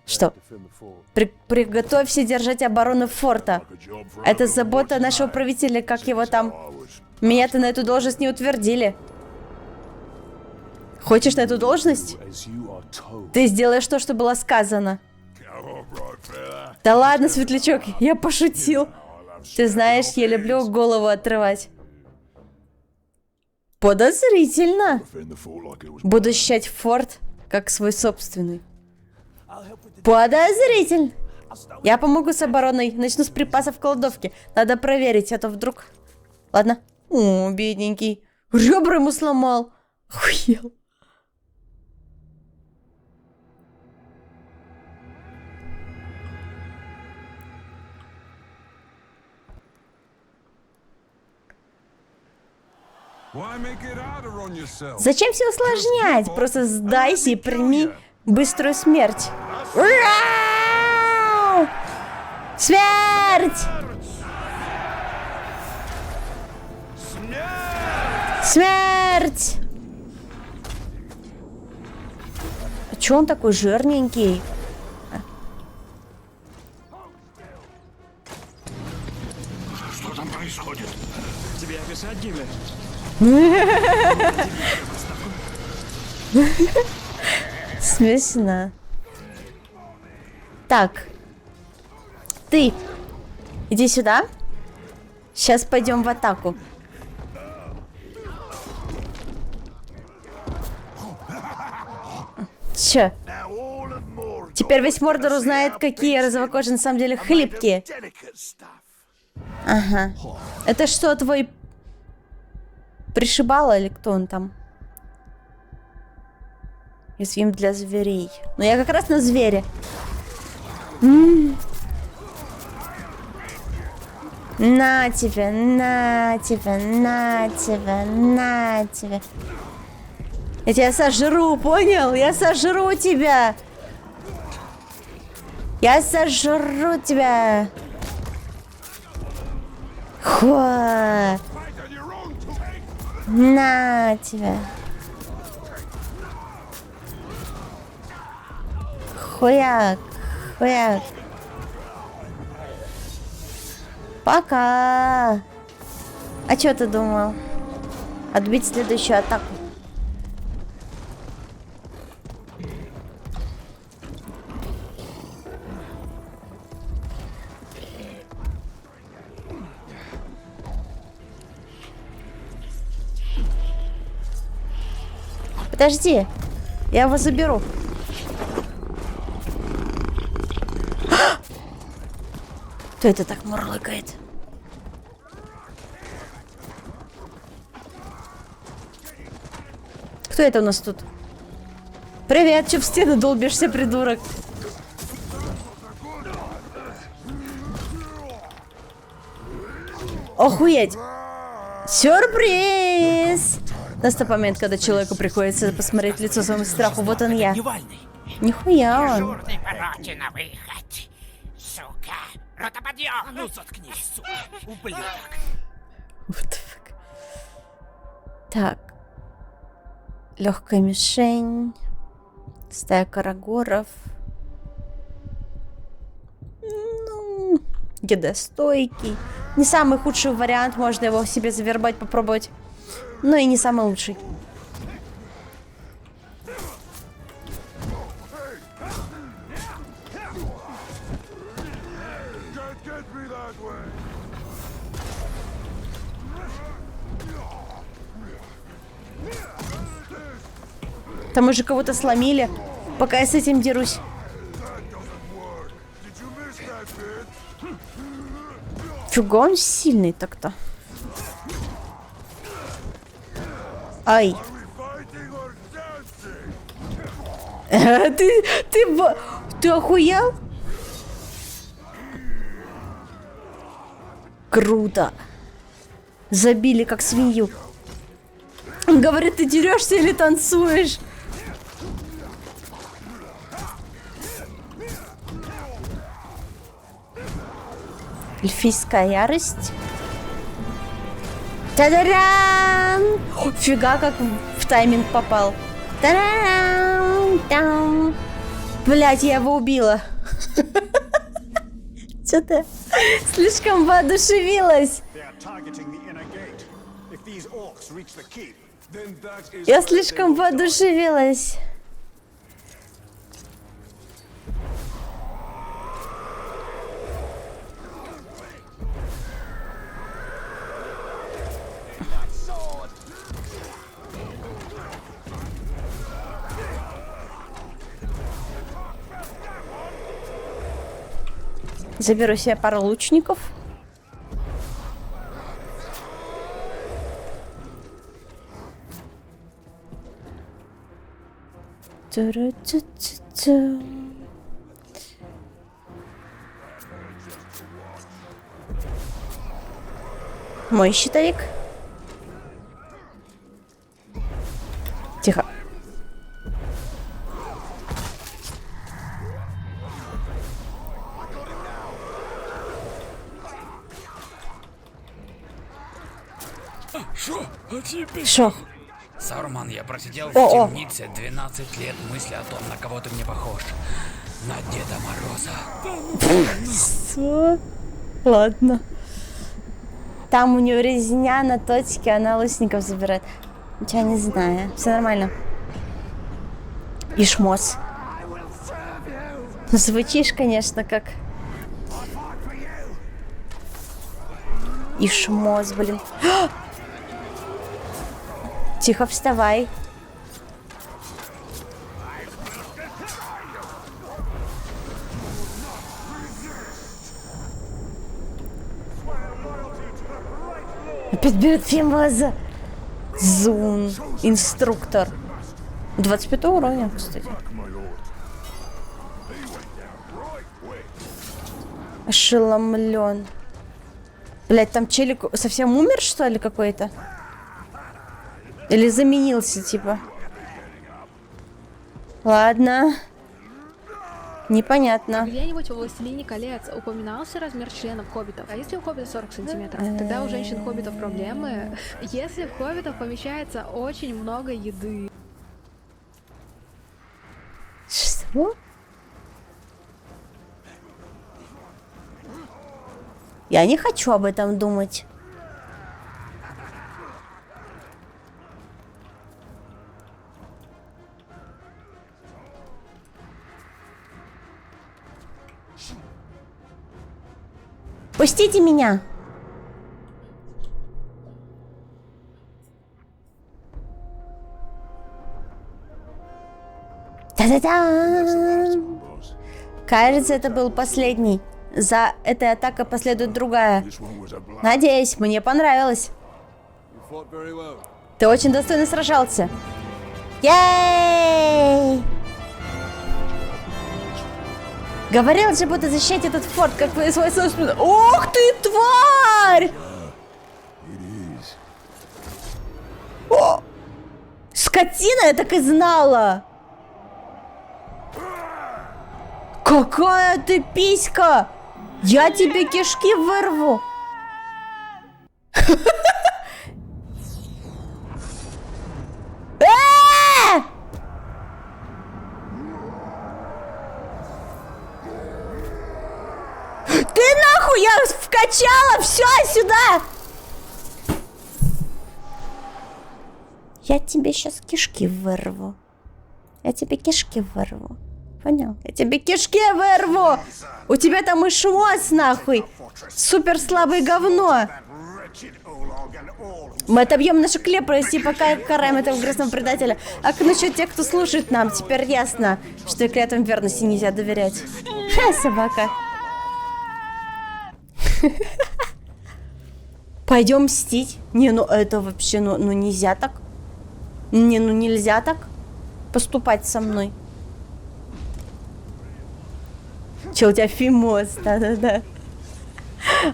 Что? Приготовься держать оборону форта. Это забота нашего правителя, как его там... Меня-то на эту должность не утвердили. Хочешь на эту должность? Ты сделаешь то, что было сказано. Да ладно, светлячок, я пошутил. Ты знаешь, я люблю голову отрывать. Подозрительно. Буду ощущать форт как свой собственный. Подозрительно. Я помогу с обороной. Начну с припасов кладовки. Надо проверить, а то вдруг... Ладно. О, бедненький. Ребра ему сломал. Охуел. Зачем все усложнять? Просто сдайся и прими Быструю смерть. Ура! Смерть! Смерть! А чё он такой жирненький? Что там происходит? Тебе описать, Гиммлер? Смешно. Так. Ты. Иди сюда. Сейчас пойдем в атаку. Чё? Теперь весь Мордор узнает, какие розовокожие на самом деле хлипкие. Ага. Это что, твой пришибало или кто он там? Уязвим для зверей. Ну я как раз на звере. На тебе, на тебе, на тебе, на тебе. Я тебя сожру, понял? Я сожру тебя. Я сожру тебя. Хо. На тебя. Хуяк, хуяк. Пока. А что ты думал? Отбить следующую атаку. Подожди, я его заберу. Кто это так мурлыкает? Кто это у нас тут? Привет, че в стену долбишься, придурок? Охуеть! Сюрприз! Настал момент, когда человеку приходится посмотреть лицо своему страху. Вот он я. Нихуя он. на выход. Сука. Ротоподъем. Ну заткнись, сука. Ублюдок. What the fuck? Так. Легкая мишень. Стая карагоров. Ну, ГД стойкий. Не самый худший вариант, можно его себе завербать, попробовать. Но и не самый лучший. Там уже кого-то сломили, пока я с этим дерусь. Фига он сильный так-то. Ай. Ты охуел? Круто. Забили как свинью. Он говорит, ты дерешься или танцуешь? Эльфийская ярость. Та-да-дам! Фига, как в тайминг попал. Та-да-дам! Блять, я его убила. Что-то слишком воодушевилась. Я слишком воодушевилась. Заберу себе пару лучников. Мой щитовик. Шо? Саруман, я просидел в О. темнице 12 лет, мысли о том, на кого ты мне похож. На Деда Мороза. Что? Ладно. Там у него резня на точке, она лысников забирает. Ничего не знаю. Все нормально. И шмос. Звучишь, конечно, как... И шмос, блин. Тихо, вставай. Опять берет Фимоза. Зун. Инструктор. 25 уровня, кстати. Ошеломлен. Блять, там челик совсем умер, что ли, какой-то? Или заменился, типа? Ладно. Непонятно. Где-нибудь во «Властелине колец» упоминался размер членов хоббитов? А если у хоббита 40 сантиметров? Тогда у женщин-хоббитов проблемы. Если в хоббитов помещается очень много еды. Что? Я не хочу об этом думать. Пустите меня. Та-да-да! Кажется, это был последний. За этой атакой последует другая. Надеюсь, мне понравилось. Ты очень достойно сражался. Ей! Говорил же, буду защищать этот форт, как свой собственный... Ох ты, тварь! О! Скотина, я так и знала! Какая ты писька! Я тебе кишки вырву! Ты нахуй, я вкачала все сюда! Я тебе сейчас кишки вырву. Я тебе кишки вырву. Понял? Я тебе кишки вырву! У тебя там и шмос, нахуй! Супер слабое говно! Мы отобьем нашу крепость и пока караем этого грязного предателя. А насчет тех, кто служит нам, теперь ясно, что и клятвам верности нельзя доверять. Ха, собака. Пойдем мстить. Не, ну это вообще, ну нельзя так. Не, ну нельзя так поступать со мной. Че, у тебя фимоз, да-да-да.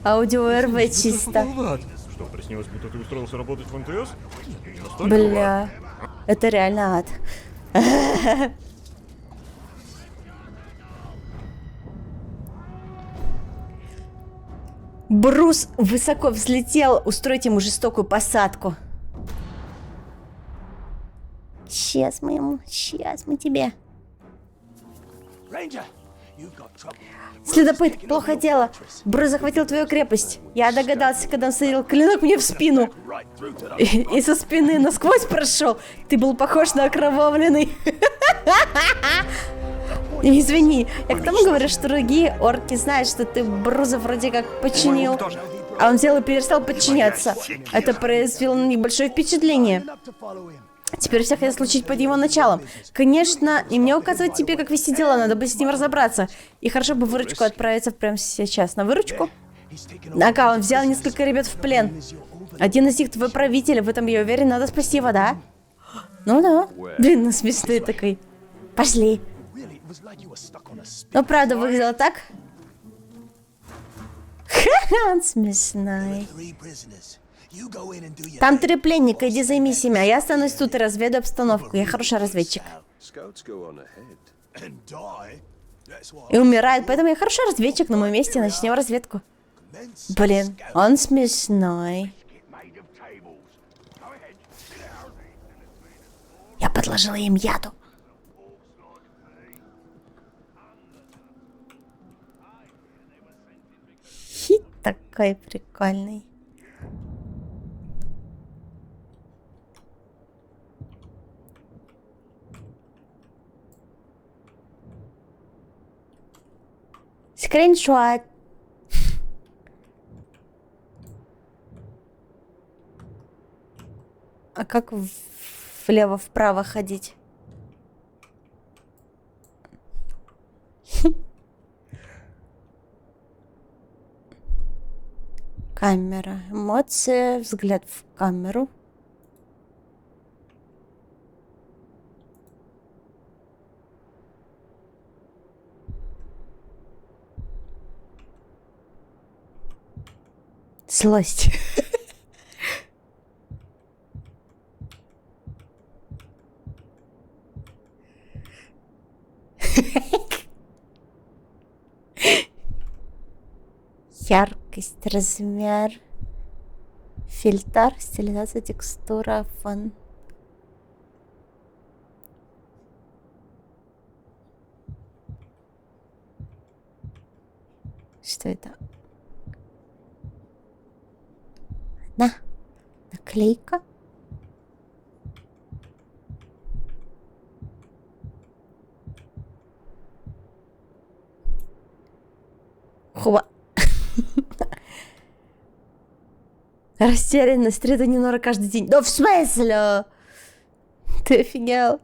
Аудио РВ чисто. Что, приснилось, будто ты устроился работать в МТС? Бля, это реально ад. Брус высоко взлетел, устроить ему жестокую посадку. Сейчас мы тебе. Следопыт, плохо дело. Брус захватил твою крепость. Я догадался, когда он садил клинок мне в спину. И со спины насквозь прошел. Ты был похож на окровавленный. Извини, я к тому говорю, что другие орки знают, что ты Бруза вроде как подчинил. А он взял и перестал подчиняться. Это произвело на них большое впечатление. Теперь всех хотят случить под его началом. Конечно, и мне указывать тебе, как вести дела, надо бы с ним разобраться. И хорошо бы выручку отправиться прямо сейчас. На выручку? Ага, он взял несколько ребят в плен. Один из них твой правитель, в этом я уверен, надо спасти его, да? Ну да. Блин, ну смешной такой. Пошли. Ну, правда, выглядело так. Ха-ха, он смешной. Там 3 пленника, иди займись ими, а я останусь тут и разведу обстановку. Я хороший разведчик. И умирает, поэтому я хороший разведчик, на моем месте начнем разведку. Блин, он смешной. Я подложила им яду. Хи, такой прикольный. Скриншот. А как влево-вправо ходить? Камера. Эмоции. Взгляд в камеру. Злость. Яркость, размер, фильтр, стилизация, текстура, фон. Что это? Наклейка. Хуба. Растерянность, 3 донора каждый день. Да в смысле? Ты офигел?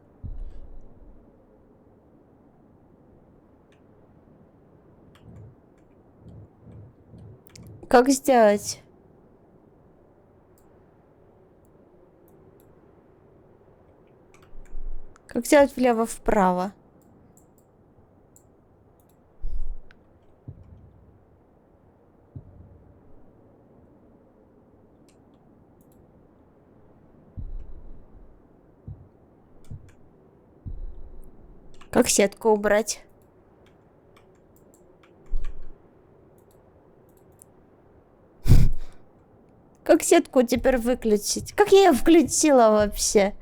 Как сделать? Как сделать влево-вправо? Как сетку убрать? Как сетку теперь выключить? Как я ее включила вообще?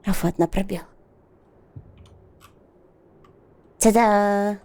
А вот на пробел. Та-да!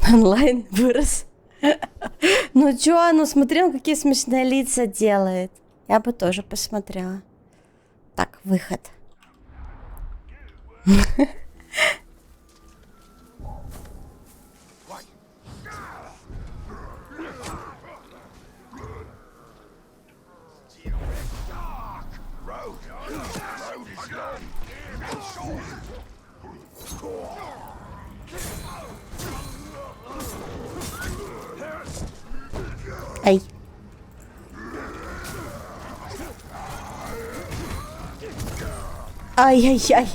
Онлайн вырос. Ну чё, ну смотрел, какие смешные лица делает. Я бы тоже посмотрела. Так, выход. Ай. Ай-яй-яй.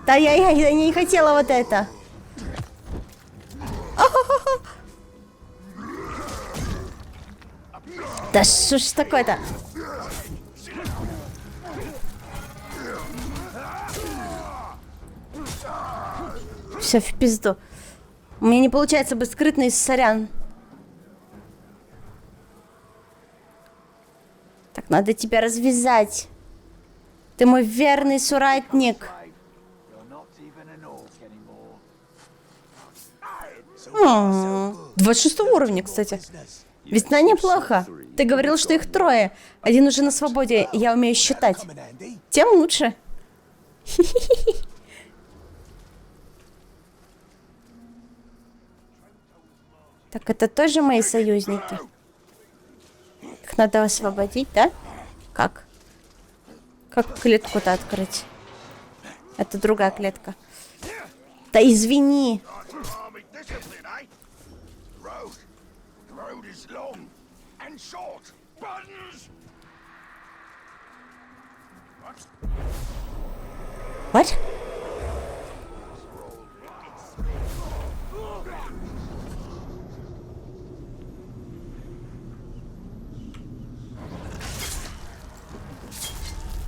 Да яй-яй, я не хотела вот это. Да что ж такое-то? Все в пизду. У меня не получается быть скрытной, сорян. Так, надо тебя развязать. Ты мой верный соратник. 26 уровня, кстати. Весна неплохо. Ты говорил, что их 3. Один уже на свободе, я умею считать. Тем лучше. Так, это тоже мои союзники. Их надо освободить, да? Как? Как клетку-то открыть? Это другая клетка. Да извини. What?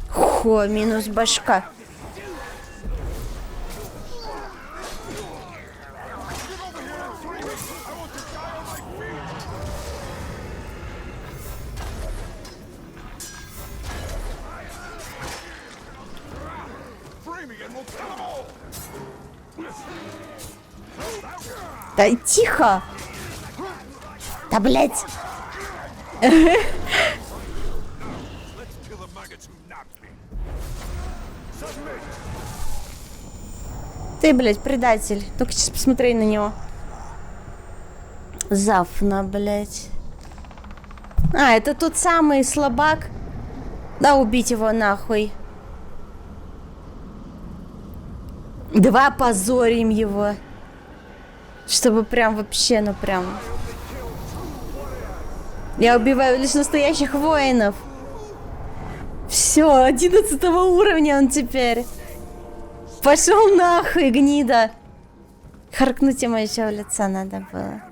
Хо, минус башка. Да тихо! Да блять! Ты, блядь, предатель. Только сейчас посмотри на него. Зафна, блядь. А, это тот самый слабак. Да, убить его нахуй. Давай опозорим его. Чтобы прям вообще, ну прям... Я убиваю лишь настоящих воинов. Все, 11 уровня он теперь. Пошел нахуй, гнида. Харкнуть ему еще в лицо надо было.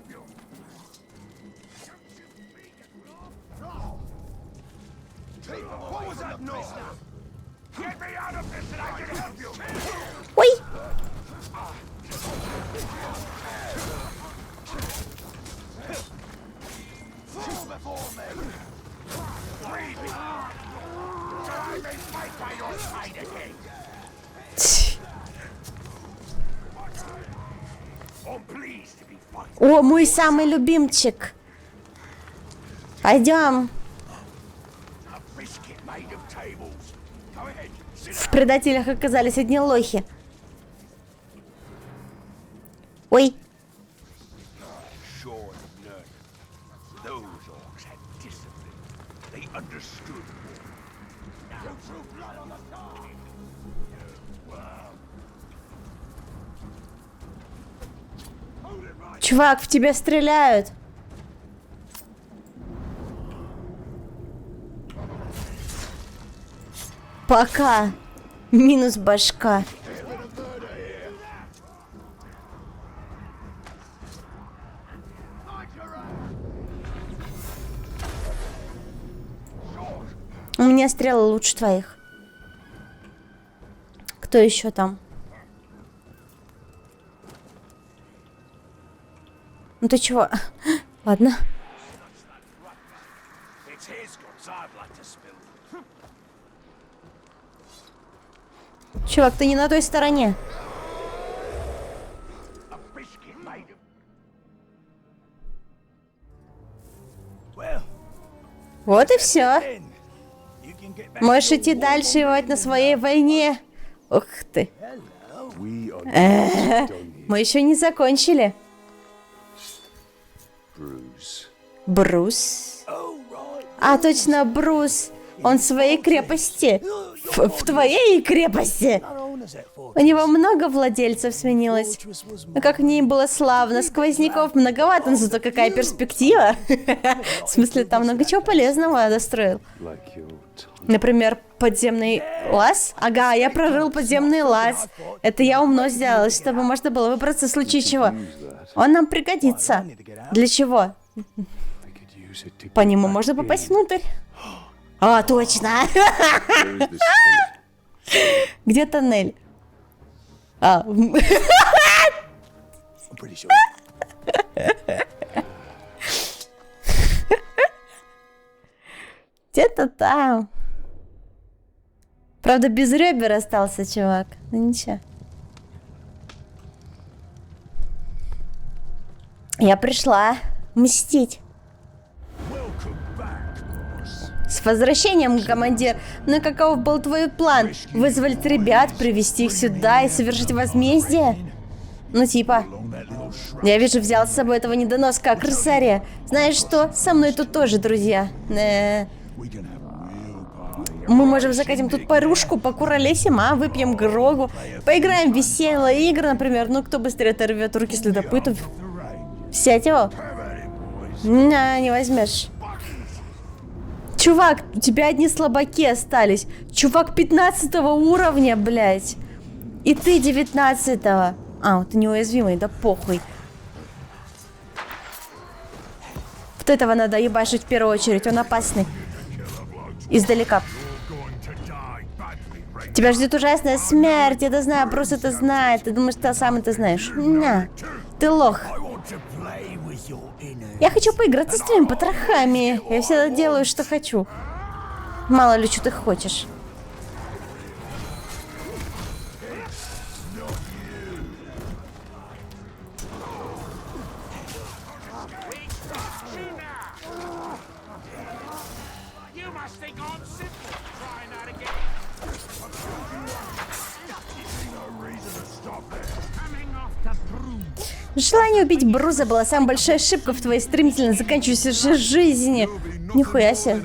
Ой! О, мой самый любимчик. Пойдем. В предателях оказались одни лохи. Ой. Чувак, в тебя стреляют. Пока. Минус башка. У меня стрелы лучше твоих. Кто еще там? Ну ты чего? Ладно. Чувак, ты не на той стороне. Вот и все. Можешь идти дальше и воевать на своей войне. Ух ты. Мы еще не закончили. Брус. А, точно, Брус. Он в своей крепости. В твоей крепости. У него много владельцев сменилось. Но как в ней было славно. Сквозняков многовато, но зато какая перспектива. В смысле, там много чего полезного достроил. Например, подземный лаз. Ага, я прорыл подземный лаз. Это я умно сделала, чтобы можно было выбраться в случае чего. Он нам пригодится. Для чего? По нему можно попасть внутрь. А, точно. Где тоннель? А. Где-то там. Правда, без ребер остался чувак. Ну ничего. Я пришла мстить. С возвращением, командир. Но каков был твой план? Вызволить ребят, привести их сюда и совершить возмездие? Ну типа. Я вижу, взял с собой этого недоноска крысаря. Знаешь что? Со мной тут тоже, друзья. Мы можем закатим тут парушку, покуролесим, выпьем грогу, поиграем в веселые игры, например. Ну, кто быстрее оторвет руки следопытов? Сядь его. Не возьмешь. Чувак, у тебя одни слабаки остались. Чувак 15 уровня, блядь. И ты 19-го. Ты неуязвимый, да похуй. Вот этого надо ебашить в первую очередь, он опасный. Издалека. Тебя ждет ужасная смерть, я это знаю, просто это знает. Ты думаешь, ты сам это знаешь? На, ты лох. Я хочу поиграться с твоими потрохами. Я всегда делаю, что хочу. Мало ли, что ты хочешь. Желание убить Бруза была самая большая ошибка в твоей стремительно заканчивающейся жизни. Нихуя себе.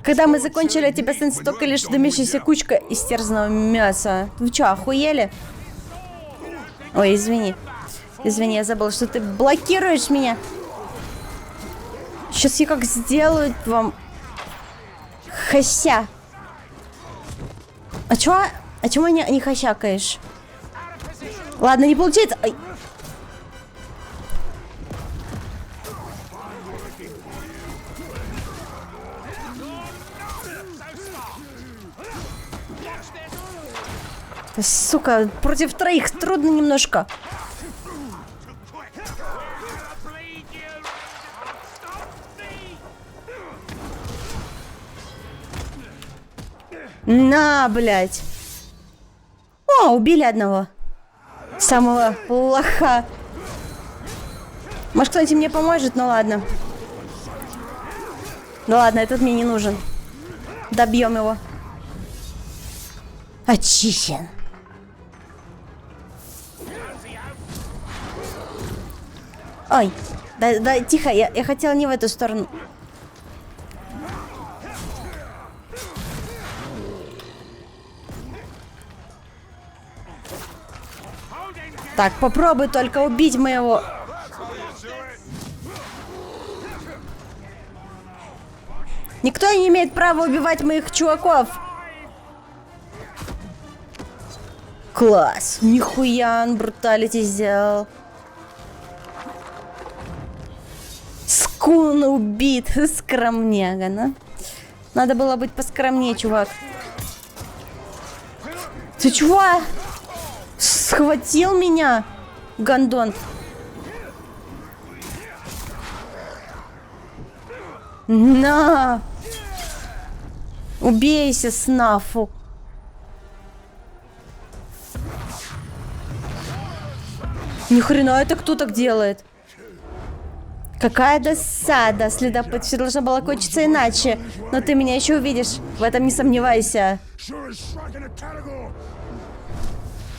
Когда мы закончили, от тебя останется только лишь дымящаяся кучка истерзанного мяса. Вы что, охуели? Ой, извини. Извини, я забыла, что ты блокируешь меня. Сейчас я как сделаю вам... Хася. А чего не хащакаешь? Ладно, не получается. Ай. Сука, против троих трудно немножко. На, блядь. О, убили одного. Самого лоха. Может, кто-нибудь мне поможет? Ну ладно. Ну ладно, этот мне не нужен. Добьем его. Очищен. Ой, да, тихо, я хотела не в эту сторону. Так, попробуй только убить моего. Никто не имеет права убивать моих чуваков. Класс, нихуя он бруталити сделал. Скун убит, скромняга, да? Надо было быть поскромнее, чувак. Ты чего? Схватил меня, гандон. На! Убейся, Снафу. Ни хрена, это кто так делает? Какая досада. Следопыт, все должно было кончиться иначе. Но ты меня еще увидишь. В этом не сомневайся.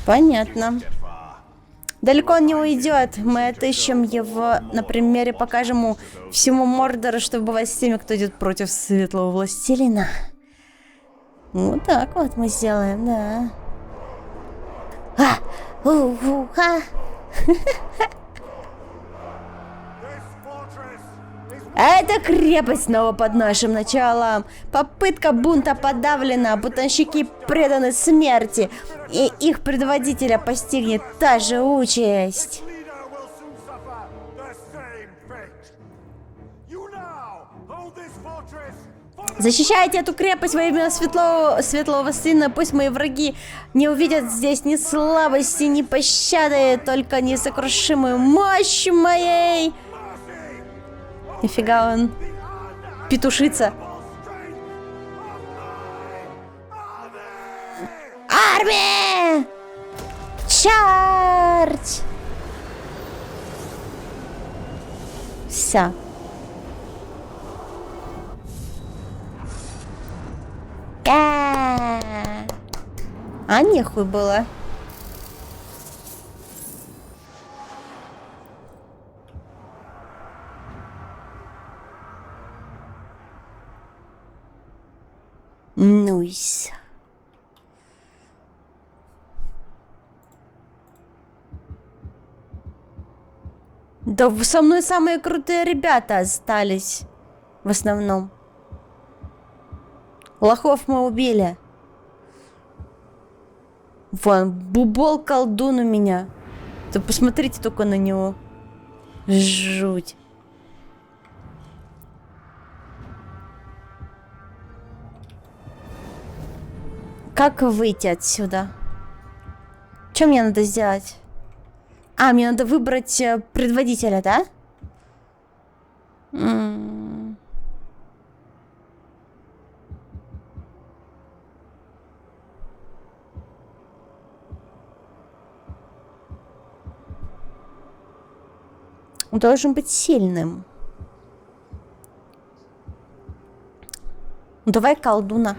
Понятно. Далеко он не уйдет. Мы отыщем его. На примере покажем ему всему Мордору, что бывает с теми, кто идет против Светлого Властелина. Вот так вот мы сделаем, да. Эта крепость снова под нашим началом. Попытка бунта подавлена, бунтовщики преданы смерти, и их предводителя постигнет та же участь. Защищайте эту крепость во имя Светлого Сына. Пусть мои враги не увидят здесь ни слабости, ни пощады, только несокрушимую мощь моей. Нифига он петушится. Армия! Чардж! Все. А нехуй было. Нуйс. Да со мной самые крутые ребята остались. В основном. Лохов мы убили. Вон, бубол колдун у меня. Да посмотрите только на него. Жуть. Как выйти отсюда? Что мне надо сделать? А, мне надо выбрать предводителя, да? Он должен быть сильным. Ну, давай колдуна.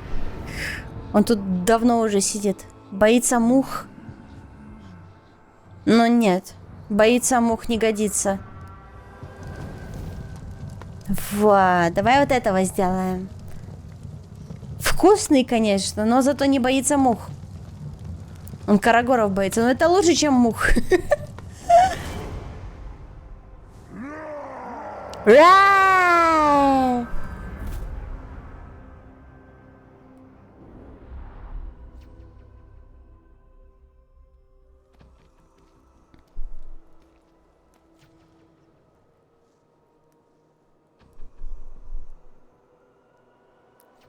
Он тут давно уже сидит. Боится мух. Но нет. Боится мух не годится. Вот. Давай вот этого сделаем. Вкусный, конечно, но зато не боится мух. Он карагоров боится. Но это лучше, чем мух. Ра!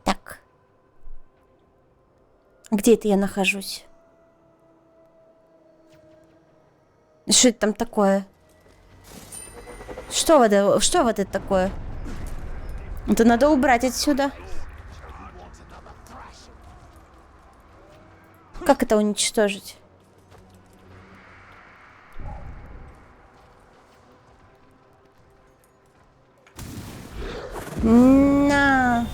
Так. Где это я нахожусь? Что это там такое? Что вот это такое? Это надо убрать отсюда. Как это уничтожить? На.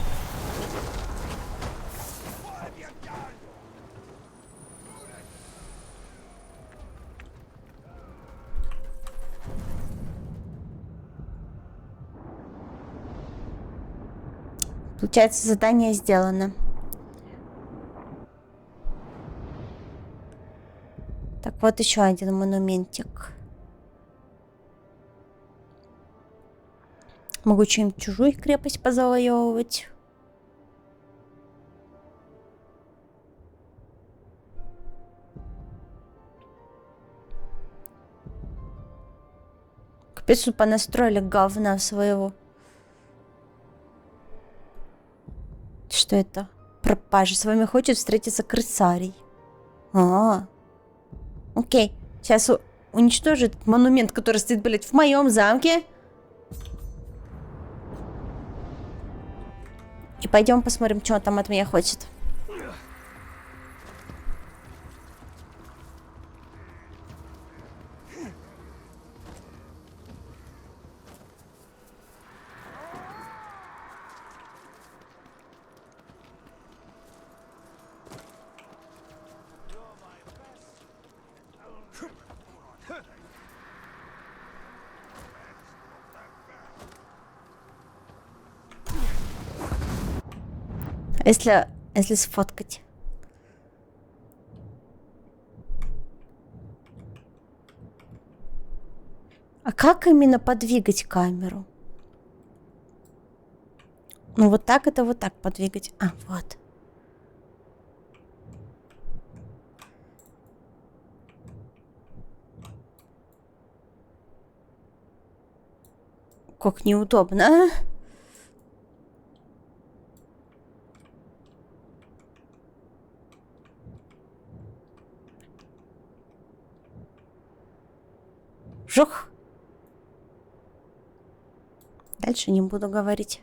Получается, задание сделано. Так, вот еще один монументик. Могу чем-нибудь чужую крепость позавоевывать. Капец, тут понастроили говна своего. Что это? Пропажа. С вами хочет встретиться крысарий. Окей. Сейчас уничтожит монумент, который стоит, блядь, в моем замке. И пойдем посмотрим, что он там от меня хочет. Если сфоткать. А как именно подвигать камеру? Ну вот так это вот так подвигать. А, вот. Как неудобно, а? Жух. Дальше не буду говорить.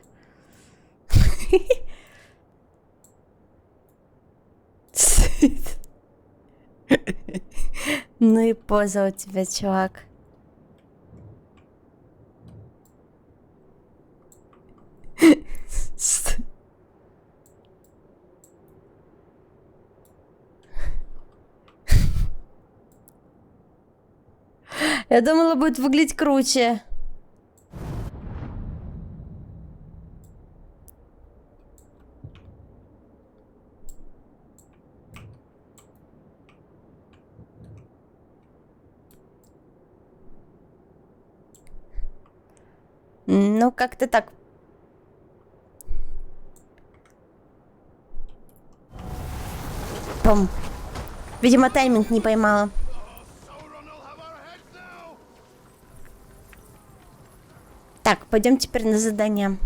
Ну и поза у тебя, чувак. Я думала, будет выглядеть круче. Ну, как-то так. Пум. Видимо, тайминг не поймала. Так, пойдем теперь на задание.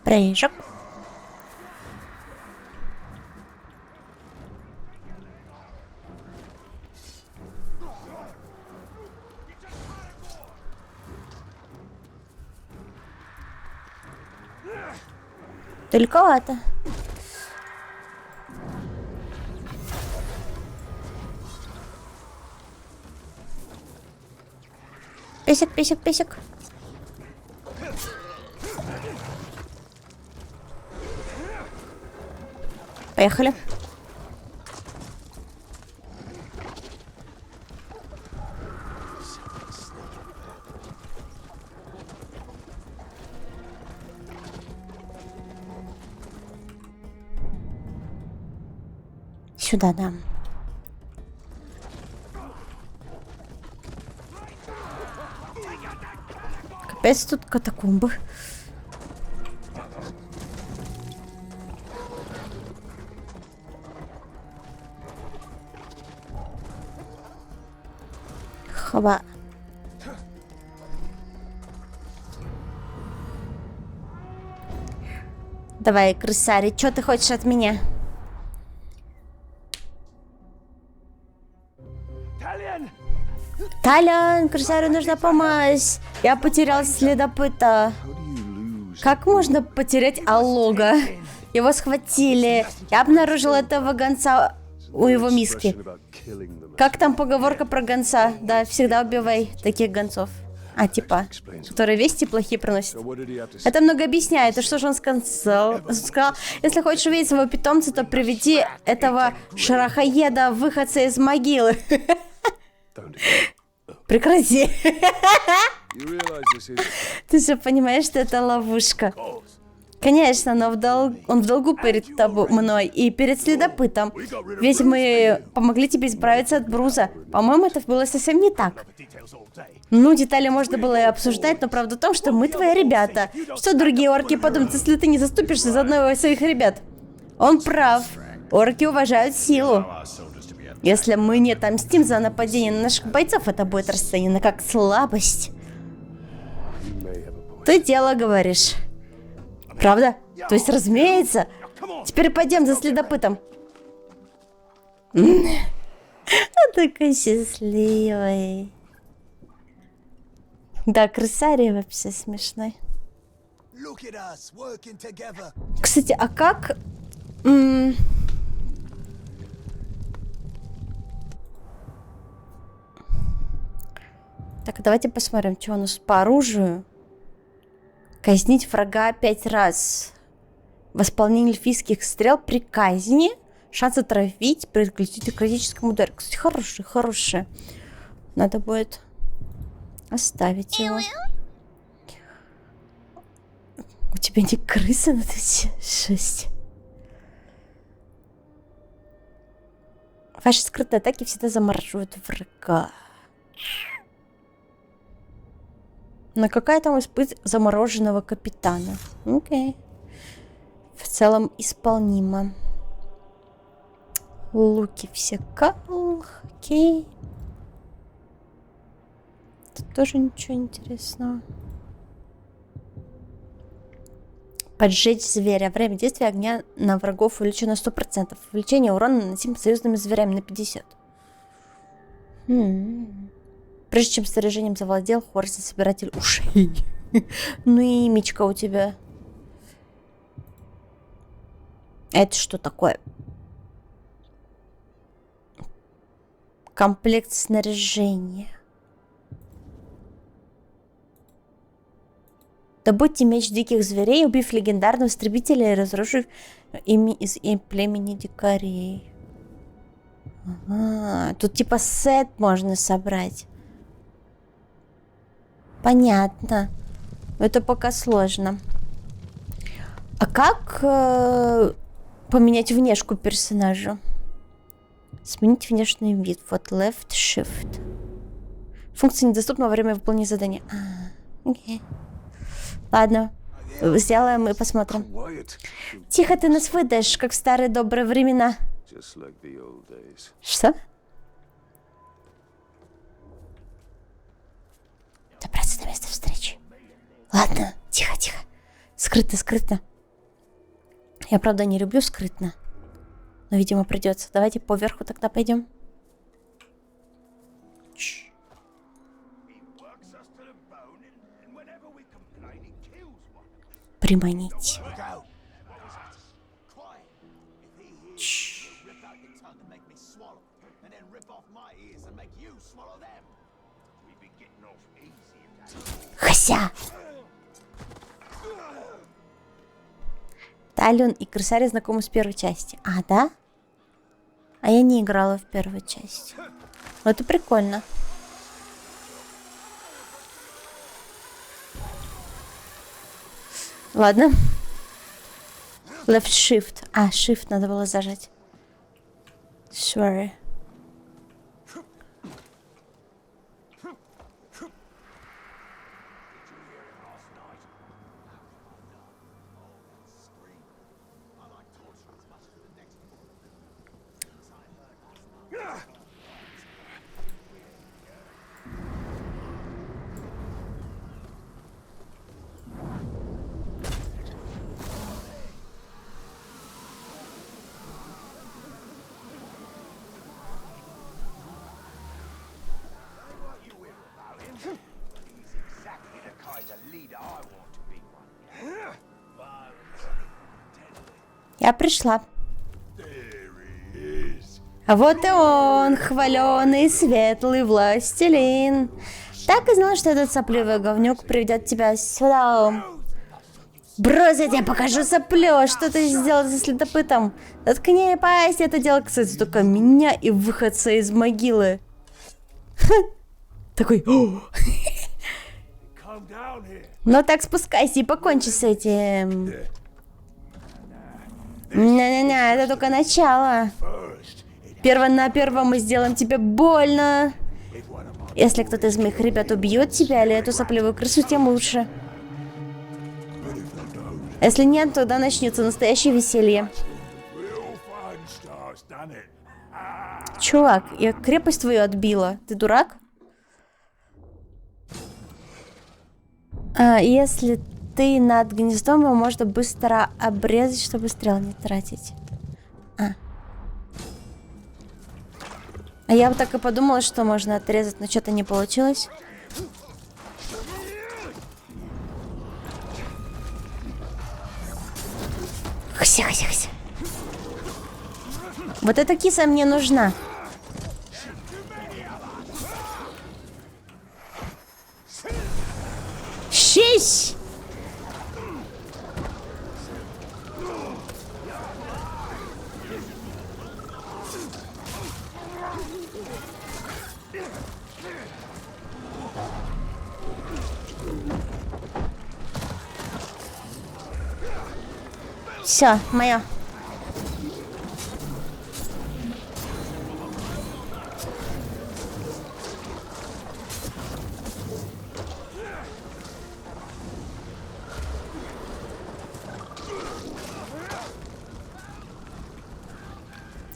Прыжок. Далековато. Песик, песик, песик. Поехали. Сюда, да. Капец, тут катакомбы. Хоба. Давай, крысари, что ты хочешь от меня? Талиан, крысарю нужна помощь. Я потерял следопыта. Как можно потерять Аллога? Его схватили. Я обнаружил этого гонца у его миски. Как там поговорка про гонца? Да, всегда убивай таких гонцов. А, типа, которые вести плохие приносят. Это много объясняет. И что же он сказал? Он сказал, если хочешь увидеть своего питомца, то приведи этого шарахоеда, выходца из могилы. Прекрати. Ты же понимаешь, что это ловушка. Конечно, но он в долгу перед тобой, мной и перед следопытом. Ведь мы помогли тебе избавиться от Бруза. По-моему, это было совсем не так. Ну, детали можно было и обсуждать, но правда в том, что мы твои ребята. Что другие орки подумают, если ты не заступишься за одного из своих ребят? Он прав. Орки уважают силу. Если мы не отомстим за нападение на наших бойцов, это будет расценено как слабость. Ты дело говоришь. Правда? То есть, разумеется. Теперь пойдем за следопытом. Такой счастливый. Да, крысарий вообще смешной. Кстати, а как... Так, давайте посмотрим, что у нас по оружию. Казнить врага 5 раз. Восполнение эльфийских стрел при казни. Шанс отравить, предотвратить критическому удару. Кстати, хороший. Надо будет оставить его. У тебя не крыса на эти 6. Ваши скрытые атаки всегда замораживают врага. Но какая там испыт замороженного капитана? Окей. В целом исполнимо. Луки все кал. Окей. Тут тоже ничего интересного. Поджечь зверя. Время действия огня на врагов увеличено на 100%. Увеличение урона наносимым союзными зверями на 50%. Прежде чем снаряжением завладел, Хорса собиратель ушей. Ну и мечка у тебя. Это что такое? Комплект снаряжения. Добудьте меч диких зверей, убив легендарного истребителя и разрушив ими из племени дикарей. Ага, тут типа сет можно собрать. Понятно. Это пока сложно. А как поменять внешку персонажа? Сменить внешний вид. Вот left shift. Функция недоступна во время выполнения задания. Окей. Ладно. Сделаем и посмотрим. Тихо, ты нас выдаешь, как в старые добрые времена. Что? Добраться до места встречи. Ладно, тихо, тихо. Скрытно, скрытно. Я, правда, не люблю скрытно. Но, видимо, придется. Давайте поверху тогда пойдем. Приманить. Хася! Талион и Крысарь знакомы с первой части. А, да? А я не играла в первую часть. Ну, это прикольно. Ладно. Left shift. А, shift надо было зажать. Sorry. Я пришла. А вот и он, хваленый, светлый властелин. Так и знал, что этот сопливый говнюк приведет тебя сюда. Брось, я тебе покажу соплё. Что ты сделал со следопытом? Заткни пасть, это дело касается только меня и выходца из могилы. Такой... Ну так спускайся и покончи с этим. Не-не-не, это только начало. Перво-наперво мы сделаем тебе больно. Если кто-то из моих ребят убьет тебя или эту сопливую крысу, тем лучше. Если нет, тогда начнется настоящее веселье. Чувак, я крепость твою отбила. Ты дурак? Если ты над гнездом, его можно быстро обрезать, чтобы стрел не тратить. А я бы так и подумала, что можно отрезать, но что-то не получилось. Хся, хся, хся. Вот эта киса мне нужна. Шись! Все, моё.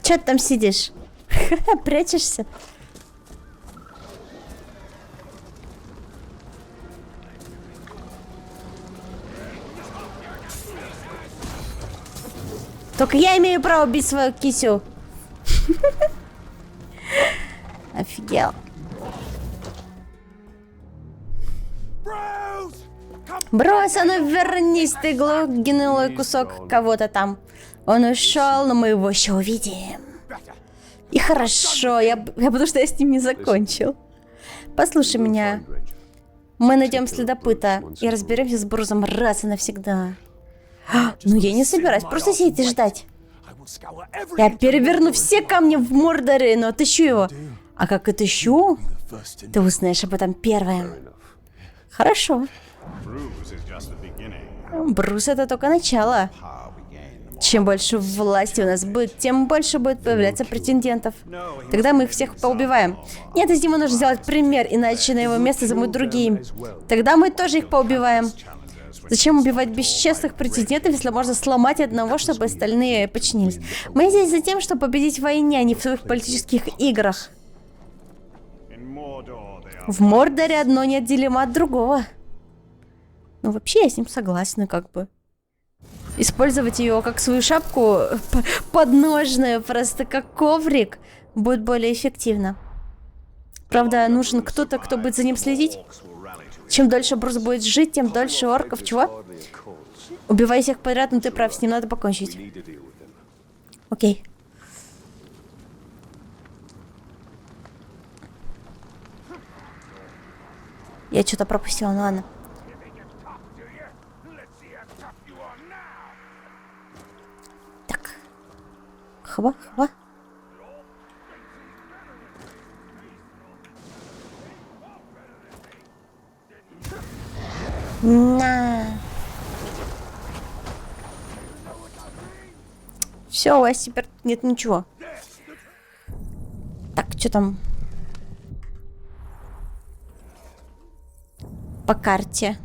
Чё ты там сидишь? Прячешься? Только я имею право бить свою кисю. Офигел. Брось, а ну вернись, ты гнилой кусок кого-то там. Он ушел, но мы его еще увидим. И хорошо, потому что я с ним не закончил. Послушай меня. Мы найдем следопыта и разберемся с Брузом раз и навсегда. Ну я не собираюсь просто сидеть и ждать. Я переверну все камни в Мордоре, но отыщу его. А как отыщу, ты узнаешь об этом первым. Хорошо. Брус — это только начало. Чем больше власти у нас будет, тем больше будет появляться претендентов. Тогда мы их всех поубиваем. Нет, из него нужно сделать пример, иначе на его место займут другие. Тогда мы тоже их поубиваем. Зачем убивать бесчестных претендентов, если можно сломать одного, чтобы остальные подчинились? Мы здесь за тем, чтобы победить в войне, а не в своих политических играх. В Мордоре одно неотделимо от другого. Ну, вообще, я с ним согласна, как бы. Использовать ее как свою шапку подножную, просто как коврик, будет более эффективно. Правда, нужен кто-то, кто будет за ним следить. Чем дольше Брус будет жить, тем дольше орков. Чего? Убивай всех подряд, но ты прав, с ним надо покончить. Окей. Я что-то пропустила, ну ладно. Так. Хва. На. Все, у вас теперь нет ничего. Так, что там? По карте.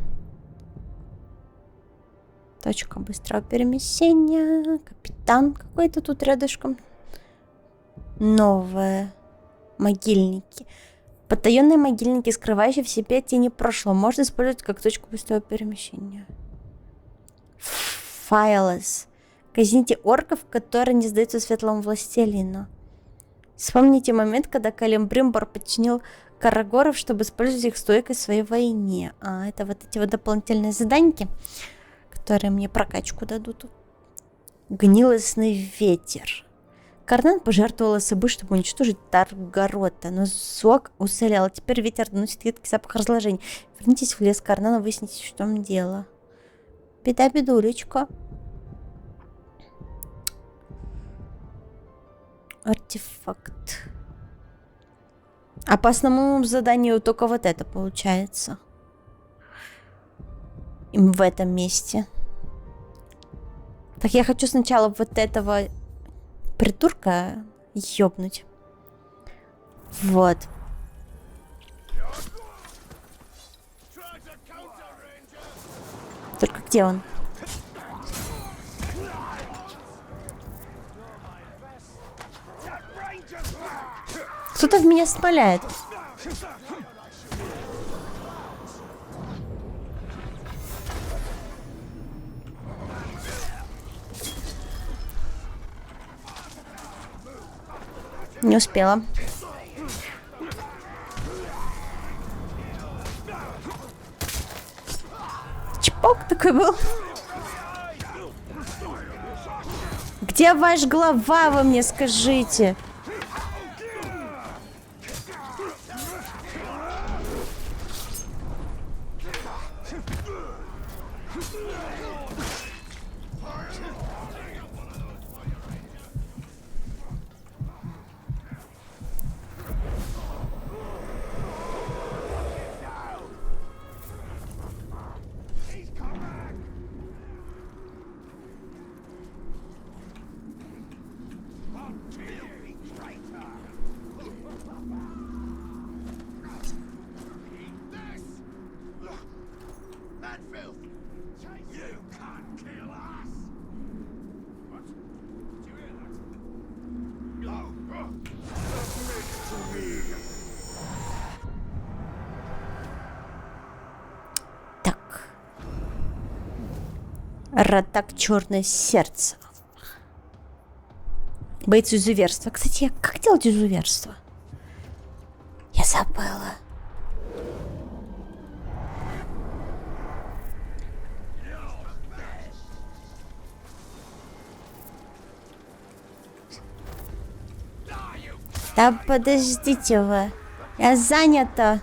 Точка быстрого перемещения. Капитан какой-то тут рядышком. Новые могильники. Потаенные могильники, скрывающие в себе тени прошлого, можно использовать как точку быстрого перемещения. Файлес. Казните орков, которые не сдаются светлому властелину. Вспомните момент, когда Калимбримбор подчинил Карагоров, чтобы использовать их стойкость в своей войне. А, это вот эти вот дополнительные заданьки, которые мне прокачку дадут. Гнилостный ветер. Карнан пожертвовала собой, чтобы уничтожить Таргорота, но Зог уцелел. Теперь ветер доносит едкий запах разложения. Вернитесь в лес Карнана, выясните, в чем дело. Беда-бедулечка. Артефакт. А по основному заданию только вот это получается. В этом месте. Так, я хочу сначала вот этого придурка ёбнуть. Вот. Только где он? Кто-то в меня смоляет. Не успела. Чпок такой был. Где ваш глава, вы мне скажите? Ратак Черное Сердце. Боится изуверства. Кстати, как делать изуверство? Я забыла. Да подождите вы. Я занята.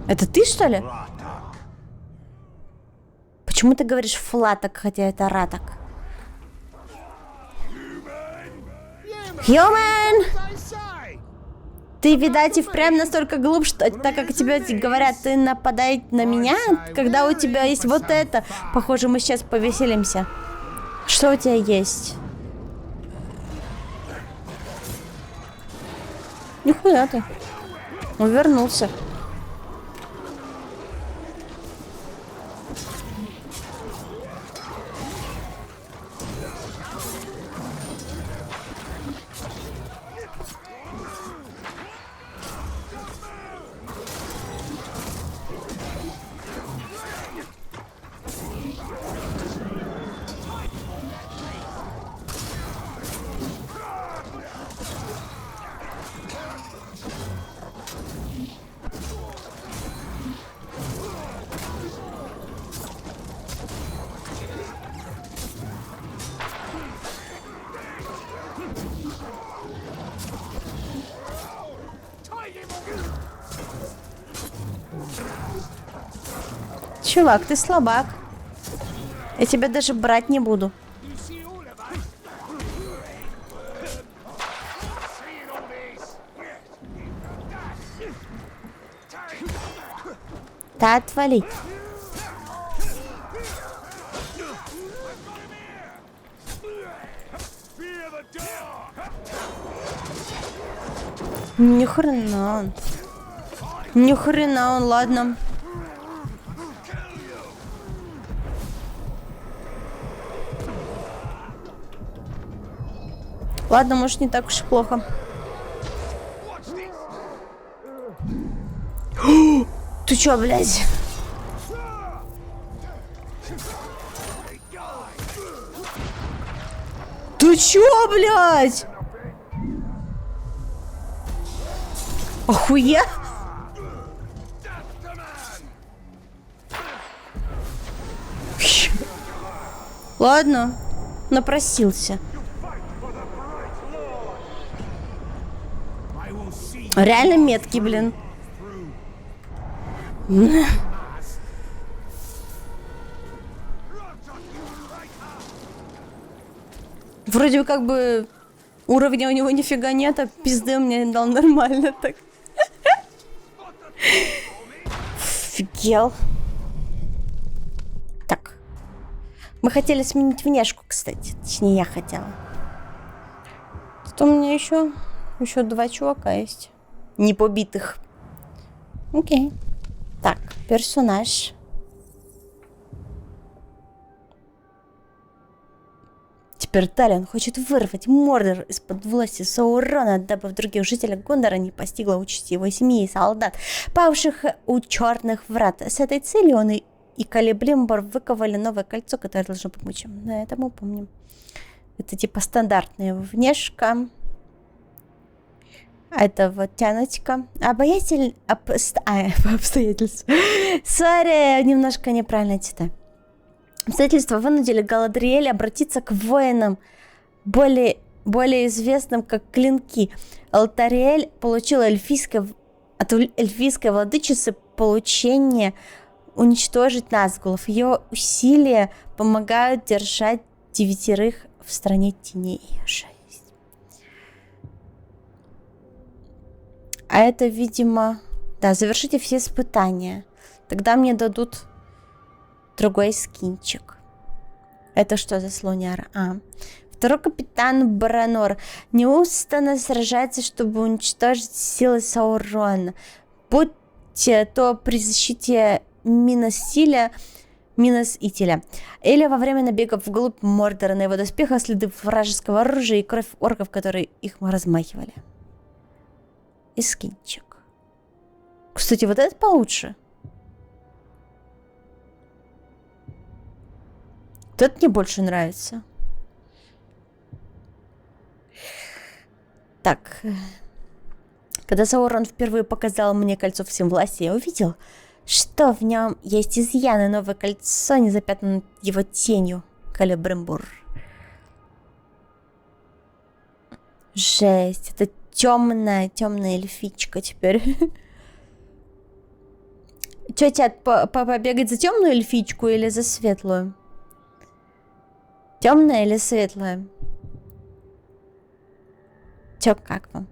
Это ты, что ли? Почему ты говоришь флаток, хотя это раток? Human! Ты, видать, и впрямь настолько глуп, что так как тебе говорят, ты нападай на меня, когда у тебя есть вот это. Похоже, мы сейчас повеселимся. Что у тебя есть? Нихуя ты. Он вернулся. Чувак, ты слабак. Я тебя даже брать не буду. Да отвали. Ни хрена он. Ни хрена он, ладно. Ладно, может, не так уж и плохо. Ты чё, блядь? Ты чё, блядь? Охуя? Ладно, напросился. Реально меткий, блин. Вроде как бы уровня у него нифига нет, а пизды мне дал нормально так. Офигел. Так. Мы хотели сменить внешку, кстати. Точнее, я хотела. Тут у меня еще два чувака есть. Непобитых. Окей. Так, персонаж. Теперь Талион хочет вырвать Мордор из-под власти Саурона, дабы других жителей Гондора не постигла участь его семьи и солдат, павших у черных врат. С этой целью он и Калиблимбор выковали новое кольцо, которое должно помочь им. На это мы помним. Это типа стандартная внешка. Это вот тяночка. Обаятель... по обстоятельствам. Сори, немножко неправильно читаю. Обстоятельства вынудили Галадриэля обратиться к воинам, более известным как Клинки. Алтариэль получил от эльфийской владычицы получение уничтожить Назгулов. Ее усилия помогают держать 9 в стране теней. А это, видимо... Да, завершите все испытания. Тогда мне дадут другой скинчик. Это что за слоняра? Второй капитан Баранор неустанно сражается, чтобы уничтожить силы Саурона. Будь то при защите Минос-Ителя, или во время набегов вглубь Мордора. На его доспехах следы вражеского оружия и кровь орков, которые их размахивали. И скинчик. Кстати, вот этот получше. Вот этот мне больше нравится. Так. Когда Саурон впервые показал мне кольцо всем власти, я увидел, что в нем есть изъяны. Новое кольцо не запятнано его тенью. Калибрембур. Жесть. Это темная эльфичка теперь. Че, чат, побегать за темную эльфичку или за светлую? Темная или светлая? Че, как вам?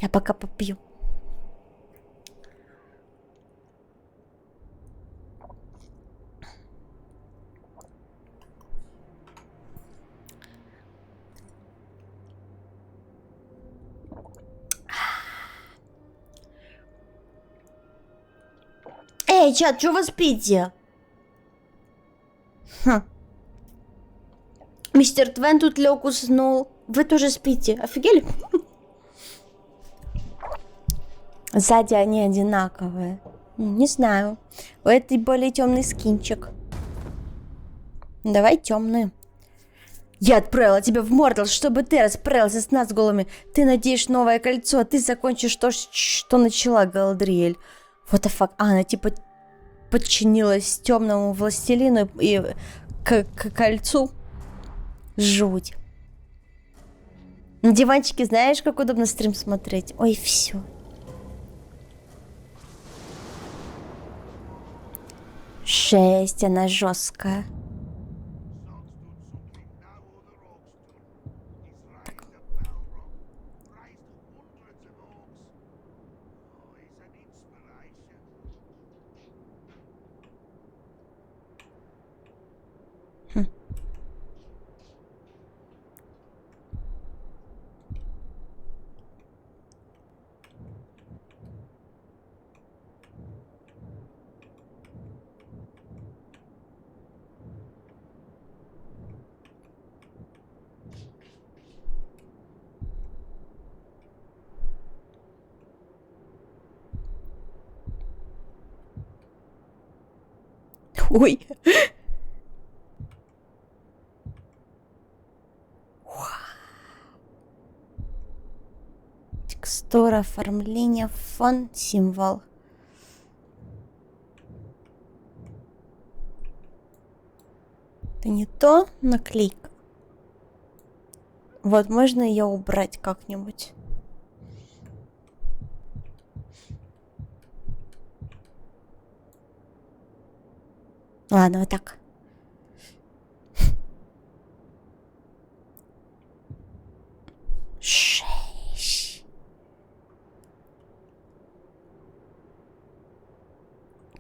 Я пока попью. Эй, чат, что вы спите? Хм. Мистер Твен тут лег, уснул. Вы тоже спите. Офигели? Сзади они одинаковые. Не знаю. У этой более темный скинчик. Давай темную. Я отправила тебя в Мордал, чтобы ты расправился с нас голыми. Ты надеешь новое кольцо, а ты закончишь то, что начала Галадриэль. What the fuck? Она типа подчинилась темному властелину и к кольцу. Жуть. На диванчике знаешь, как удобно стрим смотреть? Ой, все. Жесть, она жесткая. Так. Хм. Ой. Текстура, оформление, фон, символ. Это не то наклейка. Вот, можно ее убрать как-нибудь. Ладно, вот так. Шесть.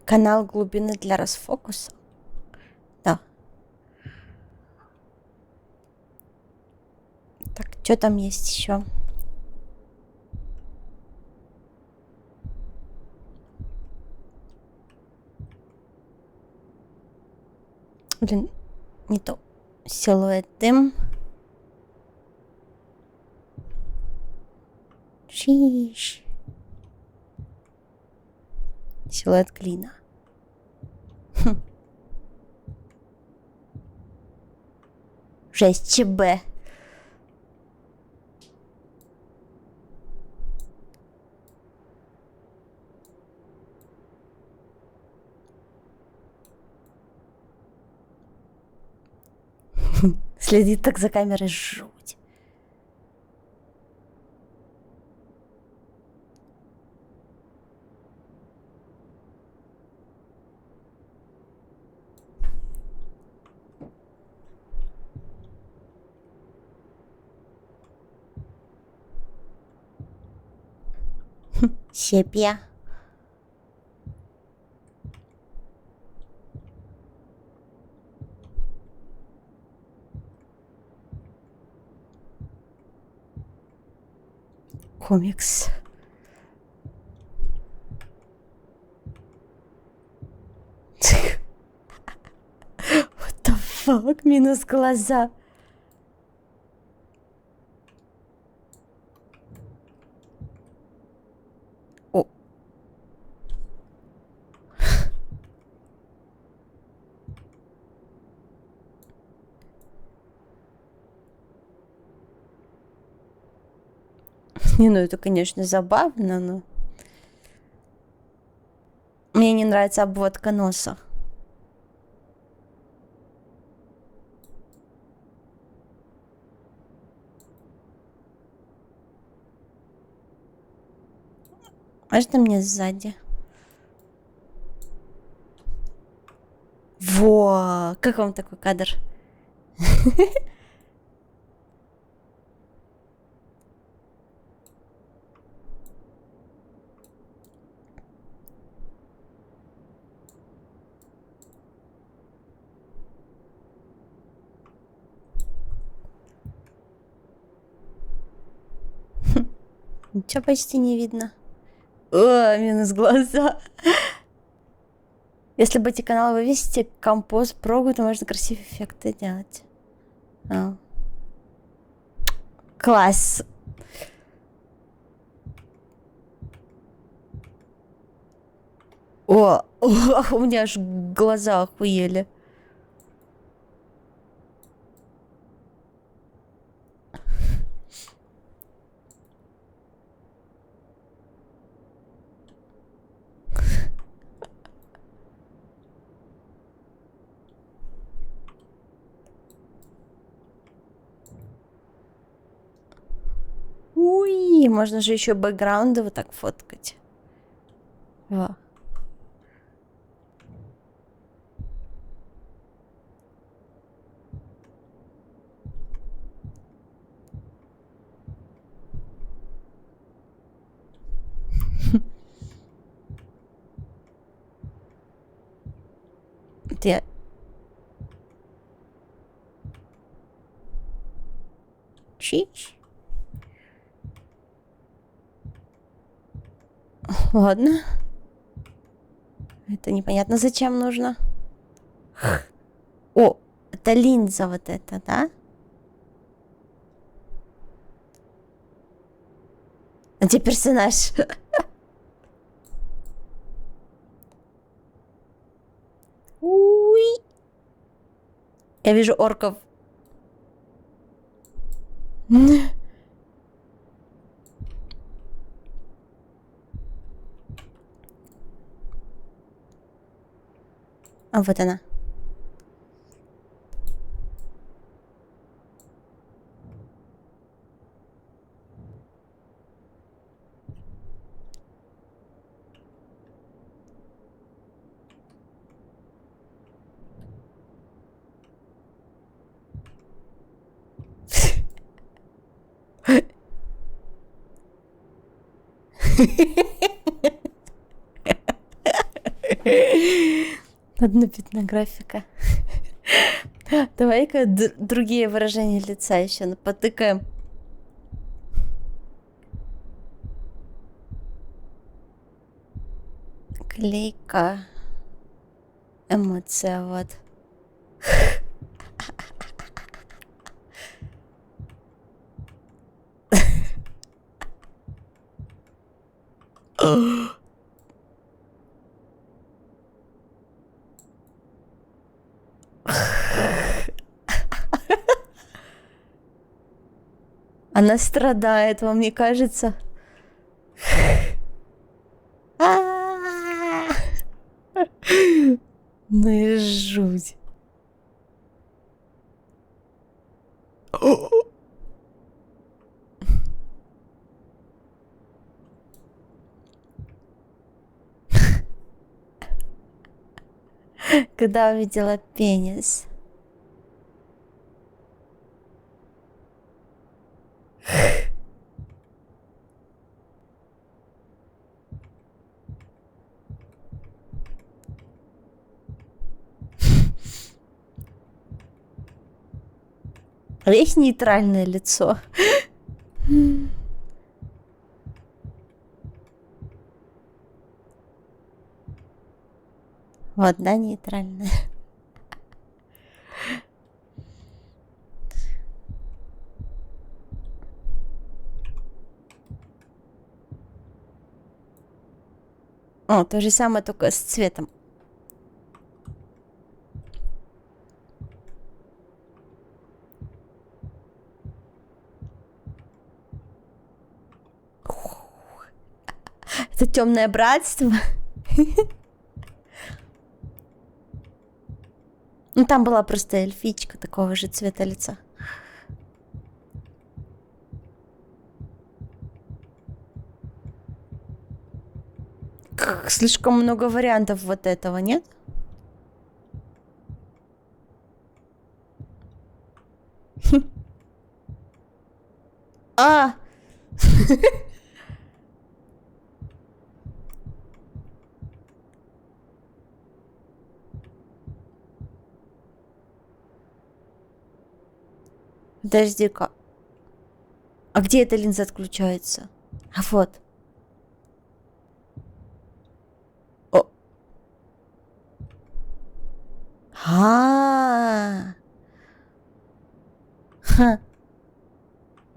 Канал глубины для расфокуса. Да. Так, что там есть еще? Блин, не то. Силуэт дым. Шиш. Силуэт глина. Хм. Жесть, ЧБ. Следит так за камерой, жуть. Себе. Комикс. What the fuck? Минус глаза. О. Не, ну это, конечно, забавно, но... Мне не нравится обводка носа. Можно мне сзади? Во! Как вам такой кадр? Ничего почти не видно. О, минус глаза. Если бы эти каналы вывесите композ прогу, то можно красивые эффекты делать. О. Класс. О, у меня аж глаза охуели. Уи, можно же еще бэкграунды вот так фоткать. Во. Я... Чич. Ладно. Это непонятно зачем нужно. О, это линза вот эта, да? А где персонаж? Уи. Я вижу орков. А вот она. Однопятная графика. Давай-ка другие выражения лица еще потыкаем. Клейка. Эмоция, вот. Она страдает, вам не кажется? Ну и жуть. Когда увидела пенис. Есть нейтральное лицо. Вот, да, нейтральное. О, то же самое, только с цветом. Это темное братство. Ну, там была просто эльфичка такого же цвета лица. Слишком много вариантов вот этого, нет? А! Подожди-ка. А где эта линза отключается? А вот. О. А. Ха.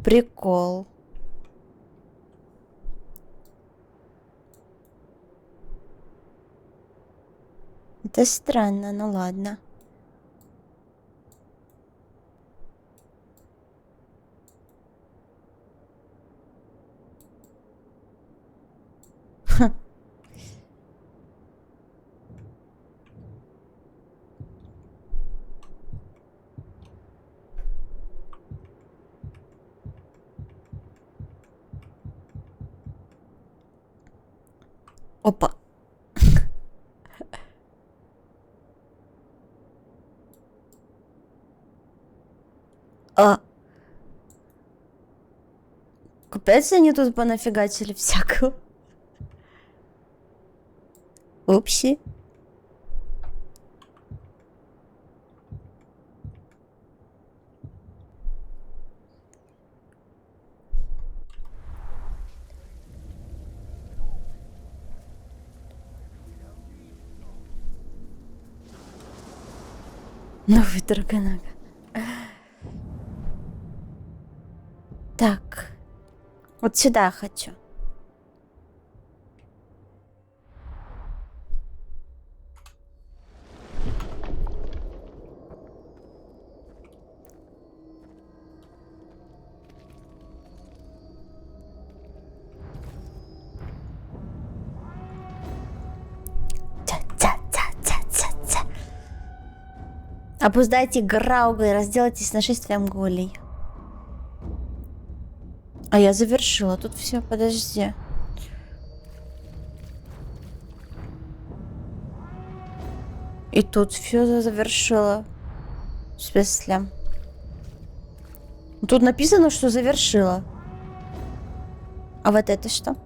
Прикол. Это странно, ну ладно. Ха. Опа. А. Капец, они тут понафигачили всякого. Упси. Новый драгонага. Так. Вот сюда хочу. Обуздайте Грауга и разделайтесь нашествием голей. А я завершила. Тут все, подожди. И тут все завершила. В смысле? Тут написано, что завершила. А вот это что?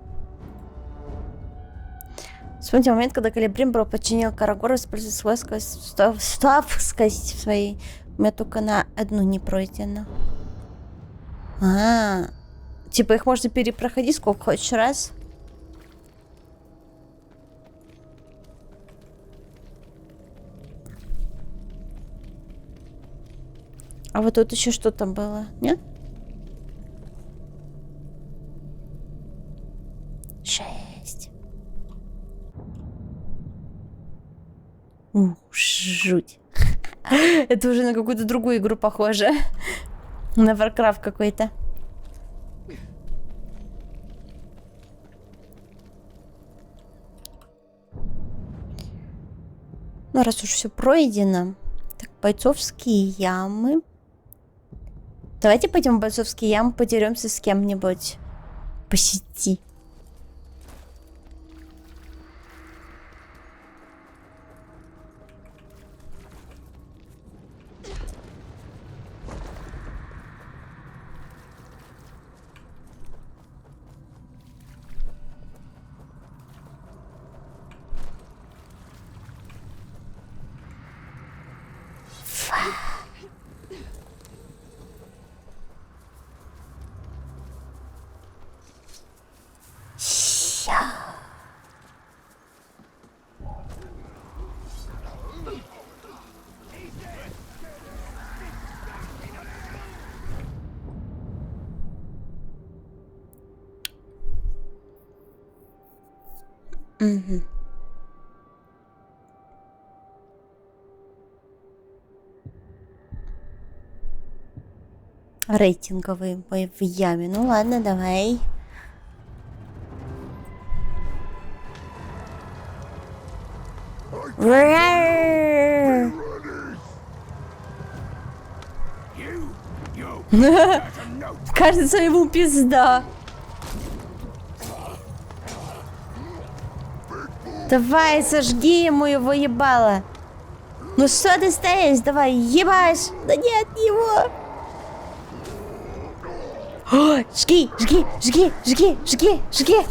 Вспомните момент, когда Калибримбро подчинил Карагору использовать свой скорость своей. У меня только на одну не пройдено. Типа их можно перепроходить сколько хочешь раз. А вот тут еще что-то было, нет? Жесть. Жуть. Это уже на какую-то другую игру похоже. На Warcraft какой-то. Ну, раз уж все пройдено. Так, бойцовские ямы. Давайте пойдем в бойцовские ямы, подеремся с кем-нибудь по сети. Угу. Рейтинговые бои в яме. Ну ладно, давай. Кажется, ему пизда. Давай, сожги ему его ебало. Ну что ты стоишь? Давай, ебашь. Да нет, его. О, жги, жги, жги, жги, жги, жги.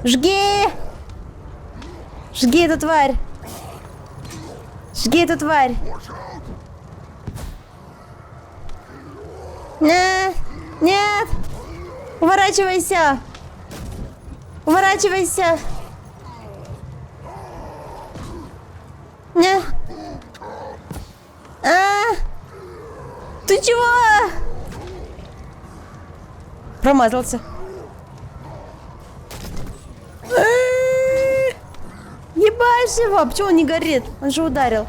Жги. Жги эту тварь. Жги эту тварь. Нет, нет. Уворачивайся. Уворачивайся. Нет. Ты чего? Промазался. Ебашь его. Почему он не горит? Он же ударил.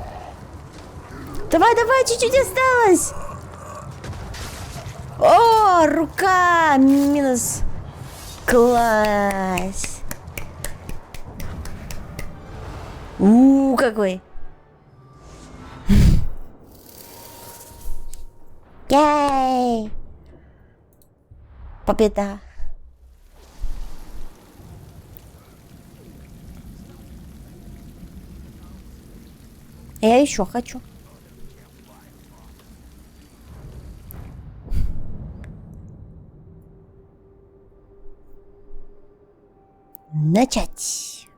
Давай, давай, чуть-чуть осталось. О, рука. Минус. Класс. Какой. Яй. Победа. Я еще хочу. Начать.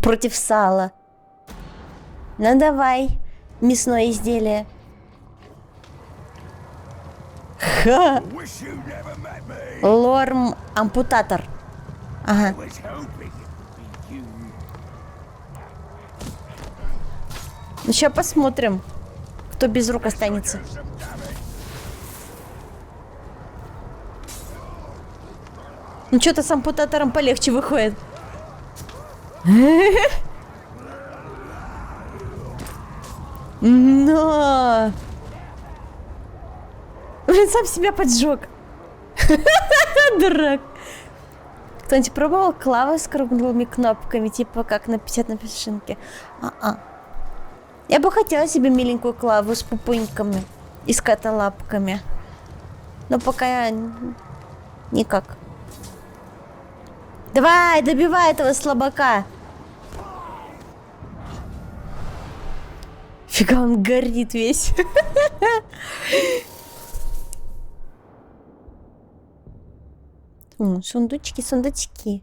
Против сала. Ну давай. Мясное изделие. Ха. Лорм ампутатор. Ага. Ну, сейчас посмотрим, кто без рук останется. Ну, что-то с ампутатором полегче выходит. Но! Блин, сам себя поджег. Дурак. Кто-нибудь пробовал клавы с круглыми кнопками, типа как на 50 на пешинке? Я бы хотела себе миленькую клаву с пупыньками и с котолапками. Но пока я никак. Давай, добивай этого слабака. Фига, он горит весь. Сундучки, сундучки.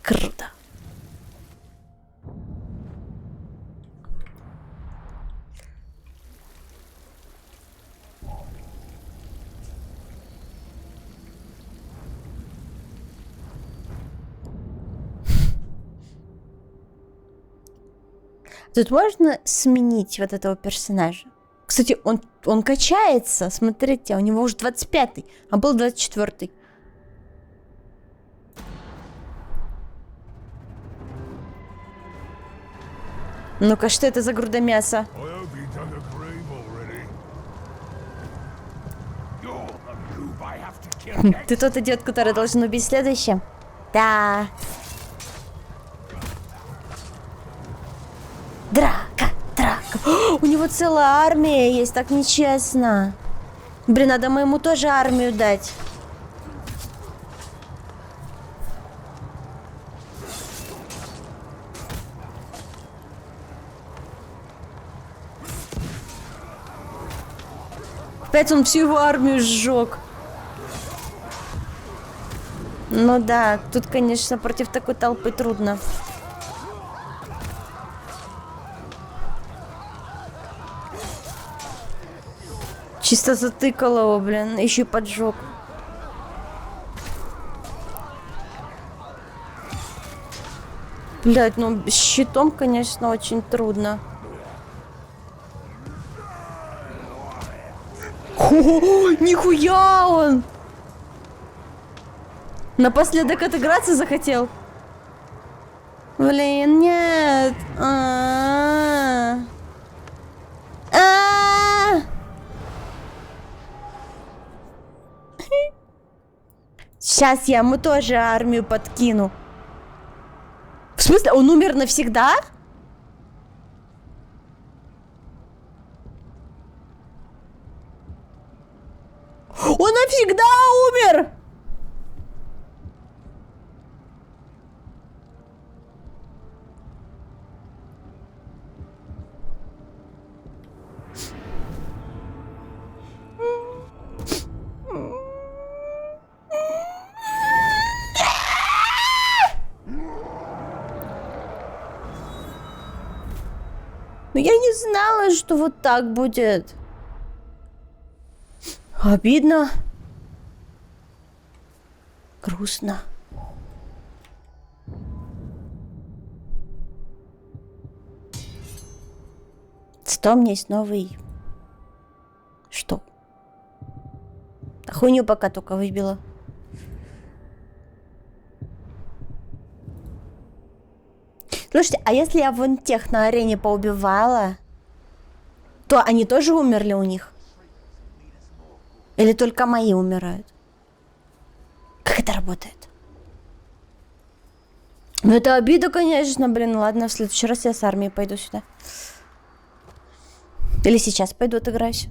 Круто. Тут можно сменить вот этого персонажа. Кстати, он качается. Смотрите, у него уже 25-й, а был 24-й. Ну-ка, что это за груда мяса? Ты тот идиот, который должен убить следующим? Да. Драка, драка. О, у него целая армия есть, так нечестно. Блин, надо ему тоже армию дать. Опять он всю его армию сжег. Ну да, тут, конечно, против такой толпы трудно. Чисто затыкал его, блин, еще и поджег. Блять, ну с щитом, конечно, очень трудно. О, нихуя он! Напоследок отыграться захотел? Блин, нет. Сейчас Сейчас я ему тоже армию подкину. В смысле, он умер навсегда? Он навсегда умер! Но я не знала, что вот так будет. Обидно. Грустно. Зато у меня есть новый... Что? А хуйню пока только выбила. Слушайте, а если я вон тех на арене поубивала, то они тоже умерли у них? Или только мои умирают? Как это работает? Ну это обида, конечно, блин. Ладно, в следующий раз я с армией пойду сюда. Или сейчас пойду отыграюсь.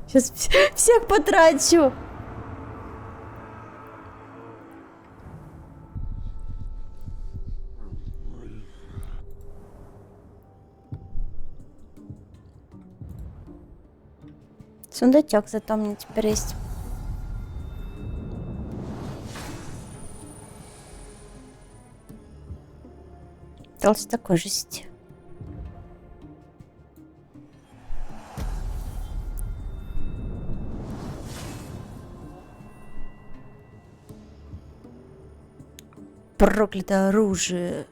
Сейчас всех потрачу. Сундучок зато мне теперь есть. Толстокожесть. Проклятое оружие.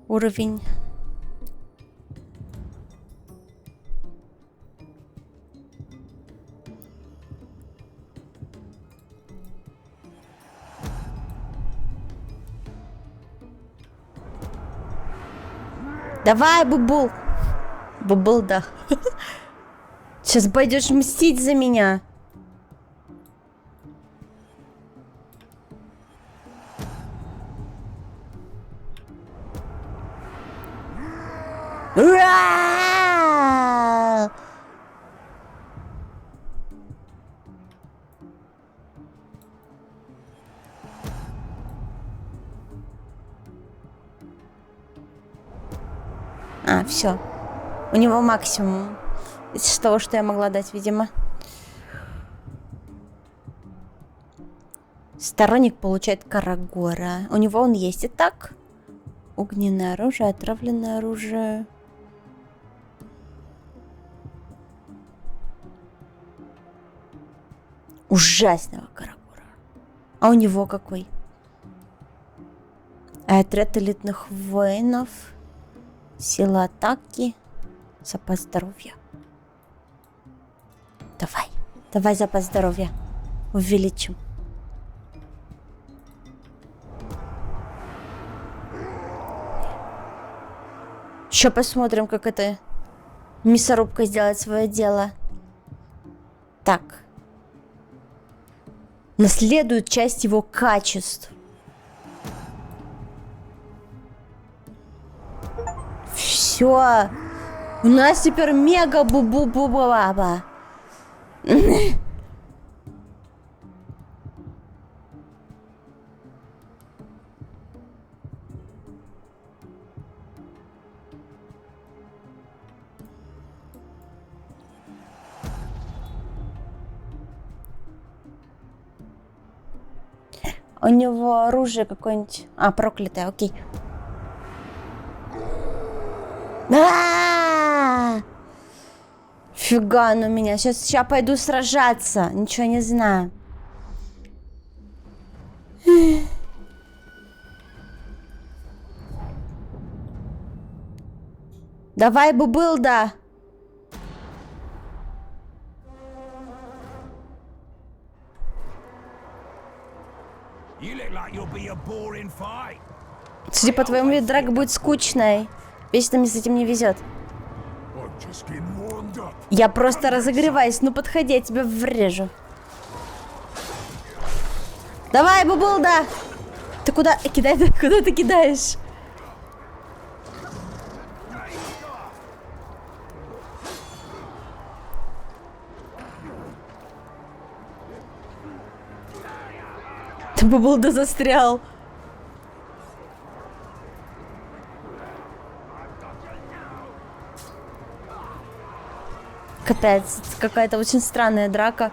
Уровень. Давай, Бубул. Бубул, да. Сейчас пойдешь мстить за меня. Ура! А, все. У него максимум из того, что я могла дать, видимо. Сторонник получает Карагора. У него он есть. Итак, огненное оружие, отравленное оружие. Ужасного Карагора. А у него какой? Отряд элитных воинов. Сила атаки. Запас здоровья. Давай. Давай запас здоровья. Увеличим. Еще посмотрим, как эта мясорубка сделает свое дело. Так. Наследует часть его качеств. Все. У нас теперь мега бу-бу-бу-баба. У него оружие какое-нибудь... А, проклятое, окей. Фига на меня. Сейчас пойду сражаться. Ничего не знаю. Давай, Бубылда. Судя по твоему виду, драка будет скучной. Вечно мне с этим не везет. Я просто разогреваюсь. Ну подходи, я тебя врежу. Давай, Бубулда! Ты куда кидай? Куда ты кидаешь? Ты Бубулда застрял. Капец, какая-то очень странная драка.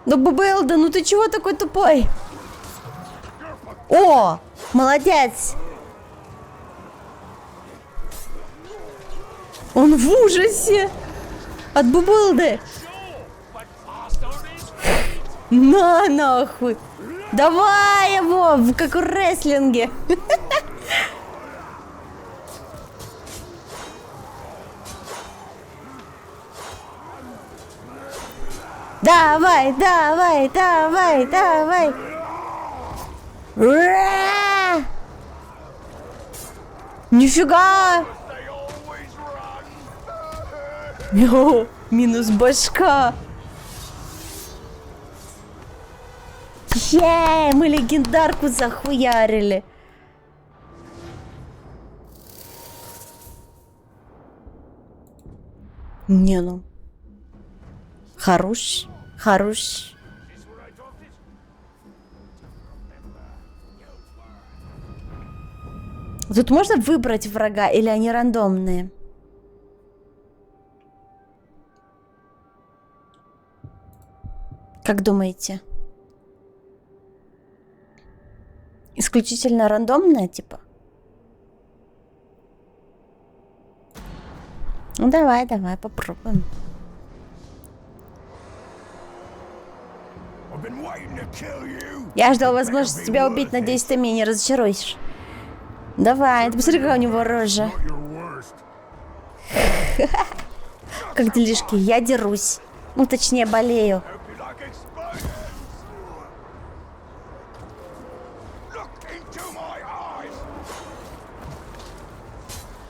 Да Бубелда, ну ты чего такой тупой? О, молодец! Он в ужасе от Бубелды. На нахуй! Давай его, как в рестлинге. Давай, давай, давай, давай. Ура! Нифига! О, минус башка. Мы легендарку захуярили. Не, ну. Хорош, хорош. Тут можно выбрать врага или они рандомные? Как думаете? Исключительно рандомная, типа? Ну давай, давай, попробуем. Я ждал возможности тебя убить, надеюсь, ты меня не разочаруешь. Давай, ты посмотри, какая у него рожа. Как делишки? Я дерусь. Ну, точнее, болею.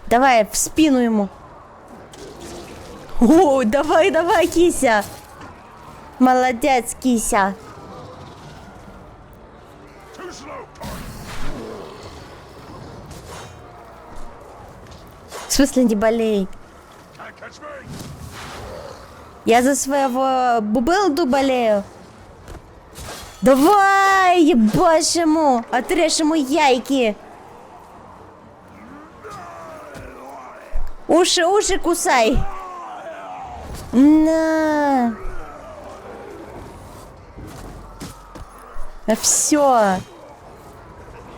Давай, в спину ему. О, давай, давай, кися. Молодец, кися. В смысле, не болей? Я за своего Бубелду болею. Давай, ебашь ему. Отрежь ему яйки. Уши, уши кусай. На. Все.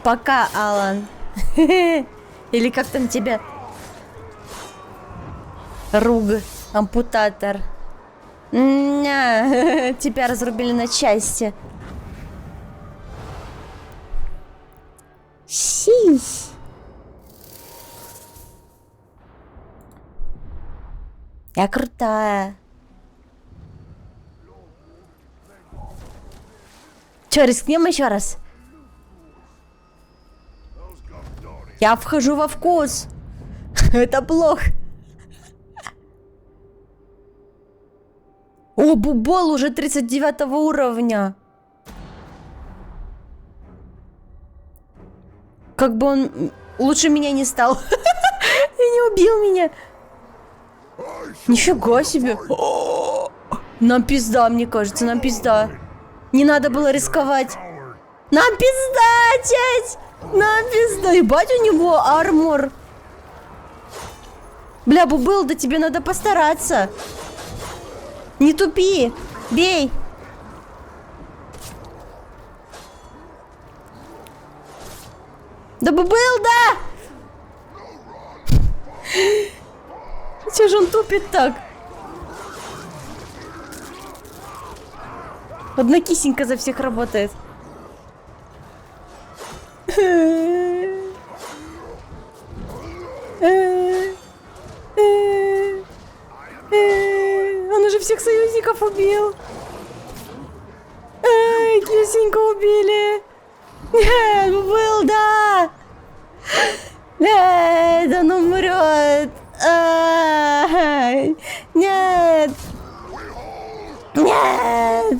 Пока, Алан. Или как там тебя? Руг, ампутатор. Тебя разрубили на части. Сись. Я крутая. Че, рискнем еще раз? Я вхожу во вкус. Это плохо. О, Бубол уже 39 уровня. Как бы он лучше меня не стал. И не убил меня. Нифига себе. Нам пизда, мне кажется, нам пизда. Не надо было рисковать. Нам пизда, чать. Нам пизда. Ебать, у него армор. Бля, Бубыл, да тебе надо постараться. Не тупи. Бей. Да Бубыл, да! Че же он тупит так? Одна кисенька за всех работает. Он уже всех союзников убил. Кисеньку убили. Нет, был, да. Нет, он умрет. Нет. Нет!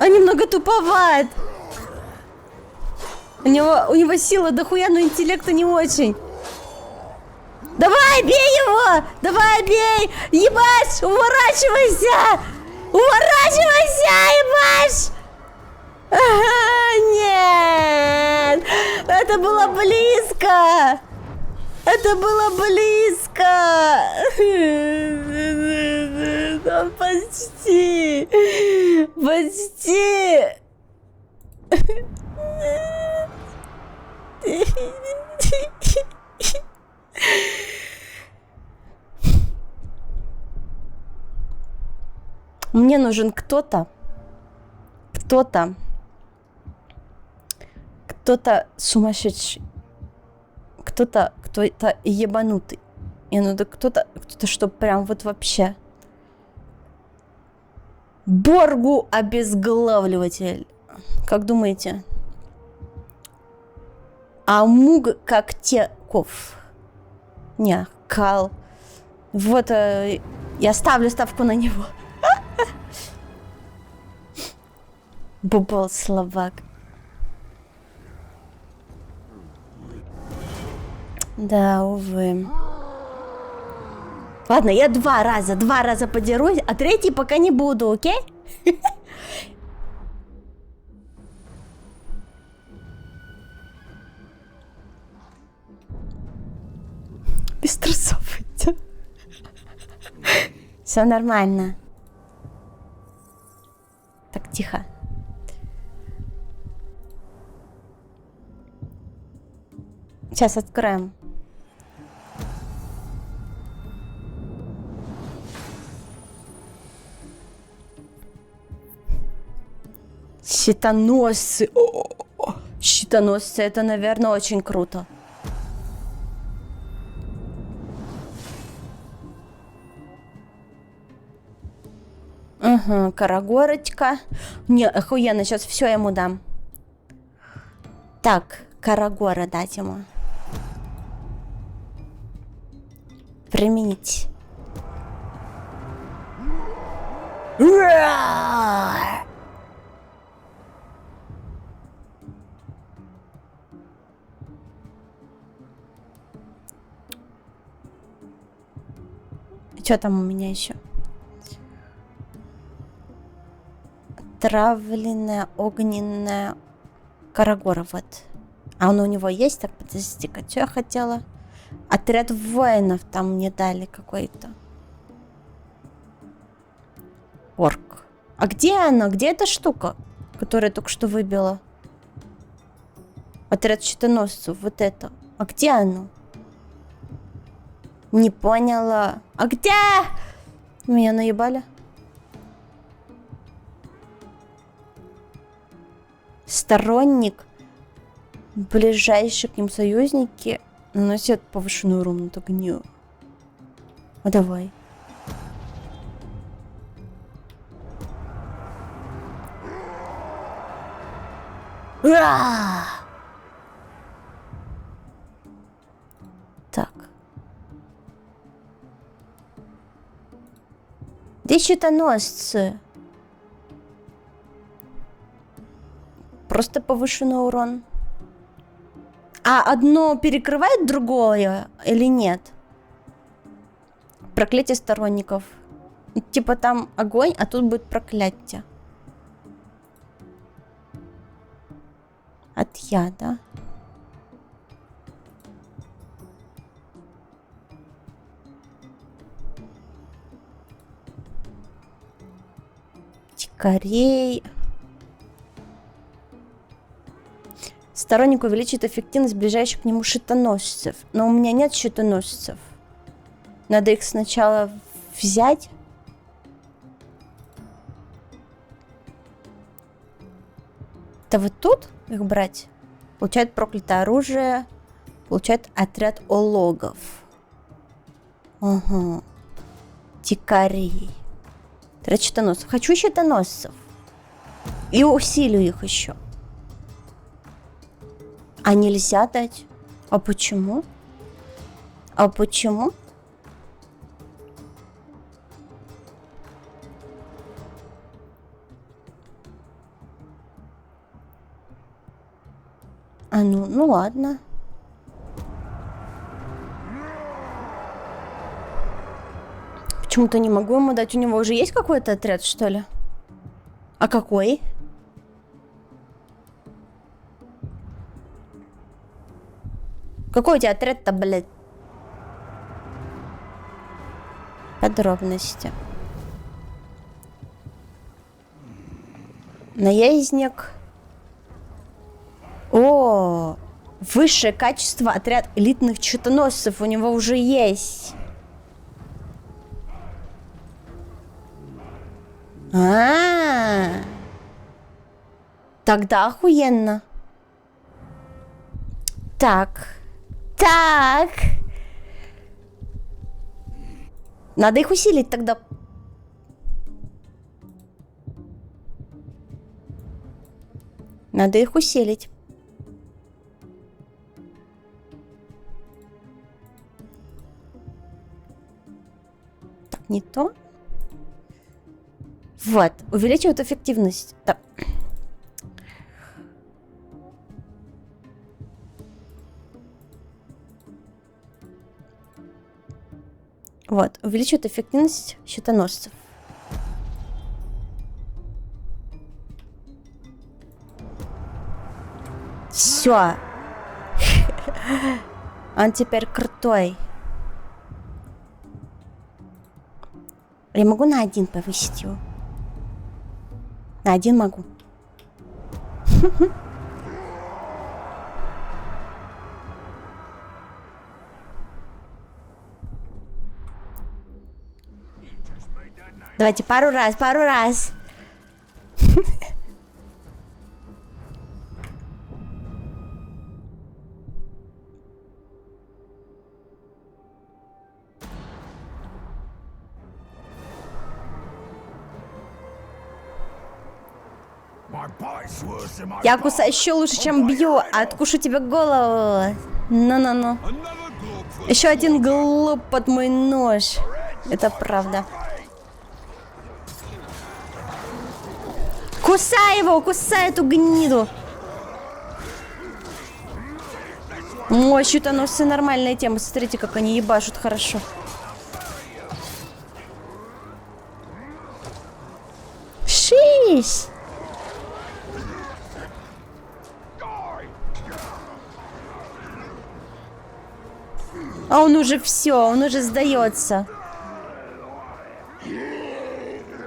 Он немного туповат. У него сила дохуя, но интеллекта не очень. Давай, бей его! Давай, бей! Ебашь! Уворачивайся! Уворачивайся, ебашь! Нет! Это было близко! Это было близко! Почти! Почти! Мне нужен кто-то сумасшедший, кто-то ебанутый. Мне надо кто-то, чтоб прям вот вообще. Боргу обезглавливатель. Как думаете? Амуг Когтеков. Не, Кал. Вот, я ставлю ставку на него. Бубол Словак. Да, увы. Ладно, я два раза подерусь, а третий пока не буду, окей? Без трусов идёт. Все нормально. Так, тихо. Сейчас откроем. Щитоносцы. Щитоносцы, это, наверное, очень круто. Угу, Карагорочка. Не, охуенно, сейчас все ему дам. Так, Карагора дать ему. Применить. Что там у меня еще? Травленная, огненная Карагора, вот. А он у него есть? Так, подожди-ка, что я хотела? Отряд воинов там мне дали какой-то. Орк. А где она? Где эта штука, которая только что выбила? Отряд щитоносцев, вот это. А где оно? Не поняла. А где? Меня наебали? Сторонник. Ближайшие к ним союзники наносят повышенную урон от огню. А давай. Ура! Так. Где щитоносцы? Просто повышенный урон. А одно перекрывает другое или нет? Проклятие сторонников. Типа там огонь, а тут будет проклятие. От яда. Дикарей. Сторонник увеличит эффективность ближайших к нему щитоносцев. Но у меня нет щитоносцев. Надо их сначала взять. Да вот тут их брать. Получает проклятое оружие. Получает отряд ологов. Ага. Дикарей. Отряд щитоносцев. Хочу щитоносцев. И усилю их еще. А нельзя дать? А почему? А почему? А ну ладно. Почему-то не могу ему дать. У него уже есть какой-то отряд, что ли? А какой? Какой у тебя отряд-то, блядь? Подробности. Наездник. О, высшее качество, отряд элитных читоносцев у него уже есть. Тогда охуенно. Так. Надо их усилить тогда. Надо их усилить. Так, не то. Вот, увеличивает эффективность. Так. Вот, увеличивает эффективность щитоносцев. Все. Он теперь крутой. Я могу на 1 повысить его? На 1 могу. Давайте пару раз. Я кусаю еще лучше, чем бью. Откушу тебе голову. Ну. Еще один глуп под мой нож. Это правда. Кусай его, кусай эту гниду. Ой, щитоносцы нормальная тема. Смотрите, как они ебашут хорошо. Шись. А он уже все, он уже сдается.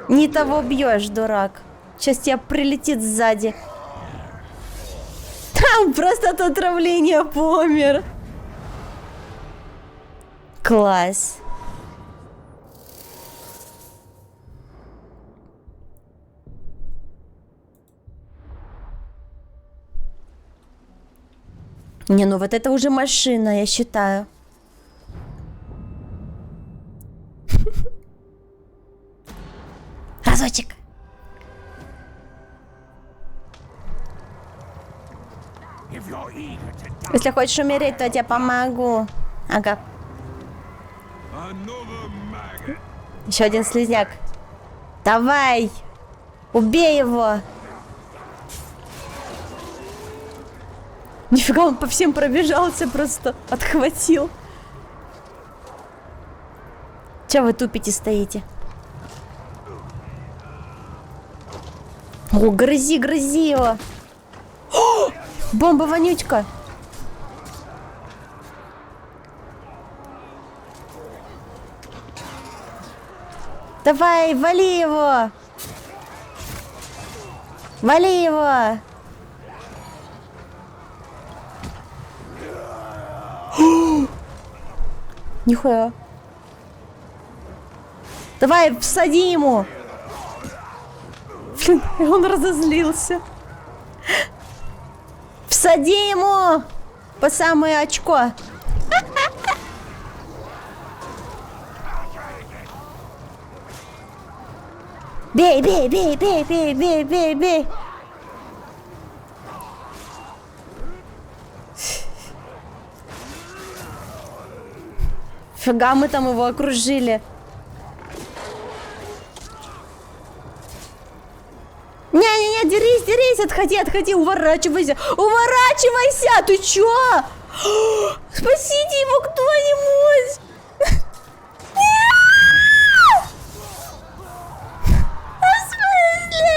Не того бьешь, дурак. Сейчас тебя прилетит сзади. Там просто от отравления помер. Класс. Не, ну вот это уже машина, я считаю. Разочек. Если хочешь умереть, то я тебе помогу. Ага. Еще один слизняк. Давай. Убей его. Нифига, он по всем пробежался, просто отхватил. Че вы тупите, стоите? О, грызи его. О, бомба-вонючка. Давай, вали его. Вали его. Нихуя. Давай, всади ему. Блин, он разозлился. Всади ему по самое очко. Бей. Фига мы там его окружили. Не-не-не, дерись, отходи, уворачивайся, ты чё? Спасите его кто-нибудь! В смысле?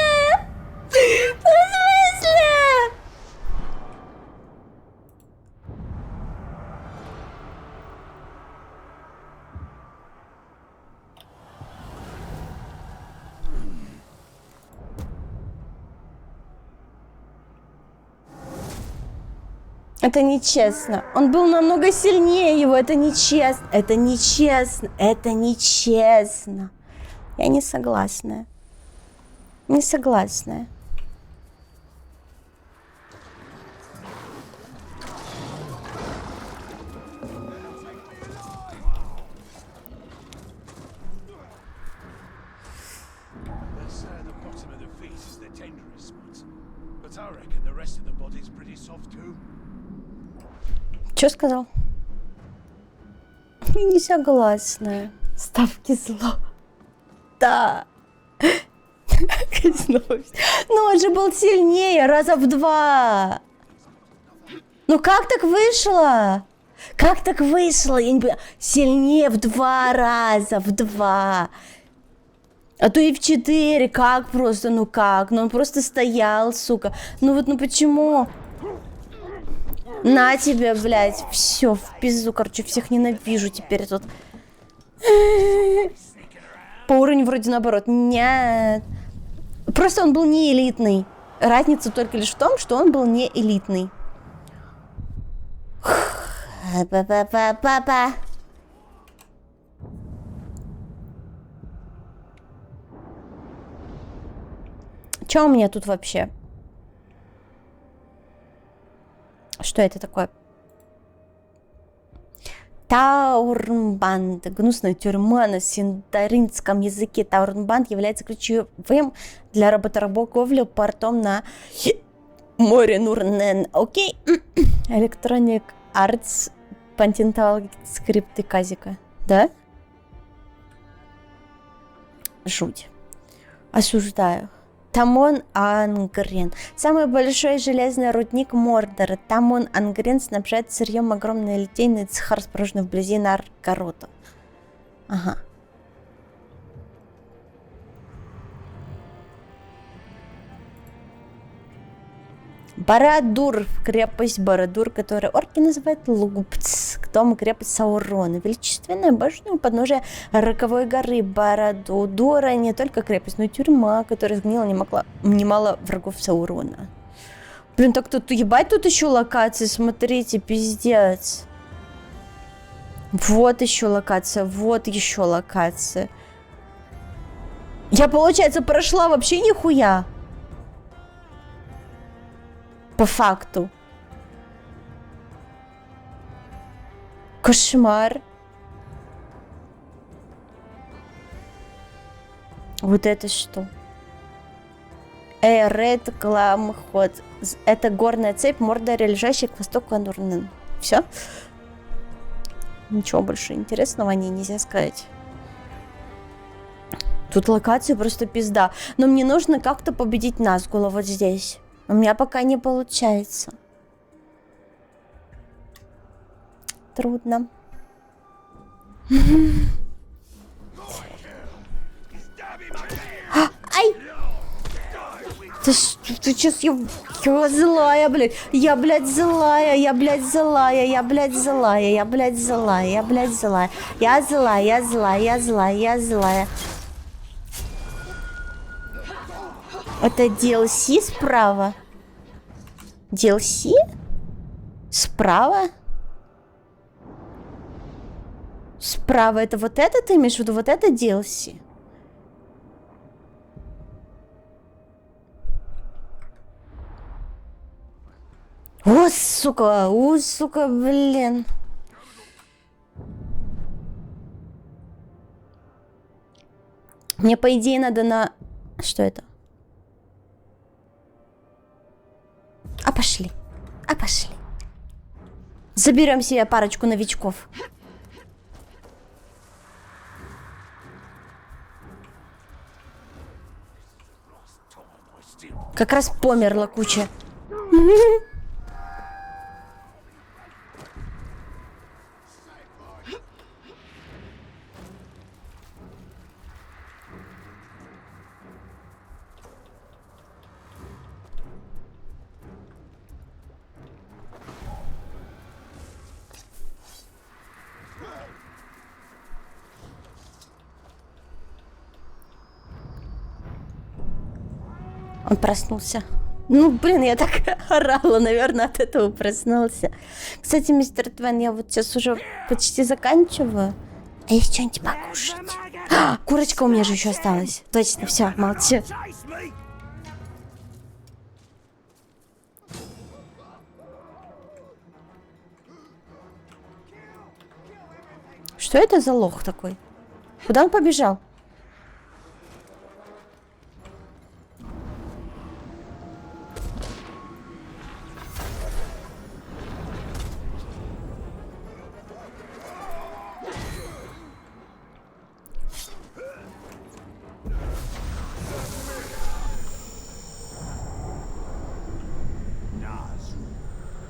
Это нечестно. Он был намного сильнее его. Это нечестно. Это нечестно. Это нечестно. Я не согласна. Не согласна. Чё сказал? Не согласна. Ставки зло. Да. Но он же был сильнее, раза в 2. Ну как так вышло? Как так вышло? Я не понимаю. Сильнее в 2 раза, в 2. А то и в 4. Как просто, ну как? Ну он просто стоял, сука. Ну вот, ну почему? На тебе, блядь. Все, в пизду, короче, всех ненавижу теперь тут. По уровню вроде наоборот. Нет. Просто он был не элитный. Разница только лишь в том, что он был не элитный. Па-па-па-па-па. Чё у меня тут вообще? Что это такое? Таурнбанд. Гнусная тюрьма на синдаринском языке. Таурнбанд является ключевым для работорговли портом на море Нурнен. Окей. Electronic Arts патентовал скрипты Казика. Да? Жуть. Осуждаю. Тамон Ангрен. Самый большой железный рудник Мордора. Тамон Ангрен снабжает сырьем огромный литейный цех, расположенный вблизи Наргорота. Ага. Барадур. Крепость Барадур, которую орки называют Лугупц. Дом и крепость Саурона. Величественная башня у подножия Роковой горы Барадудора. Не только крепость, но и тюрьма, которая сгнила немало врагов Саурона. Блин, так тут ебать тут еще локации. Смотрите, пиздец. Вот еще локация, вот еще локация. Я, получается, прошла вообще нихуя. По факту. Кошмар. Вот это что? Ред Кламход. Это горная цепь Мордора, лежащая к востоку от Нурнен. Все? Ничего больше интересного о ней нельзя сказать. Тут локация просто пизда. Но мне нужно как-то победить Назгула вот здесь. У меня пока не получается. Трудно. Ай! Ты сейчас я злая, блядь. Я, блядь, злая. Я, блядь, злая. Я, блядь, злая. Я, блядь, злая. Я, блядь, злая. Я злая. Я злая. Я злая. Я злая. Это DLC справа? DLC? Справа? Справа это вот это ты имеешь в виду? Вот это DLC? О, сука, блин. Мне, по идее, надо на... Что это? А пошли. Заберем себе парочку новичков. Как раз померла куча. Он проснулся. Ну, блин, я так орала, наверное, от этого проснулся. Кстати, мистер Твен, я вот сейчас уже почти заканчиваю. А есть что-нибудь покушать? А, курочка у меня же еще осталась. Точно, все, молчу. Что это за лох такой? Куда он побежал?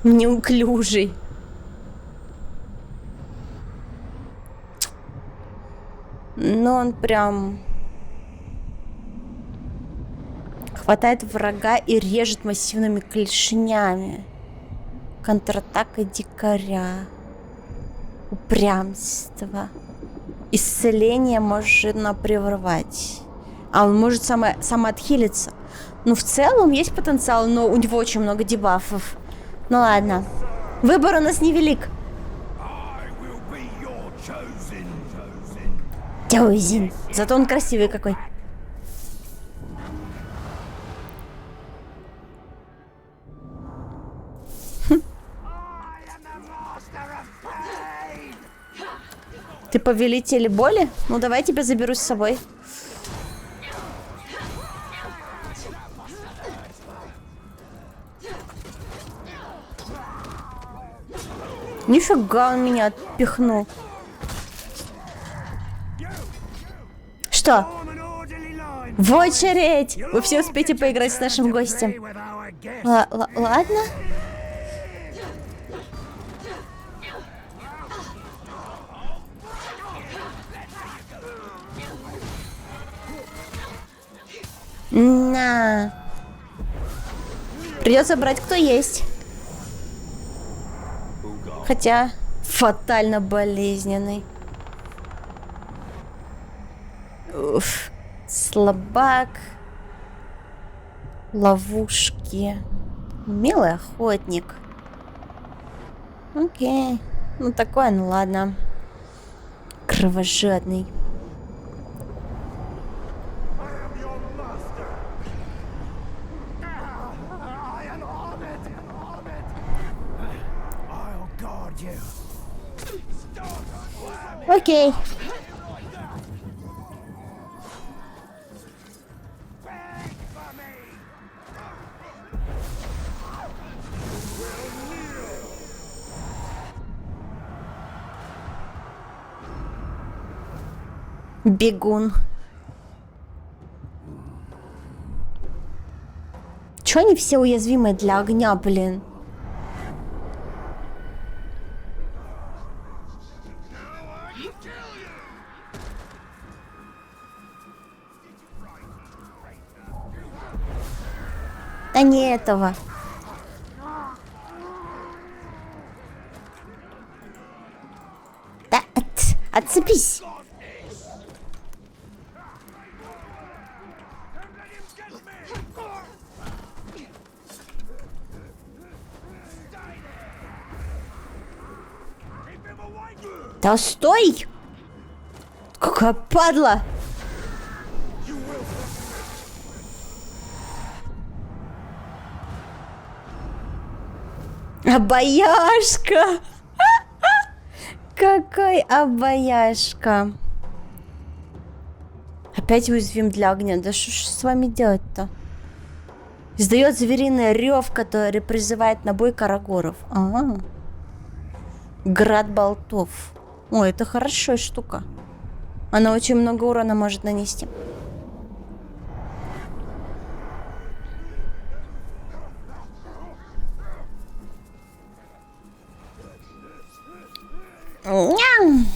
Неуклюжий. Но он прям хватает врага и режет массивными клешнями. Контратака дикаря. Упрямство. Исцеление можно прервать. А он может самоотхилиться. Ну, в целом есть потенциал, но у него очень много дебафов. Ну ладно. Выбор у нас невелик. Chosen. Зато он красивый какой. Ты повелитель боли? Ну давай тебя заберу с собой. Нифига он меня отпихнул. Что? В очередь! Вы все успеете поиграть с нашим гостем. Ладно. На. Придется брать кто есть. Хотя фатально болезненный. Уф. Слабак. Ловушки. Милый охотник. Окей. Ну такой, ну ладно. Кровожадный. Окей. Бегун. Чё они все уязвимые для огня, блин? Да не этого. Да, отцепись. Да стой! Какая падла! Обаяшка! Какой обаяшка! Опять уязвим для огня. Да что ж с вами делать-то? Издает звериный рев, который призывает на бой карагоров. Ага. Град болтов. О, это хорошая штука. Она очень много урона может нанести. Ням.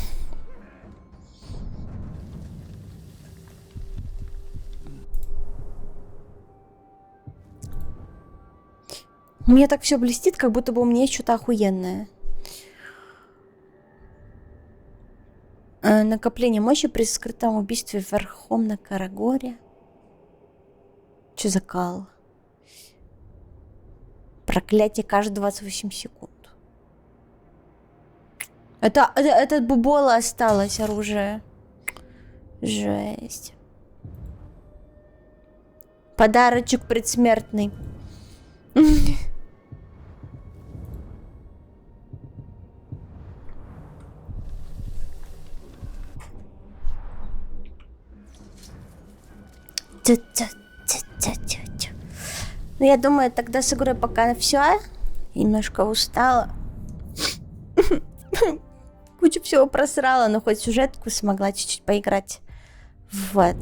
У меня так все блестит, как будто бы у меня есть что-то охуенное. Накопление мощи при скрытом убийстве верхом на Карагоре. Че за кал? Проклятие каждые 28 секунд. Это от Бубола осталось оружие. Жесть. Подарочек предсмертный. Ну, я думаю, тогда с игрой пока все. Немножко устала. Кучу всего просрала, но хоть сюжетку смогла чуть-чуть поиграть. Вот.